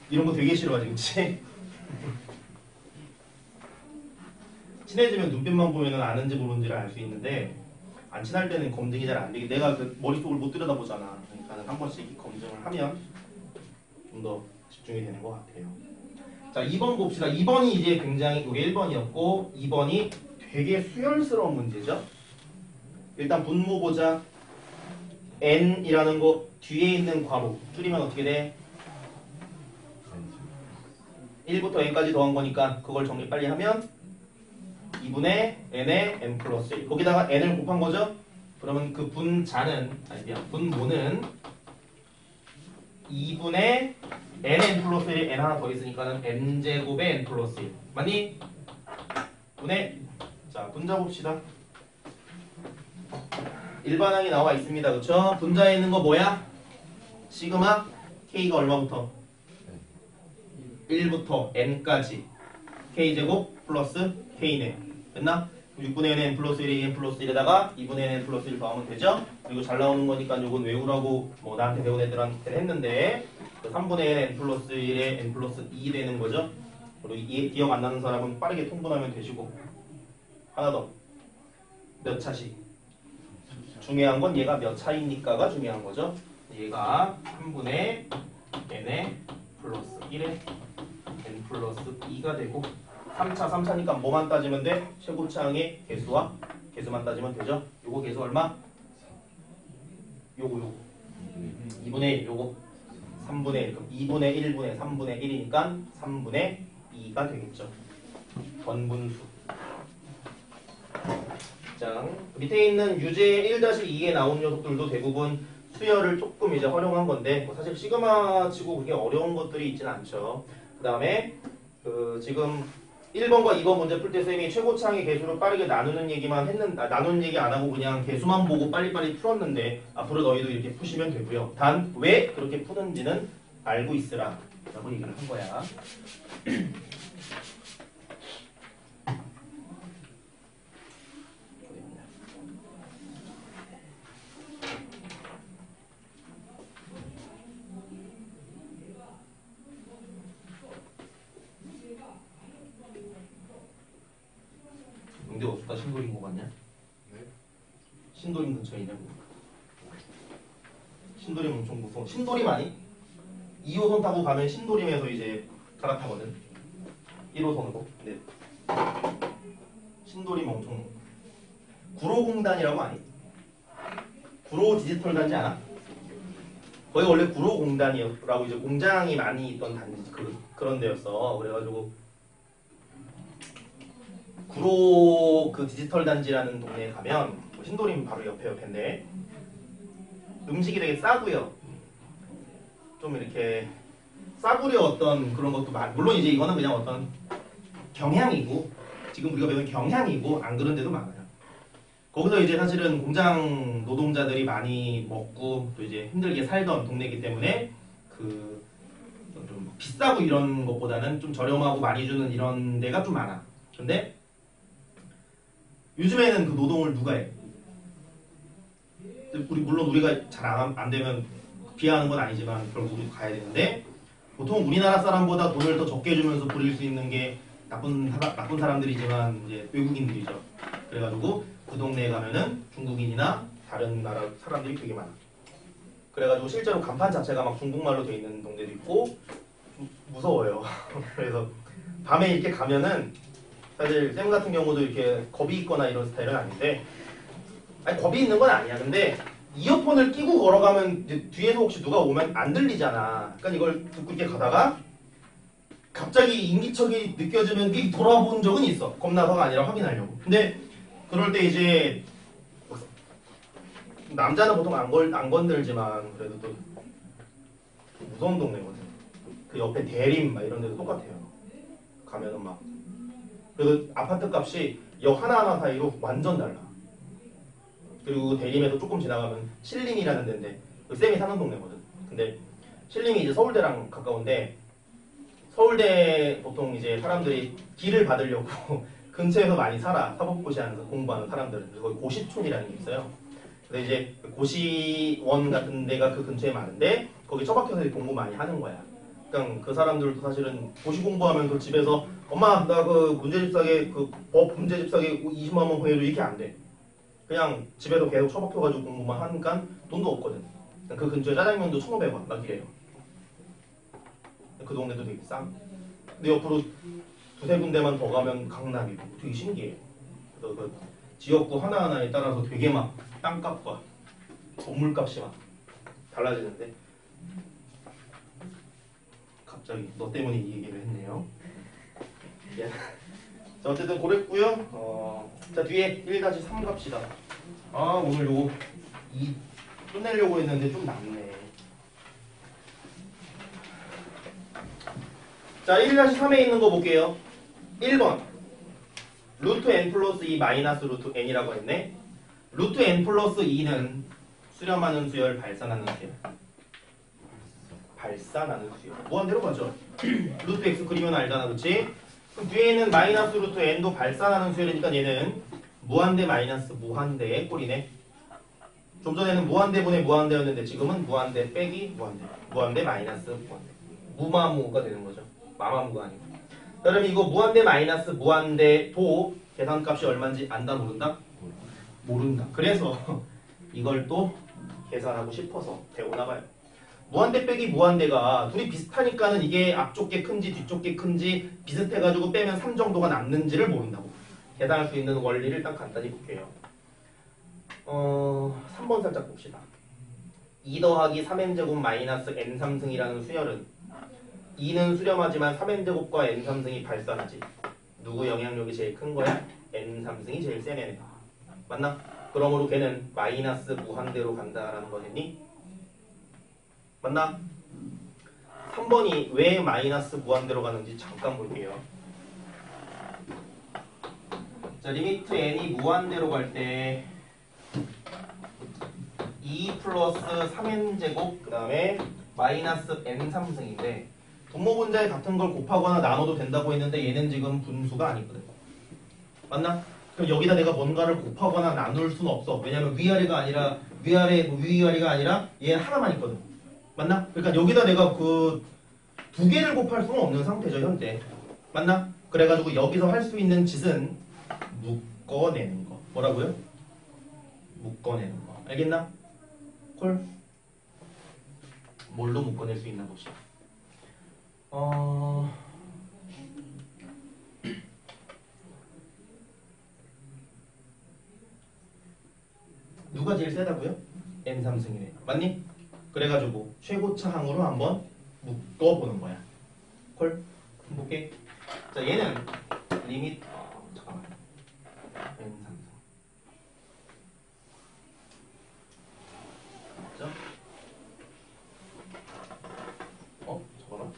A: 이런 거 되게 싫어하지, 그치? 친해지면 눈빛만 보면 아는지 모르는지를 알 수 있는데 안 친할 때는 검증이 잘 안 되게 내가 그 머릿속을 못 들여다보잖아. 그러니까 한 번씩 검증을 하면 좀 더 집중이 되는 것 같아요. 자, 2번 봅시다. 2번이 이제 굉장히 이게 1번이었고 2번이 되게 수열스러운 문제죠. 일단 분모 보자. n이라는 거 뒤에 있는 괄호 줄이면 어떻게 돼? 1부터 n까지 더한 거니까 그걸 정리 빨리 하면 2분의 n에 n 플러스 1 거기다가 n을 곱한 거죠? 그러면 그 분자는 아니 미안 분모는 2분의 nn 플러스 1에 n 하나 더 있으니까는 n제곱의 n 플러스 1 맞니? 분의 자 분자 봅시다. 일반항이 나와 있습니다. 그쵸? 분자에 있는 거 뭐야? 시그마 k가 얼마부터? 1부터 n까지 k제곱 플러스 k네 됐나? 6분의 n 플러스 1이 n 플러스 1에다가 2분의 n 플러스 1 더하면 되죠? 그리고 잘 나오는 거니까 요건 외우라고 뭐 나한테 배운 애들한테 했는데 그 3분의 n 플러스 1에 n 플러스 2 되는 거죠? 그리고 기억 안 나는 사람은 빠르게 통분하면 되시고 하나 더 몇 차씩 중요한 건 얘가 몇 차입니까가 중요한 거죠. 얘가 3분의 n에 플러스 1에 n 플러스 2가 되고 3차 3차니까 뭐만 따지면 돼? 최고차항의 개수와 개수만 따지면 되죠. 요거 개수 얼마? 요거 2분의 1 요거 3분의 1 그럼 2분의 1분의 3분의 1이니까 3분의 2가 되겠죠. 번분수 자 밑에 있는 유제 1-2에 나온 녀석들도 대부분 수열을 조금 이제 활용한 건데 뭐 사실 시그마 치고 그게 어려운 것들이 있진 않죠. 그 다음에 지금 1번과 2번 문제 풀 때 쌤이 최고차항의 개수를 빠르게 나누는 얘기만 나누는 얘기 안 하고 그냥 개수만 보고 빨리빨리 풀었는데 앞으로 너희도 이렇게 푸시면 되고요. 단 왜 그렇게 푸는지는 알고 있으라 라고 얘기를 한 거야. 근데 어디다 신도림 거 같냐?
B: 네?
A: 신도림 근처에 있냐고. 신도림 엄청 무서워. 신도림 아니? 2호선 타고 가면 신도림에서 이제 갈아타거든. 1호선으로. 네. 신도림 엄청 구로공단이라고 아니? 구로 디지털 단지 알아? 거기 원래 구로공단이라고 이제 공장이 많이 있던 단지 그런 데였어. 그래가지고 구로 그 디지털 단지라는 동네에 가면 뭐 신도림 바로 옆인데 음식이 되게 싸고요. 좀 이렇게 싸구려 어떤 그런 것도 물론 이제 이거는 그냥 어떤 경향이고 지금 우리가 배운 경향이고 안 그런 데도 많아요. 거기서 이제 사실은 공장 노동자들이 많이 먹고 또 이제 힘들게 살던 동네이기 때문에 그 좀 비싸고 이런 것보다는 좀 저렴하고 많이 주는 이런 데가 좀 많아. 근데 요즘에는 그 노동을 누가 해? 물론 우리가 잘 안 되면 비하하는 건 아니지만 결국 가야 되는데 보통 우리나라 사람보다 돈을 더 적게 주면서 부릴 수 있는 게 나쁜 사람들이지만 이제 외국인들이죠. 그래가지고 그 동네에 가면은 중국인이나 다른 나라 사람들이 되게 많아. 그래가지고 실제로 간판 자체가 막 중국말로 돼 있는 동네도 있고 좀 무서워요. 그래서 밤에 이렇게 가면은 사실 쌤 같은 경우도 이렇게 겁이 있거나 이런 스타일은 아닌데 아니 겁이 있는 건 아니야. 근데 이어폰을 끼고 걸어가면 이제 뒤에서 혹시 누가 오면 안 들리잖아. 그러니까 이걸 듣고 이렇게 가다가 갑자기 인기척이 느껴지면 이렇게 돌아본 적은 있어. 겁나서가 아니라 확인하려고. 근데 그럴 때 이제 남자는 보통 안 건들지만 그래도 또 무서운 동네거든. 그 옆에 대림 막 이런 데도 똑같아요. 가면은 막 그래도 아파트 값이 역 하나하나 사이로 완전 달라. 그리고 대림에서 조금 지나가면 신림이라는 데인데 쌤이 사는 동네거든. 근데 신림이 이제 서울대랑 가까운데 서울대 보통 이제 사람들이 길을 받으려고 근처에서 많이 살아. 사법고시 하면서 공부하는 사람들은. 그래서 거기 고시촌이라는 게 있어요. 그래서 이제 고시원 같은 데가 그 근처에 많은데 거기 처박혀서 공부 많이 하는 거야. 그러니까 그 사람들도 사실은 고시 공부하면서 집에서 엄마 나 그 문제집 사게 그 법 문제집 사게 20만 원 보내줘 이렇게 안 돼. 그냥 집에서 계속 처박혀가지고 공부만 하니까 돈도 없거든. 그 근처에 짜장면도 1,500원 막 이래요. 그 동네도 되게 싸. 근데 옆으로 두세 군데만 더 가면 강남이고 되게 신기해. 그래서 그 지역구 하나하나에 따라서 되게 막 땅값과 건물값이 막 달라지는데 갑자기 너 때문에 이 얘기를 했네요. 자, 어쨌든 그랬고요. 자 뒤에 1-3 갑시다. 아 오늘 요거 끝내려고 했는데 좀 남네. 자 1-3에 있는 거 볼게요. 1번 루트 n 플러스 2 마이너스 루트 n이라고 했네. 루트 n 플러스 2는 수렴하는 수열, 발산하는 수열. 발산하는 수열. 무한대로 가죠. 루트 x 그리면 알잖아, 그치? 그럼 뒤에 있는 마이너스 루트 n도 발산하는 수열이니까 얘는 무한대 마이너스 무한대의 꼴이네. 좀 전에는 무한대분의 무한대였는데 지금은 무한대 빼기 무한대. 무한대 마이너스 무한대. 무마무가 되는 거죠. 마마무가 아니고. 그럼 이거 무한대 마이너스 무한대도 계산값이 얼마인지 안다 모른다? 모른다. 그래서 이걸 또 계산하고 싶어서 배우나봐요. 무한대 빼기 무한대가 둘이 비슷하니까는 이게 앞쪽 게 큰지 뒤쪽 게 큰지 비슷해가지고 빼면 3 정도가 남는지를 모른다고. 계산할 수 있는 원리를 일단 간단히 볼게요. 3번 살짝 봅시다. 2 더하기 3n제곱 마이너스 n3승이라는 수열은 2는 수렴하지만 3n제곱과 n3승이 발산하지. 누구 영향력이 제일 큰 거야? n3승이 제일 센 애다. 맞나? 그러므로 걔는 마이너스 무한대로 간다라는 거겠니? 맞나? 3번이 왜 마이너스 무한대로 가는지 잠깐 볼게요. 자, 리미트 n이 무한대로 갈 때 2 플러스 3n제곱 그 다음에 마이너스 n3승인데 분모 분자에 같은 걸 곱하거나 나눠도 된다고 했는데 얘는 지금 분수가 아니거든. 맞나? 그럼 여기다 내가 뭔가를 곱하거나 나눌 수는 없어. 왜냐면 위아래가 아니라 위아래가 아니라 얘 하나만 있거든. 맞나? 그러니까 여기다 내가 그 두 개를 곱할 수는 없는 상태죠 현재. 맞나? 그래가지고 여기서 할 수 있는 짓은 묶어내는 거. 뭐라고요? 묶어내는 거. 알겠나? 콜? 뭘로 묶어낼 수 있나 봅시다. 누가 제일 세다고요? n3승이네. 맞니? 그래가지고 최고차항으로 한번 묶어보는 거야. 콜? 볼게. 자, 얘는 리밋 잠깐만. n3승. 맞죠? 잠깐만.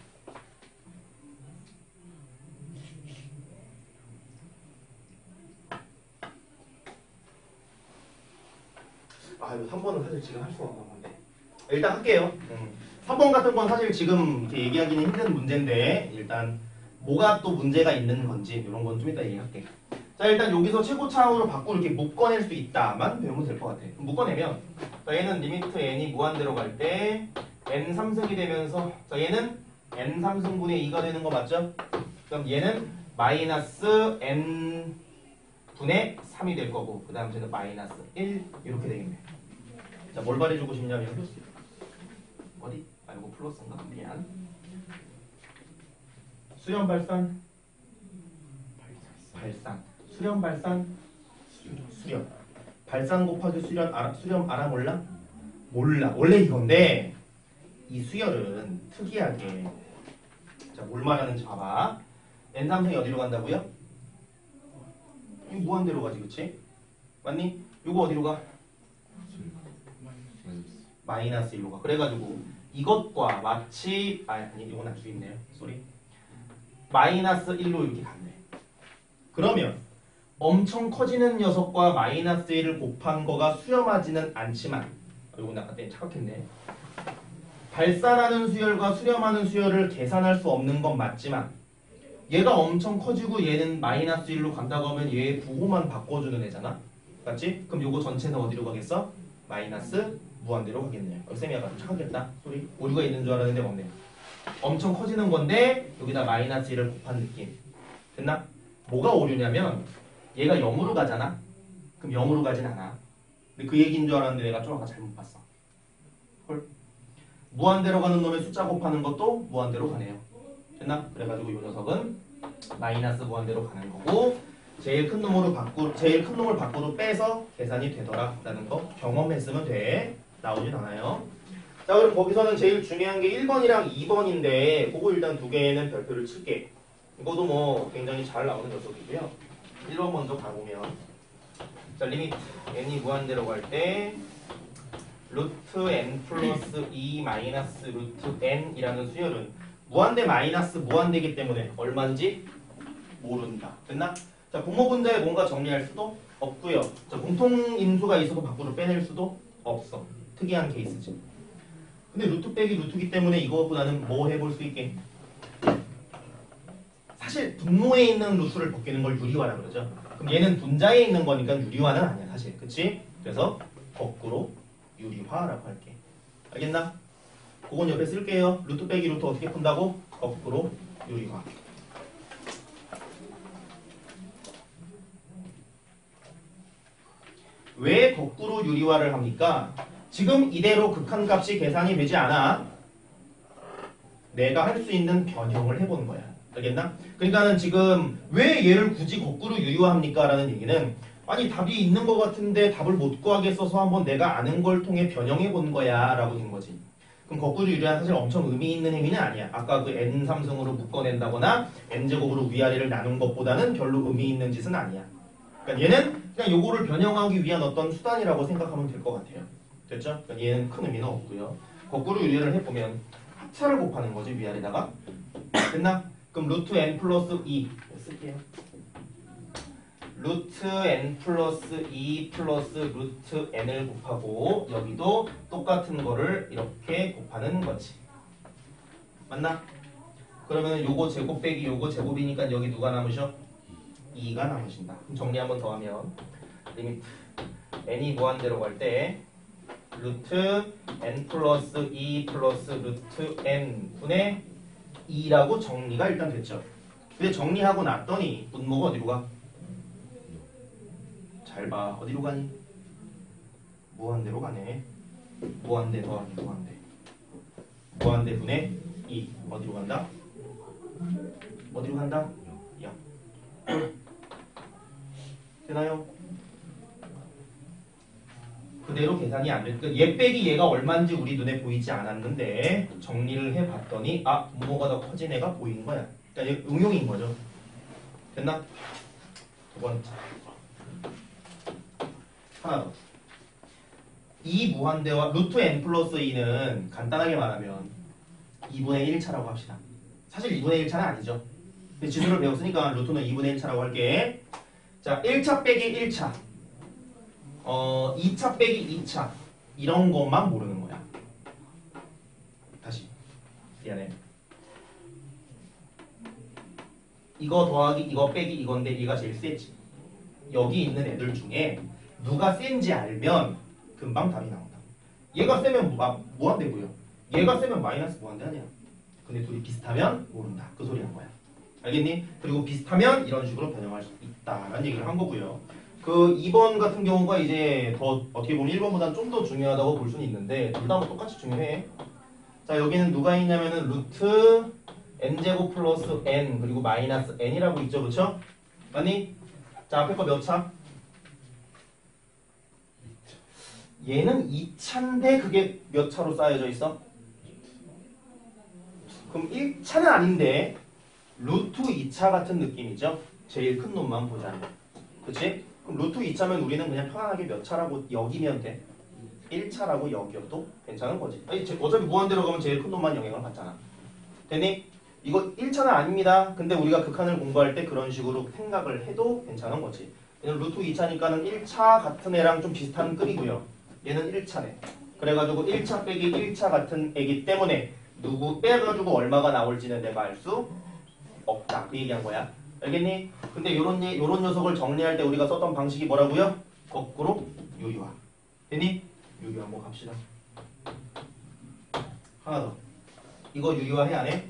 A: 이거 3번은 사실 지금 할 수가 없는 건데. 일단 할게요. 3번 같은 건 사실 지금 이렇게 얘기하기는 힘든 문제인데 일단 뭐가 또 문제가 있는 건지 이런 건 좀 이따 얘기할게. 자, 일단 여기서 최고차항으로 바꾸고 이렇게 묶어낼 수 있다만 배우면 될 것 같아. 그럼 묶어내면 자, 얘는 리미트 n이 무한대로 갈 때 n3승이 되면서 자, 얘는 n3승분의 2가 되는 거 맞죠? 그럼 얘는 마이너스 n 분의 3이 될 거고 그 다음 쟤는 마이너스 1 이렇게 되겠네. 자, 뭘 말해주고 싶냐면 어디? 이거 플러스인가? 미안. 수렴 발산 수렴 발산 수렴 발산 곱하기 수렴 알아 몰라? 몰라. 원래 이건데 이 수열은 특이하게 자, 뭘 말하는지 봐봐. n3승이 어디로 간다고요? 이거 무한대로 가지, 그치? 맞니? 이거 어디로 가? 마이너스 1로 가. 그래가지고 이것과 마치 아니 이건 알 수 있네요. 쏘리. 마이너스 1로 이렇게 갔네. 그러면 엄청 커지는 녀석과 마이너스 1을 곱한 거가 수렴하지는 않지만 이건 아까 때문에 착각했네. 발산하는 수열과 수렴하는 수열을 계산할 수 없는 건 맞지만 얘가 엄청 커지고 얘는 마이너스 1로 간다고 하면 얘의 부호만 바꿔주는 애잖아. 맞지? 그럼 요거 전체는 어디로 가겠어? 마이너스 무한대로 가겠네요. 쌤이 약간 착각했다. 소리. 오류가 있는 줄 알았는데 없네요. 엄청 커지는 건데 여기다 마이너스 1을 곱한 느낌. 됐나? 뭐가 오류냐면 얘가 0으로 가잖아. 그럼 0으로 가진 않아. 근데 그 얘기인 줄 알았는데 내가 좀 아까 잘못 봤어. 헐. 무한대로 가는 놈의 숫자 곱하는 것도 무한대로 가네요. 됐나? 그래가지고 이 녀석은 마이너스 무한대로 가는 거고 제일 큰 놈을 밖으로 빼서 계산이 되더라라는 거 경험했으면 돼. 나오진 않아요. 자, 그럼 거기서는 제일 중요한 게 1번이랑 2번인데 그거 일단 두 개는 별표를 칠게. 이것도 뭐 굉장히 잘 나오는 녀석이고요. 1번 먼저 가보면 자, 리미트 n이 무한대로 갈 때 루트 n 플러스 2 마이너스 루트 n이라는 수열은 무한대 마이너스 무한대이기 때문에 얼마인지 모른다. 됐나? 자, 분모분자에 뭔가 정리할 수도 없고요. 자, 공통인수가 있어도 밖으로 빼낼 수도 없어. 특이한 케이스지. 근데 루트 빼기 루트기 때문에 이거보다는 뭐 해볼 수 있게? 사실 분모에 있는 루트를 벗기는 걸 유리화라 그러죠. 그럼 얘는 분자에 있는 거니까 유리화는 아니야 사실. 그치? 그래서 거꾸로 유리화라고 할게. 알겠나? 그건 옆에 쓸게요. 루트 빼기 루트 어떻게 푼다고? 거꾸로 유리화. 왜 거꾸로 유리화를 합니까? 지금 이대로 극한값이 계산이 되지 않아. 내가 할 수 있는 변형을 해보는 거야. 알겠나? 그러니까는 지금 왜 얘를 굳이 거꾸로 유리화합니까? 라는 얘기는 아니 답이 있는 것 같은데 답을 못 구하겠어서 한번 내가 아는 걸 통해 변형해 본 거야 라고 된 거지. 그럼 거꾸로 유리화는 사실 엄청 의미 있는 행위는 아니야. 아까 그 n3승으로 묶어낸다거나 n제곱으로 위아래를 나눈 것보다는 별로 의미 있는 짓은 아니야. 그러니까 얘는 그냥 요거를 변형하기 위한 어떤 수단이라고 생각하면 될 것 같아요. 됐죠? 그러니까 얘는 큰 의미는 없고요. 거꾸로 유리화를 해보면 합차를 곱하는 거지 위아래다가. 됐나? 그럼 루트 n 플러스 2 쓸게요. 루트 n 플러스 2 플러스 루트 n을 곱하고 여기도 똑같은 거를 이렇게 곱하는 거지. 맞나? 그러면 요거 제곱 빼기 요거 제곱이니까 여기 누가 남으셔? 2가 남으신다. 그럼 정리 한번 더 하면 리미트 n이 무한대로 갈 때 루트 n 플러스 2 플러스 루트 n 분의 2라고 정리가 일단 됐죠. 근데 정리하고 났더니 분모가 어디로 가? 잘 봐. 어디로 가니? 무한대로 가네. 무한대 더하기 무한대. 무한대 분의 2. 어디로 간다? 어디로 간다? 0. 되나요? 그대로 계산이 안 돼. 얘 빼기 얘가 얼마인지 우리 눈에 보이지 않았는데 정리를 해봤더니 아 분모가 더 커진 애가 보이는 거야. 그러니까 얘 응용인 거죠. 됐나? 두 번째. 하나 더. 이 무한대와 루트 n 플러스 2는 간단하게 말하면 2분의 1차라고 합시다. 사실 2분의 1차는 아니죠. 근데 지수를 배웠으니까 루트는 2분의 1차라고 할게. 자, 1차 빼기 1차. 2차 빼기 2차. 이런 것만 모르는 거야. 다시. 미안해. 이거 더하기 이거 빼기 이건데 얘가 제일 세지. 여기 있는 애들 중에 누가 센지 알면 금방 답이 나온다. 얘가 세면 무한대고요. 얘가 세면 마이너스 무한대 아니야. 근데 둘이 비슷하면 모른다. 그 소리 한 거야. 알겠니? 그리고 비슷하면 이런 식으로 변형할 수 있다라는 얘기를 한 거고요. 그 2번 같은 경우가 이제 더 어떻게 보면 1번보다는 좀 더 중요하다고 볼 수는 있는데 둘 다 똑같이 중요해. 자, 여기는 누가 있냐면은 루트 n제곱 플러스 n 그리고 마이너스 n이라고 있죠. 그쵸? 맞니? 자, 앞에 거 몇 차? 얘는 2차인데 그게 몇 차로 쌓여져 있어? 그럼 1차는 아닌데 루트 2차 같은 느낌이죠? 제일 큰 놈만 보자. 그치? 그럼 루트 2차면 우리는 그냥 편안하게 몇 차라고 여기면 돼. 1차라고 여겨도 괜찮은 거지. 아니, 어차피 무한대로 가면 제일 큰 놈만 영향을 받잖아. 되니? 이거 1차는 아닙니다. 근데 우리가 극한을 공부할 때 그런 식으로 생각을 해도 괜찮은 거지. 얘는 루트 2차니까는 1차 같은 애랑 좀 비슷한 급이고요. 얘는 1차네. 그래가지고 1차 빼기 1차 같은 애기 때문에 누구 빼가지고 얼마가 나올지는 내가 알 수 없다. 그 얘기한 거야. 알겠니? 근데 요런 녀석을 정리할 때 우리가 썼던 방식이 뭐라고요? 거꾸로 유리화. 됐니? 유리화 한번 갑시다. 하나 더. 이거 유리화 해 안 해?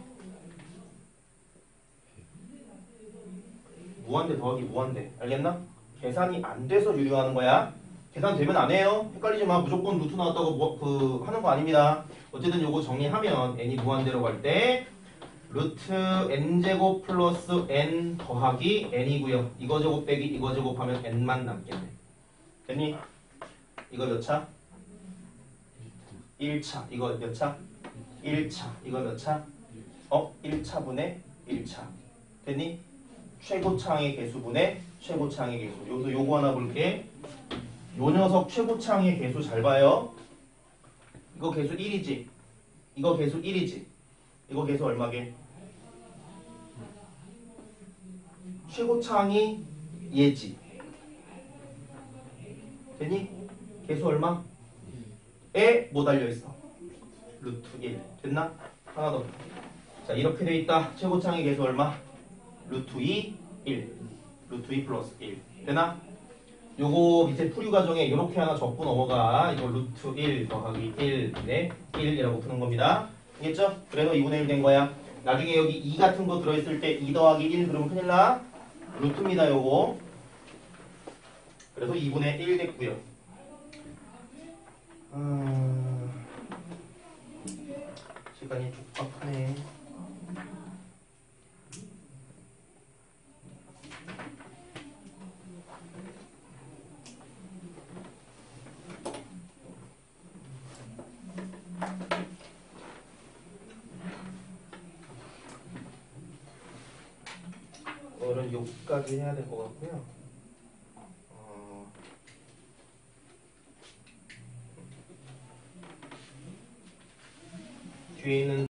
A: 무한대 더하기 무한대. 알겠나? 계산이 안 돼서 유리화하는 거야. 계산 되면 안 해요. 헷갈리지 마. 무조건 루트 나왔다고 하는 거 아닙니다. 어쨌든 요거 정리하면 n이 무한대로 갈 때 루트 n제곱 플러스 n 더하기 n이고요. 이거 제곱 빼기 이거 제곱하면 n만 남겠네. 됐니? 이거 몇 차? 1차. 이거 몇 차? 1차. 이거 몇 차? 1차분의 1차. 됐니? 최고차항의 개수분의 최고차항의 개수. 여기서 요거 하나 볼게. 요 녀석 최고차항의 개수 잘 봐요. 이거 개수 1이지. 이거 개수 1이지. 이거 개수 얼마게? 최고차항이 얘지. 되니? 개수 얼마? 에 뭐 달려있어? 루트 1. 됐나? 하나 더. 자, 이렇게 돼 있다. 최고차항의 개수 얼마? 루트 2, 1. 루트 2 플러스 1. 되나? 요거 밑에 풀이 과정에 이렇게 하나 적고 넘어가. 이거 루트 1 더하기 1, 네, 1이라고 푸는 겁니다. 알겠죠? 그래서 2분의 1 된 거야. 나중에 여기 2 같은 거 들어있을 때 2 더하기 1 그러면 큰일 나. 루트입니다, 요거. 그래서 2분의 1 됐고요. 시간이 촉박하네. 오늘은 여기까지 해야 될 것 같고요. 뒤에 있는